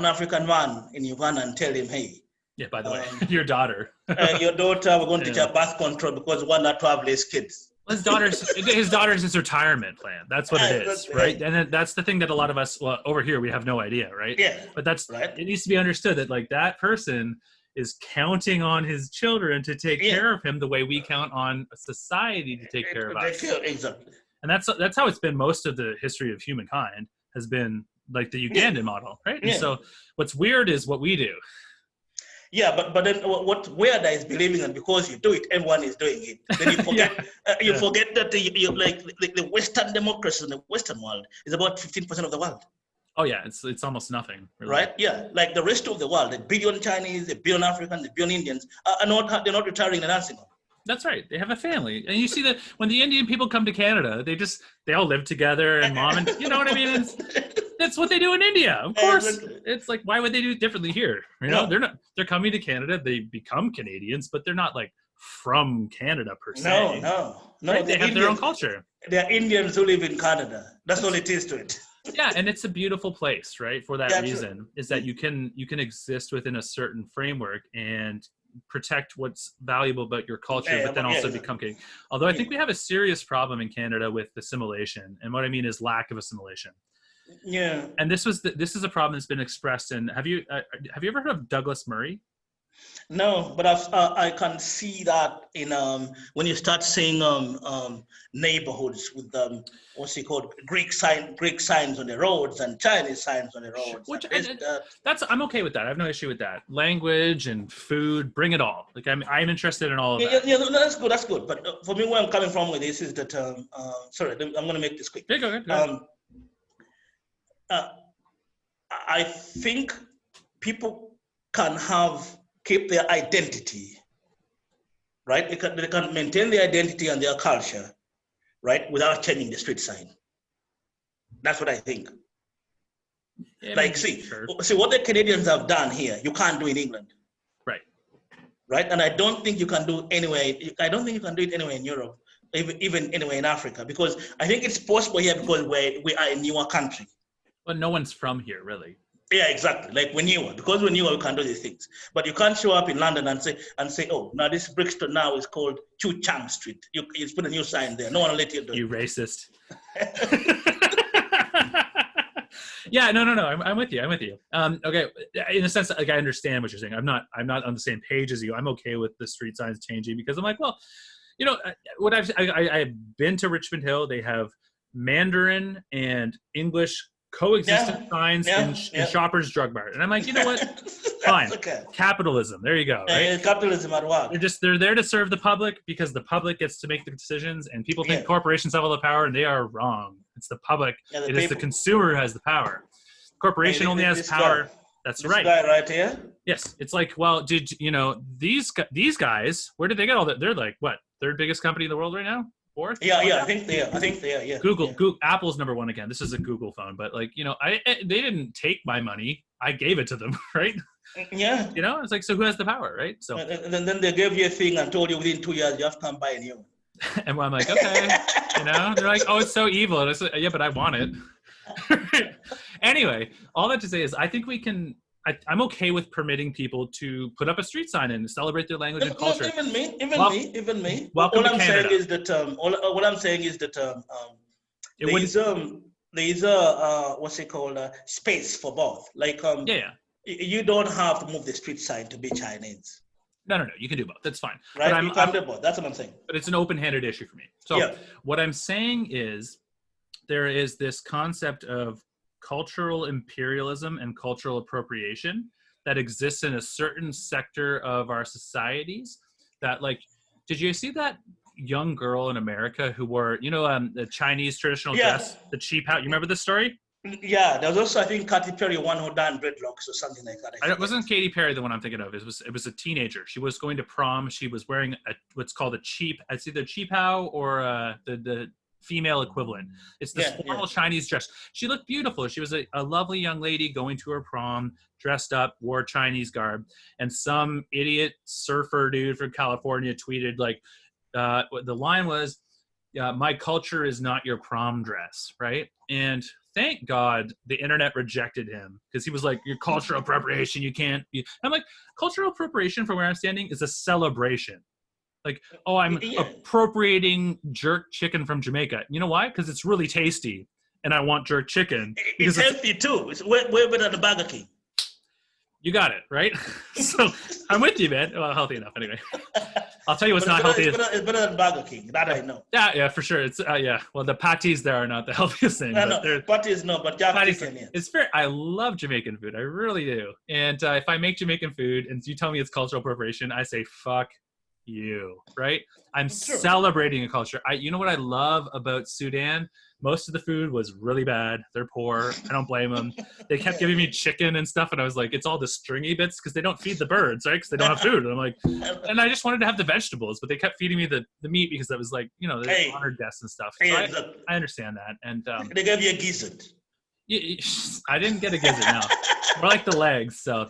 African man in Uganda and tell him, hey. Yeah, by the way, your daughter. Your daughter, we're going to teach her birth control because we want her to have less kids. His daughter's his retirement plan. That's what it is, right? And then that's the thing that a lot of us, over here, we have no idea, right? Yeah. But it needs to be understood that like that person is counting on his children to take care of him the way we count on society to take care of us. Exactly. And that's how it's been most of the history of humankind, has been like the Ugandan model, right? And so what's weird is what we do. Yeah, but then what's weird is believing that because you do it, everyone is doing it. Then you forget forget that the Western democracy in the Western world is about 15% of the world. Oh yeah, it's almost nothing, really. Right? Yeah, like the rest of the world, a billion Chinese, a billion Africans, a billion Indians they're not retiring in a nursing home. That's right. They have a family, and you see that when the Indian people come to Canada, they all live together, and mom and you know what I mean. That's what they do in India, of course. It's like, why would they do it differently here? They're coming to Canada. They become Canadians, but they're not like from Canada per se. No. Right? They have their own culture. They're Indians who live in Canada. That's all it is to it. Yeah, and it's a beautiful place, right? For that reason, is that you can exist within a certain framework and protect what's valuable about your culture, but then also become Canadian. Although I think we have a serious problem in Canada with assimilation, and what I mean is lack of assimilation. Yeah. And this is a problem that's been expressed in. Have you ever heard of Douglas Murray? No, but I can see that in when you start seeing neighborhoods with what's it called, Greek signs on the roads and Chinese signs on the roads. Which I'm okay with that. I have no issue with that. Language and food, bring it all. Like I'm interested in all of that. Yeah, that's good. But for me, where I'm coming from with this is that sorry, I'm going to make this quick. Yeah, go ahead. I think people can keep their identity, right? They can maintain their identity and their culture, right, without changing the street sign. That's what I think. Yeah, see what the Canadians have done here, you can't do in England. Right? And I don't think you can do anywhere. I don't think you can do it anywhere in Europe, even anywhere in Africa, because I think it's possible here because we are a newer country. But no one's from here, really. Yeah, exactly. Like we're newer. Because we're newer, we can do these things. But you can't show up in London and say, oh, now this Brixton now is called Chu Chang Street. You put a new sign there. No one will let you do it. You racist. Yeah, no. I'm with you. Okay, in a sense, like I understand what you're saying. I'm not on the same page as you. I'm okay with the street signs changing because I'm like, well, what I've been to Richmond Hill. They have Mandarin and English coexistent signs in Shoppers Drug Mart, and I'm like, you know what? Fine. Okay. Capitalism. There you go. Right? Capitalism at work. They're there to serve the public because the public gets to make the decisions, and people think corporations have all the power, and they are wrong. It's the public. It is the consumer who has the power. Corporation only has power. That's right. This guy right here. Yes. It's like, well, did these guys? Where did they get all that? They're like what? Third biggest company in the world right now. Fourth? Yeah, I think they are. Yeah. Google, Apple's number one again. This is a Google phone, but like they didn't take my money. I gave it to them, right? Yeah. It's like, so who has the power, right? So and then they gave you a thing and told you within 2 years you have to come buy a new one. And I'm like, okay, they're like, oh, it's so evil. And I said, yeah, but I want it. Anyway, all that to say is I think we can, I'm okay with permitting people to put up a street sign and celebrate their language and culture. Even me. Welcome All to I'm Canada. saying is that what I'm saying is that there is what's it called, space for both. Like Yeah. you don't have to move the street sign to be Chinese. No. You can do both. That's fine. Right? But You can do both. That's what I'm saying. But it's an open-handed issue for me. So what I'm saying is there is this concept of cultural imperialism and cultural appropriation that exists in a certain sector of our societies that, like, did you see that young girl in America who wore, the Chinese traditional dress, the cheap hat? You remember this story? Yeah, there was also, I think, Katy Perry, one who done dreadlocks or something like that. It wasn't Katy Perry the one I'm thinking of. It was a teenager. She was going to prom. She was wearing what's called a cheap. It's either cheap how or the female equivalent. It's this formal Chinese dress. She looked beautiful. She was a lovely young lady going to her prom, dressed up, wore Chinese garb, and some idiot surfer dude from California tweeted like, the line was, "My culture is not your prom dress," right? And thank God the internet rejected him because he was like, "Your cultural appropriation, you can't." I'm like, cultural appropriation, from where I'm standing, is a celebration. Like, oh, I'm appropriating jerk chicken from Jamaica. You know why? Because it's really tasty, and I want jerk chicken. It's healthy too. It's way better than Burger King. You got it, right? So I'm with you, man. Well, healthy enough, anyway. I'll tell you what's not healthy. It's better than Burger King. That I know. Yeah, for sure. It's Well, the patties there are not the healthiest thing. No, patties no, but patties. It's fair. I love Jamaican food. I really do. And if I make Jamaican food and you tell me it's cultural appropriation, I say fuck you, right? I'm celebrating a culture. You know what I love about Sudan? Most of the food was really bad. They're poor. I don't blame them. They kept giving me chicken and stuff, and I was like, it's all the stringy bits because they don't feed the birds, right? Because they don't have food. And I'm like, and I just wanted to have the vegetables, but they kept feeding me the meat because that was like, they honored guests and stuff. So I understand that. And they gave you a gizzard. I didn't get a gizzard, no. More like the legs. So,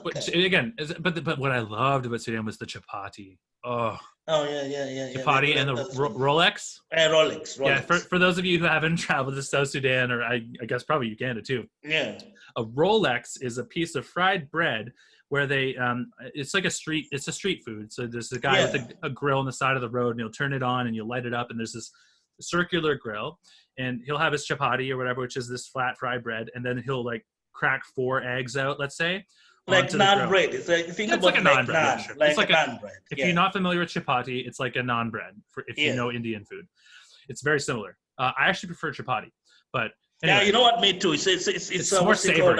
but what I loved about Sudan was the chapati. Oh yeah. Chapati and the Rolex. Rolex. Yeah, for those of you who haven't traveled to South Sudan, or I guess probably Uganda too. Yeah. A Rolex is a piece of fried bread where they it's like it's a street food. So there's a guy with a grill on the side of the road, and he'll turn it on and you'll light it up, and there's this circular grill, and he'll have his chapati or whatever, which is this flat fried bread, and then he'll like crack 4 eggs out, let's say. Like naan bread. It's like, it's like a naan bread. Yeah, sure. It's like a naan bread. If you're not familiar with chapati, it's like a naan bread. If you know Indian food, it's very similar. I actually prefer chapati, but anyway. Yeah, you know what? Me too. It's more savory.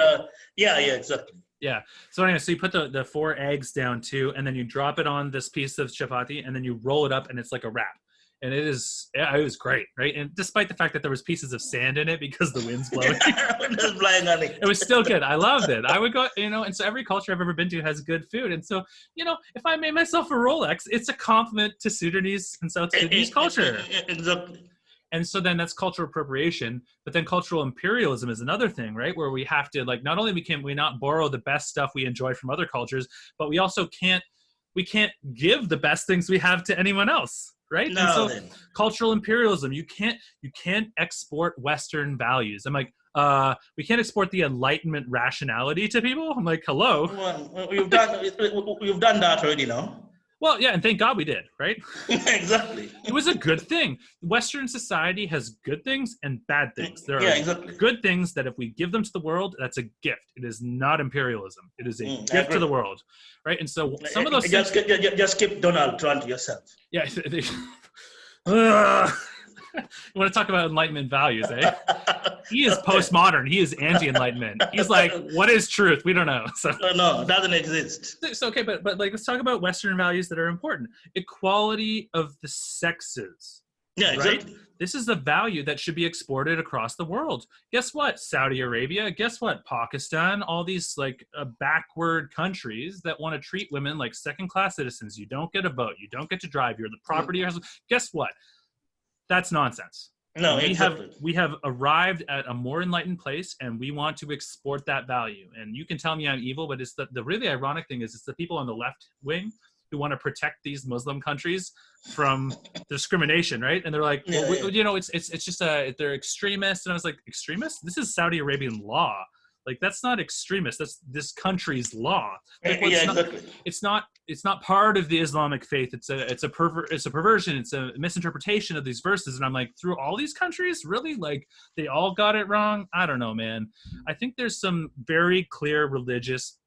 Yeah, exactly. Yeah. So anyway, so you put the 4 eggs down too, and then you drop it on this piece of chapati, and then you roll it up, and it's like a wrap. And it was great, right? And despite the fact that there was pieces of sand in it because the wind's blowing, it was still good. I loved it. I would go, and so every culture I've ever been to has good food. And so, if I made myself a Rolex, it's a compliment to Sudanese and South Sudanese culture. Exactly. And so then that's cultural appropriation, but then cultural imperialism is another thing, right? Where we have to, like, not only can we not borrow the best stuff we enjoy from other cultures, but we also can't give the best things we have to anyone else. Right? No, and so cultural imperialism, you can't export Western values. I'm like, we can't export the Enlightenment rationality to people. I'm like, hello. Well, we've done that already now. Well, yeah, and thank God we did, right? Exactly. It was a good thing. Western society has good things and bad things. There are good things that if we give them to the world, that's a gift. It is not imperialism. It is a gift to the world, right? And so some of those just keep Donald Trump to yourself. Yeah. You want to talk about Enlightenment values, eh? He is postmodern. He is anti-Enlightenment. He's like, what is truth? We don't know. So no, it doesn't exist. So okay, but like, let's talk about Western values that are important. Equality of the sexes. Yeah, exactly. Right? This is a value that should be exported across the world. Guess what? Saudi Arabia. Guess what? Pakistan. All these like backward countries that want to treat women like second-class citizens. You don't get a vote. You don't get to drive. You're the property. Guess what? That's nonsense. No, we have arrived at a more enlightened place, and we want to export that value. And you can tell me I'm evil, but it's the really ironic thing is it's the people on the left wing who want to protect these Muslim countries from discrimination, right? And they're like, Yeah, well, yeah. you know, it's just they're extremists. And I was like, extremists? This is Saudi Arabian law. Like, that's not extremist. That's this country's law. Like, well, Yeah, exactly. it's not part of the Islamic faith. It's a perversion. It's a misinterpretation of these verses. And I'm like, through all these countries, really? Like, they all got it wrong? I don't know, man. I think there's some very clear religious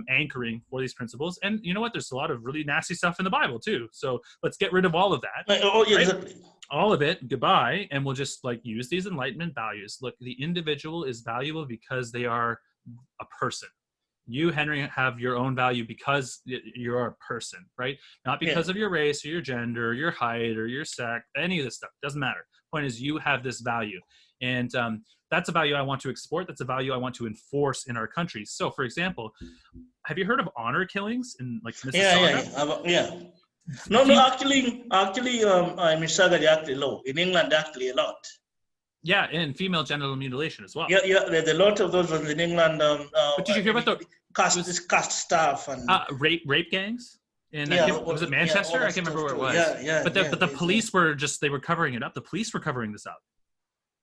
anchoring for these principles. And you know what? There's a lot of really nasty stuff in the Bible too. So let's get rid of all of that. Oh, yeah, right? exactly. All of it, goodbye, and we'll just like use these Enlightenment values. Look, the individual is valuable because they are a person. You, Henry, have your own value because you're a person, right? Not because of your race or your gender or your height or your sex, any of this stuff. Doesn't matter. Point is, you have this value. And that's a value I want to export. That's a value I want to enforce in our country. So, for example, have you heard of honor killings in like Mississauga? Yeah. No, actually, Mississauga actually low. In England, actually a lot. Yeah, and female genital mutilation as well. Yeah, there's a lot of those ones in England. But did you hear about the caste stuff and rape gangs? Was it Manchester? I can't remember where it was. Yeah. But the police were they were covering it up. The police were covering this up,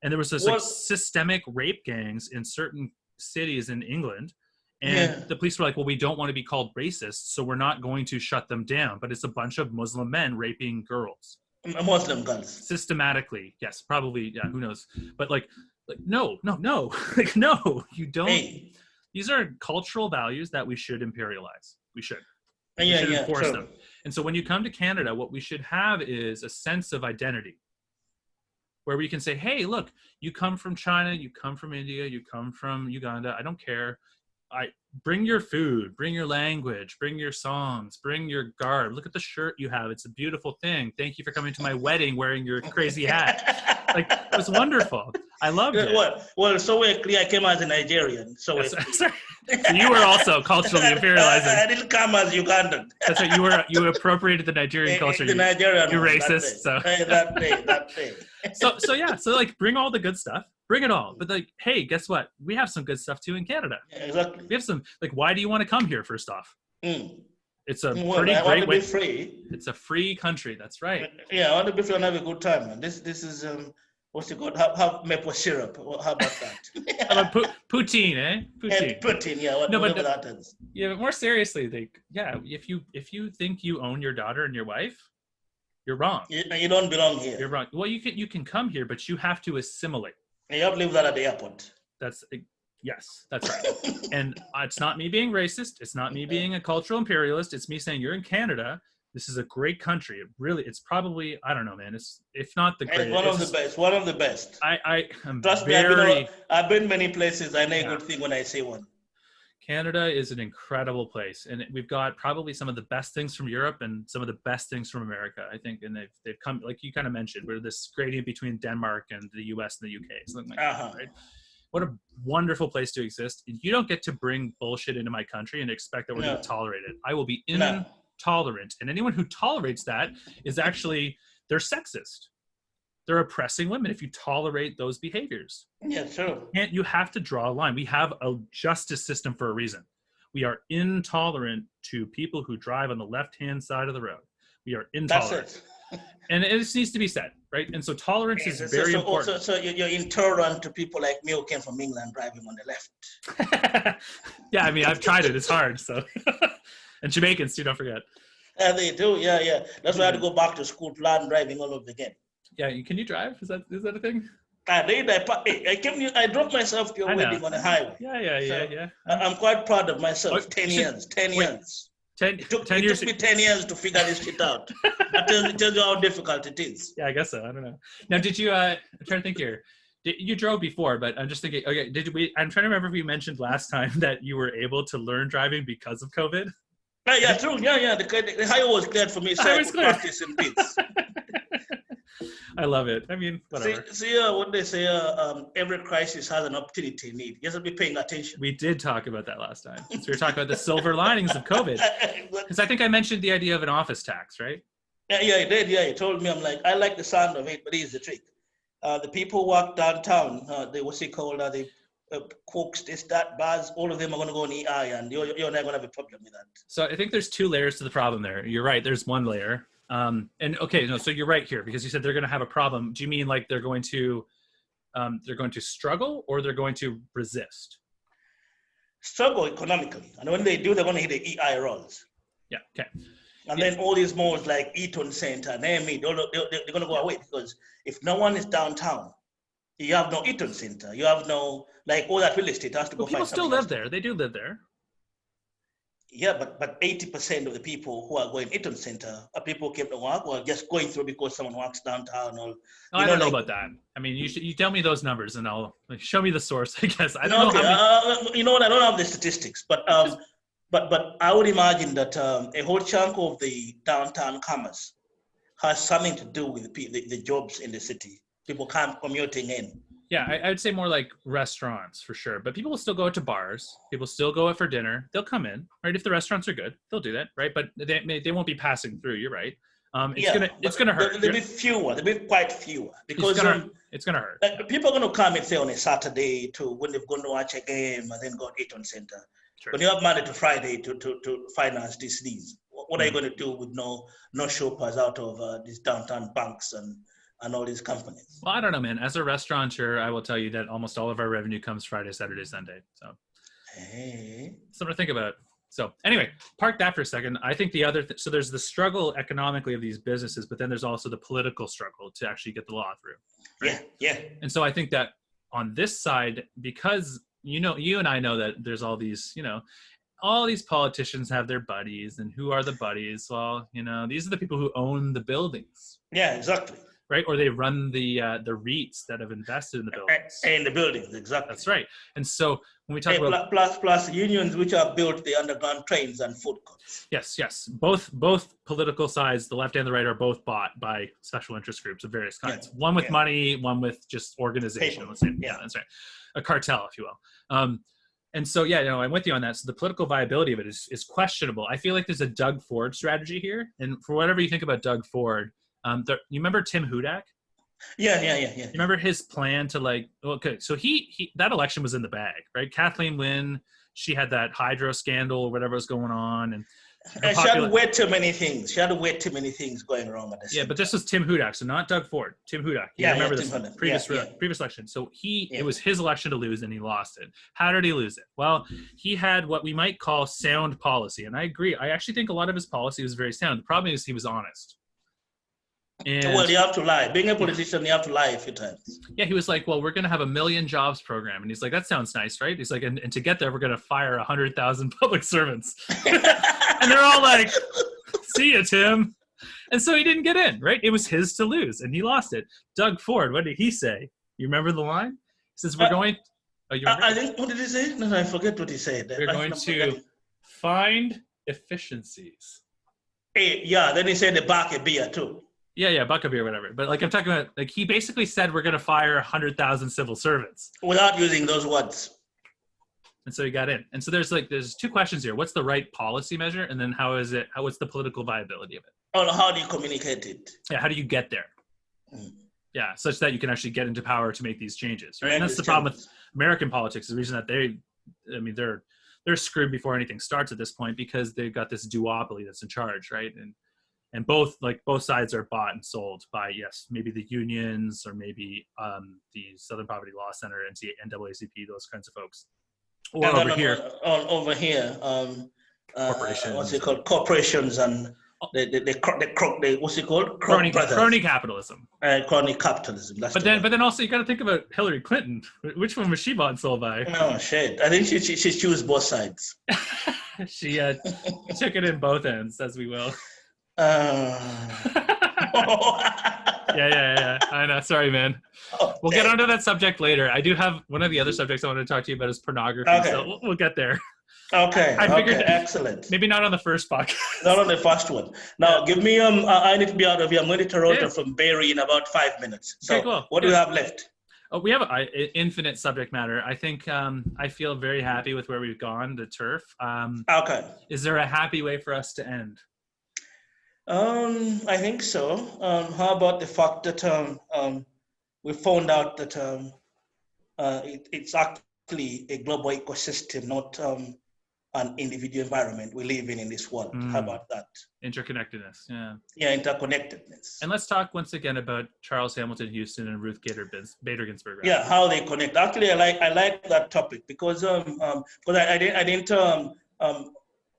and there was this like systemic rape gangs in certain cities in England. And the police were like, well, we don't want to be called racist, so we're not going to shut them down. But it's a bunch of Muslim men raping girls. Muslim girls. Systematically. Yes, probably. Yeah, who knows? But like no. Like, no, you don't. Hey. These are cultural values that we should imperialize. We should. We Yeah, should enforce sure. them. And so when you come to Canada, what we should have is a sense of identity, where we can say, hey, look, you come from China, you come from India, you come from Uganda, I don't care. Bring your food, bring your language, bring your songs, bring your garb. Look at the shirt you have. It's a beautiful thing. Thank you for coming to my wedding wearing your crazy hat. Like, it was wonderful. I loved it. Well, so clear I came as a Nigerian. So you were also culturally imperializing. I didn't come as Ugandan. That's right. You appropriated the Nigerian culture. The Nigerian. You're racist. That day. So like, bring all the good stuff. Bring it all. But like, hey, guess what? We have some good stuff too in Canada. Yeah, exactly. We have some, like, why do you want to come here, first off? It's a pretty great way. Be free. It's a free country. That's right. Yeah, I want to be free and have a good time. And this is what's it called? Have maple syrup. How about that? How about poutine, eh? Poutine, yeah. Whatever that is. Yeah, but more seriously, like, yeah, if you think you own your daughter and your wife, you're wrong. You don't belong here. You're wrong. Well, you can come here, but you have to assimilate. You have to leave that at the airport. Yes, that's right. And it's not me being racist. It's not me being a cultural imperialist. It's me saying, you're in Canada. This is a great country. It's probably, I don't know, man. It's, if not the greatest. It's one of the best. I'm Trust me, I've been many places. I know a good thing when I say one. Canada is an incredible place, and we've got probably some of the best things from Europe and some of the best things from America, I think. And they've come, like you kind of mentioned, we're this gradient between Denmark and the US and the UK, something like that, right? What a wonderful place to exist. You don't get to bring bullshit into my country and expect that we're going to tolerate it. I will be intolerant, and anyone who tolerates that is actually, they're sexist. They're oppressing women if you tolerate those behaviors. Yeah, sure. You have to draw a line. We have a justice system for a reason. We are intolerant to people who drive on the left-hand side of the road. We are intolerant. That's it. And it just needs to be said, right? And so tolerance is very important. So you're intolerant to people like me who came from England driving on the left. Yeah, I mean, I've tried it. It's hard. So, and Jamaicans too, don't forget. They do, yeah. That's why I had to go back to school to learn driving all over again. Yeah, can you drive? Is that a thing? I did. I dropped myself to your wedding on the highway. Yeah. I'm quite proud of myself. 10 years. 10 years. It took me 10 years to figure this shit out. It tells you how difficult it is. Yeah, I guess so. I don't know. Now, did you? I'm trying to think here. You drove before, but I'm just thinking. Okay, I'm trying to remember if we mentioned last time that you were able to learn driving because of COVID. Yeah, true. Yeah. The highway was cleared for me, so I could practice in peace. I love it. I mean, whatever. See what they say, every crisis has an opportunity in it. You have to be paying attention. We did talk about that last time. So we were talking about the silver linings of COVID. Because I think I mentioned the idea of an office tax, right? Yeah, he did. Yeah, he told me. I'm like, I like the sound of it, but here's the trick. The people who work downtown, what's it called? cooks, this, that, bars, all of them are going to go on EI, and you're not going to have a problem with that. So I think there's two layers to the problem there. You're right. There's one layer. And okay, no, so you're right here because you said they're going to have a problem. Do you mean like they're going to struggle or they're going to resist? Struggle economically, and when they do, they're going to hit the EI rolls. Yeah. Okay. And then all these malls like Eaton Center, name it, they're going to go away because if no one is downtown, you have no Eaton Center. You have no, like all that real estate has to go. But people still live there. They do live there. Yeah, but 80% of the people who are going Eaton Center are people who came to work or just going through because someone works downtown. Or I don't know about that. I mean, you tell me those numbers and I'll show me the source. I guess I don't know. How many... you know what? I don't have the statistics, but I would imagine that a whole chunk of the downtown commerce has something to do with the jobs in the city. People come commuting in. Yeah, I would say more like restaurants for sure. But people will still go out to bars. People still go out for dinner. They'll come in, right? If the restaurants are good, they'll do that, right? But they won't be passing through. You're right. It's gonna hurt. There'll be fewer. There'll be quite fewer because it's gonna hurt. Like, people are going to come and say on a Saturday when they've gone to watch a game and then go to Eaton Center. Sure. When you have Monday to Friday to finance these, what are you going to do with no shoppers out of these downtown banks and all these companies? Well, I don't know, man. As a restaurateur, I will tell you that almost all of our revenue comes Friday, Saturday, Sunday. So, something to think about. So, anyway, park that for a second. I think the other so there's the struggle economically of these businesses, but then there's also the political struggle to actually get the law through. Right? Yeah. And so I think that on this side, because you and I know that there's all these politicians have their buddies, and who are the buddies? Well, these are the people who own the buildings. Yeah, exactly. Right, or they run the REITs that have invested in the buildings. In the buildings, exactly. That's right. And so when we talk about plus unions which have built the underground trains and food courts. Yes. Both political sides, the left and the right, are both bought by special interest groups of various kinds. Yeah. One with money, one with just organization. People. Let's say, yeah, that's right. A cartel, if you will. And so, I'm with you on that. So the political viability of it is questionable. I feel like there's a Doug Ford strategy here, and for whatever you think about Doug Ford. You remember Tim Hudak? Yeah. You remember his plan to so he that election was in the bag, right? Kathleen Wynne, she had that hydro scandal or whatever was going on. And she had way too many things. She had way too many things going wrong at this. Yeah, but this was Tim Hudak, so not Doug Ford. Tim Hudak. Remember this previous election. So it was his election to lose and he lost it. How did he lose it? Well, he had what we might call sound policy. And I agree. I actually think a lot of his policy was very sound. The problem is he was honest. Well, you have to lie. Being a politician, you have to lie a few times. Yeah, he was like, well, we're going to have 1 million jobs program. And he's like, that sounds nice, right? He's like, and to get there, we're going to fire 100,000 public servants. And they're all like, see ya, Tim. And so he didn't get in, right? It was his to lose, and he lost it. Doug Ford, what did he say? You remember the line? He says, we're going... I think, what did he say? No, I forget what he said. We're going to find efficiencies. Then he said the buck a beer, too. Yeah, Buckabee or whatever. But I'm talking about, he basically said we're going to fire 100,000 civil servants. Without using those words. And so he got in. And so there's two questions here. What's the right policy measure? And then what's the political viability of it? Oh, how do you communicate it? Yeah, how do you get there? Yeah, such that you can actually get into power to make these changes, right? And that's the problem with American politics. The reason that they're screwed before anything starts at this point because they've got this duopoly that's in charge, right? And both sides are bought and sold by, maybe the unions or maybe the Southern Poverty Law Center, NAACP, those kinds of folks. Or over here, corporations. What's it called? Corporations and what's it called? Crony capitalism. Crony capitalism. But then also you got to think about Hillary Clinton. Which one was she bought and sold by? Oh shit! I think she chose both sides. She took it in both ends, as we will. Yeah. I know. Sorry, man. We'll get onto that subject later. I do have one of the other subjects I want to talk to you about is pornography. Okay. So we'll get there. Okay. I figured excellent. Maybe not on the first podcast. Not on the first one. Now, give me I need to be out of here. I'm going to Toronto from Barrie in about 5 minutes. So, okay, cool. What do you have left? Oh, we have infinite subject matter. I think I feel very happy with where we've gone, the turf. Okay. Is there a happy way for us to end? I think so. How about the fact that we found out that it's actually a global ecosystem, not an individual environment we live in this world. How about that? Interconnectedness, yeah. Yeah, interconnectedness. And let's talk once again about Charles Hamilton Houston and Ruth Bader Ginsburg. Yeah, how they connect. Actually, I like that topic because I didn't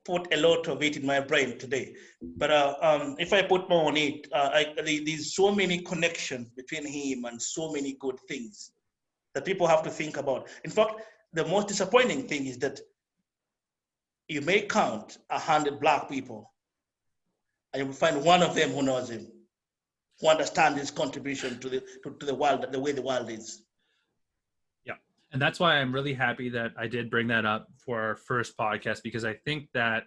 put a lot of it in my brain today. But if I put more on it, there's so many connections between him and so many good things that people have to think about. In fact, the most disappointing thing is that you may count 100 Black people, and you will find one of them who knows him, who understands his contribution to the world, the way the world is. Yeah. And that's why I'm really happy that I did bring that up for our first podcast, because I think that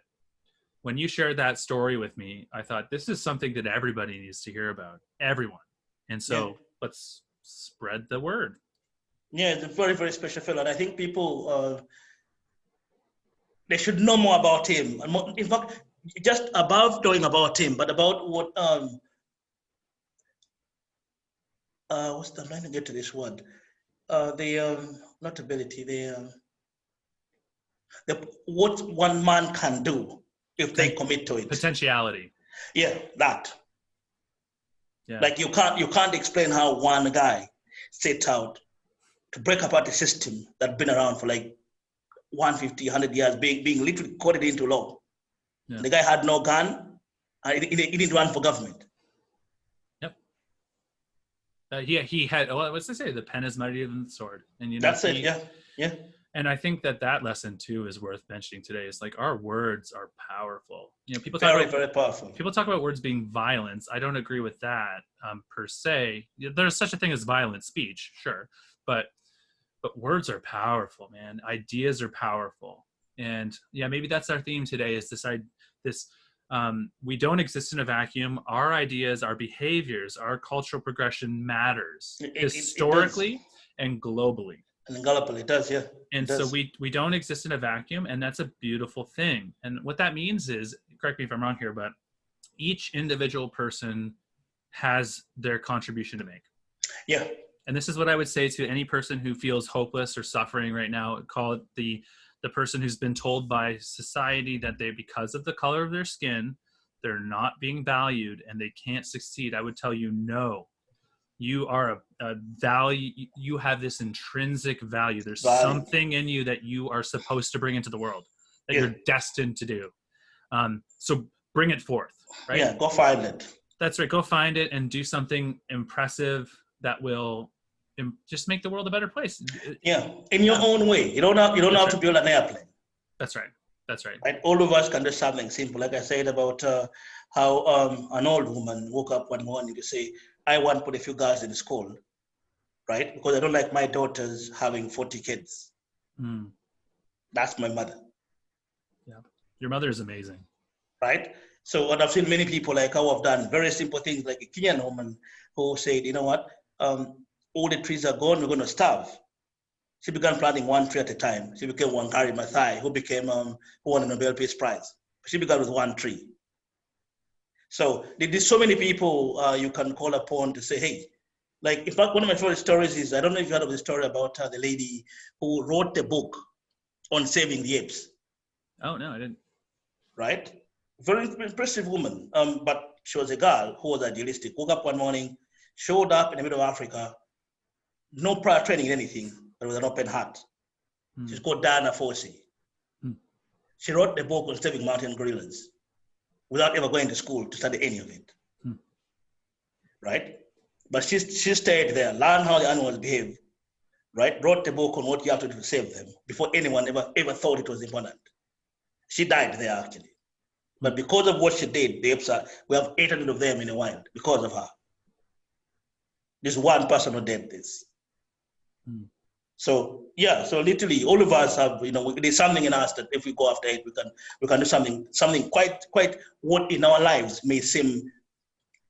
when you shared that story with me, I thought this is something that everybody needs to hear about, everyone. And so let's spread the word. Yeah, it's a very, very special fellow. And I think people, they should know more about him. And more, in fact, just above knowing about him, but about what, what's the, I'm trying to get to this word. Not ability, what one man can do if they commit to it. Potentiality. Yeah, that. Yeah. Like you can't explain how one guy set out to break apart a system that's been around for like 150, 100 years, being literally coded into law. Yeah. The guy had no gun, and he didn't run for government. Yep. He had, what's they say? The pen is mightier than the sword. And you know, that's it. Yeah. And I think that lesson too is worth mentioning today. Is like our words are powerful. You know, people talk very powerful. People talk about words being violence. I don't agree with that per se. There's such a thing as violent speech, sure, but words are powerful, man. Ideas are powerful, and yeah, maybe that's our theme today. Is this we don't exist in a vacuum. Our ideas, our behaviors, our cultural progression matters historically and globally. And globally, it does, yeah. And so we don't exist in a vacuum, and that's a beautiful thing. And what that means is, correct me if I'm wrong here, but each individual person has their contribution to make. Yeah. And this is what I would say to any person who feels hopeless or suffering right now. Call it the person who's been told by society that they, because of the color of their skin, they're not being valued and they can't succeed. I would tell you, no. You are a value. You have this intrinsic value. There's something in you that you are supposed to bring into the world, that you're destined to do. So bring it forth, right? Yeah, go find it. That's right. Go find it and do something impressive that will just make the world a better place. Yeah, in your own way. You don't have to build an airplane. That's right. Right. All of us can do something simple. Like I said about how an old woman woke up one morning to say, I want to put a few girls in school, right? Because I don't like my daughters having 40 kids. That's my mother. Yeah, your mother is amazing. Right? So what I've seen many people like how I've done very simple things, like a Kenyan woman who said, you know what, all the trees are gone, we're going to starve. She began planting one tree at a time. She became Wangari Maathai, who won a Nobel Peace Prize. She began with one tree. So there's so many people you can call upon to say, hey, like, in fact, one of my favorite stories is, I don't know if you heard of the story about the lady who wrote the book on saving the apes. Oh, no, I didn't. Right? Very impressive woman. But she was a girl who was idealistic. Woke up one morning, showed up in the middle of Africa, no prior training in anything, but with an open heart. She's called Diana Fossey. She wrote the book on saving mountain gorillas without ever going to school to study any of it. Right? But she stayed there, learned how the animals behave, right? Wrote the book on what you have to do to save them before anyone ever thought it was important. She died there, actually. But because of what she did, we have 800 of them in the wild because of her. This one person who did this. So yeah, so literally all of us have, there's something in us that if we go after it, we can do something quite what in our lives may seem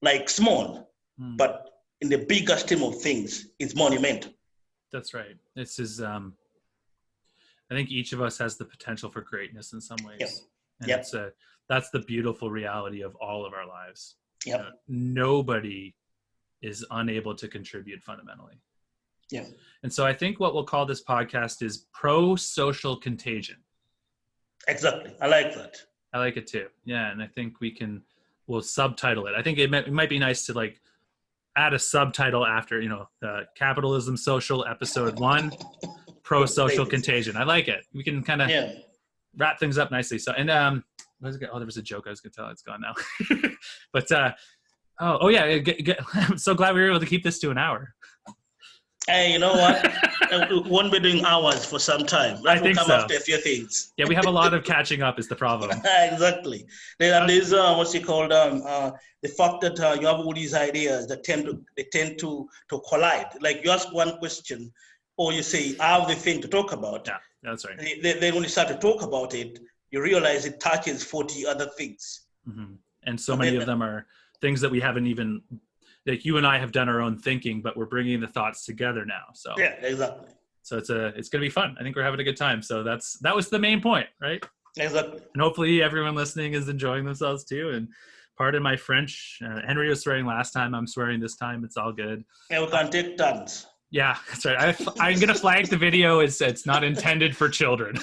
like small, but in the bigger scheme of things, it's monumental. That's right. This is, I think each of us has the potential for greatness in some ways. And that's the beautiful reality of all of our lives. Nobody is unable to contribute fundamentally. Yeah. And so I think what we'll call this podcast is Pro-Social Contagion. Exactly. I like that. I like it too. Yeah, and I think we'll subtitle it. I think it might be nice to like add a subtitle after, Capitalism Social Episode 1, Pro-Social Contagion. I like it. We can kind of wrap things up nicely. So, and there was a joke I was going to tell. It's gone now. But yeah, I'm so glad we were able to keep this to an hour. Hey, you know what? We won't be doing hours for some time. That will come after a few things. Yeah, we have a lot of catching up is the problem. Exactly. There's what's it called? The fact that you have all these ideas that tend to collide. Like you ask one question, or you say, I have the thing to talk about. Yeah, that's right. Then when you start to talk about it, you realize it touches 40 other things. Mm-hmm. And so many of them are things that we haven't even, like you and I have done our own thinking, but we're bringing the thoughts together now. So yeah, exactly. So it's going to be fun. I think we're having a good time. So that was the main point, right? Exactly. And hopefully everyone listening is enjoying themselves too. And pardon my French. Henry was swearing last time. I'm swearing this time. It's all good. Yeah, we can take turns. Yeah, that's right. I'm going to flag the video. It's not intended for children.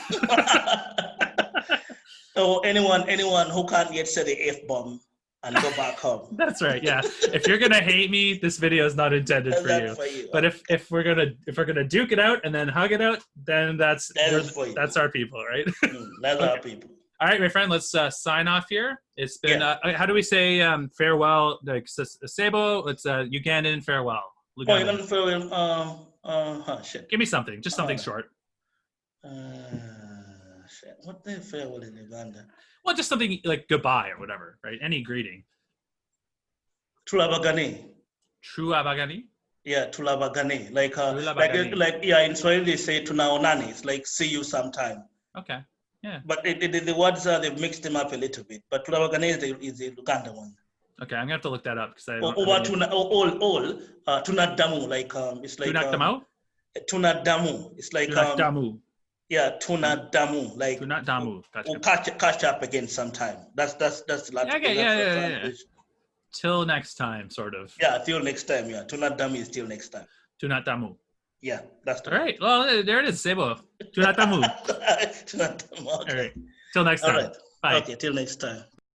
So anyone who can't yet say the F-bomb and go back home. That's right. Yeah. If you're gonna hate me, this video is not intended for you. But if we're gonna duke it out and then hug it out, then that's our people, right? That's our people. All right, my friend. Let's sign off here. It's been how do we say farewell? Like Sebo. It's Ugandan farewell. Ugandan. Oh, you're gonna farewell. Shit. Give me something. Just something short. Shit. What the farewell in Uganda? Well, just something like goodbye or whatever, right? Any greeting. Tulabagani. Truabagani? Yeah, tulabagani. Like in Swahili they say tunaonani. It's like see you sometime. Okay. Yeah. But the words they've mixed them up a little bit. But tulabagani is the Uganda one. Okay, I'm gonna have to look that up because I don't tunadamu, like it's like tunadamu? Tunadamu. It's like tunadamu. Yeah, tunadamu, like tunadamu. We'll catch up again sometime. That's the last. Okay, yeah. Till next time, sort of. Yeah, till next time. Yeah, tunadamu is till next time. Tunadamu. Yeah, that's the all right. Well, there it is, Sebo. Tunadamu. Tunadamu. Okay. All right. Till next time. All right. Bye. Okay, till next time.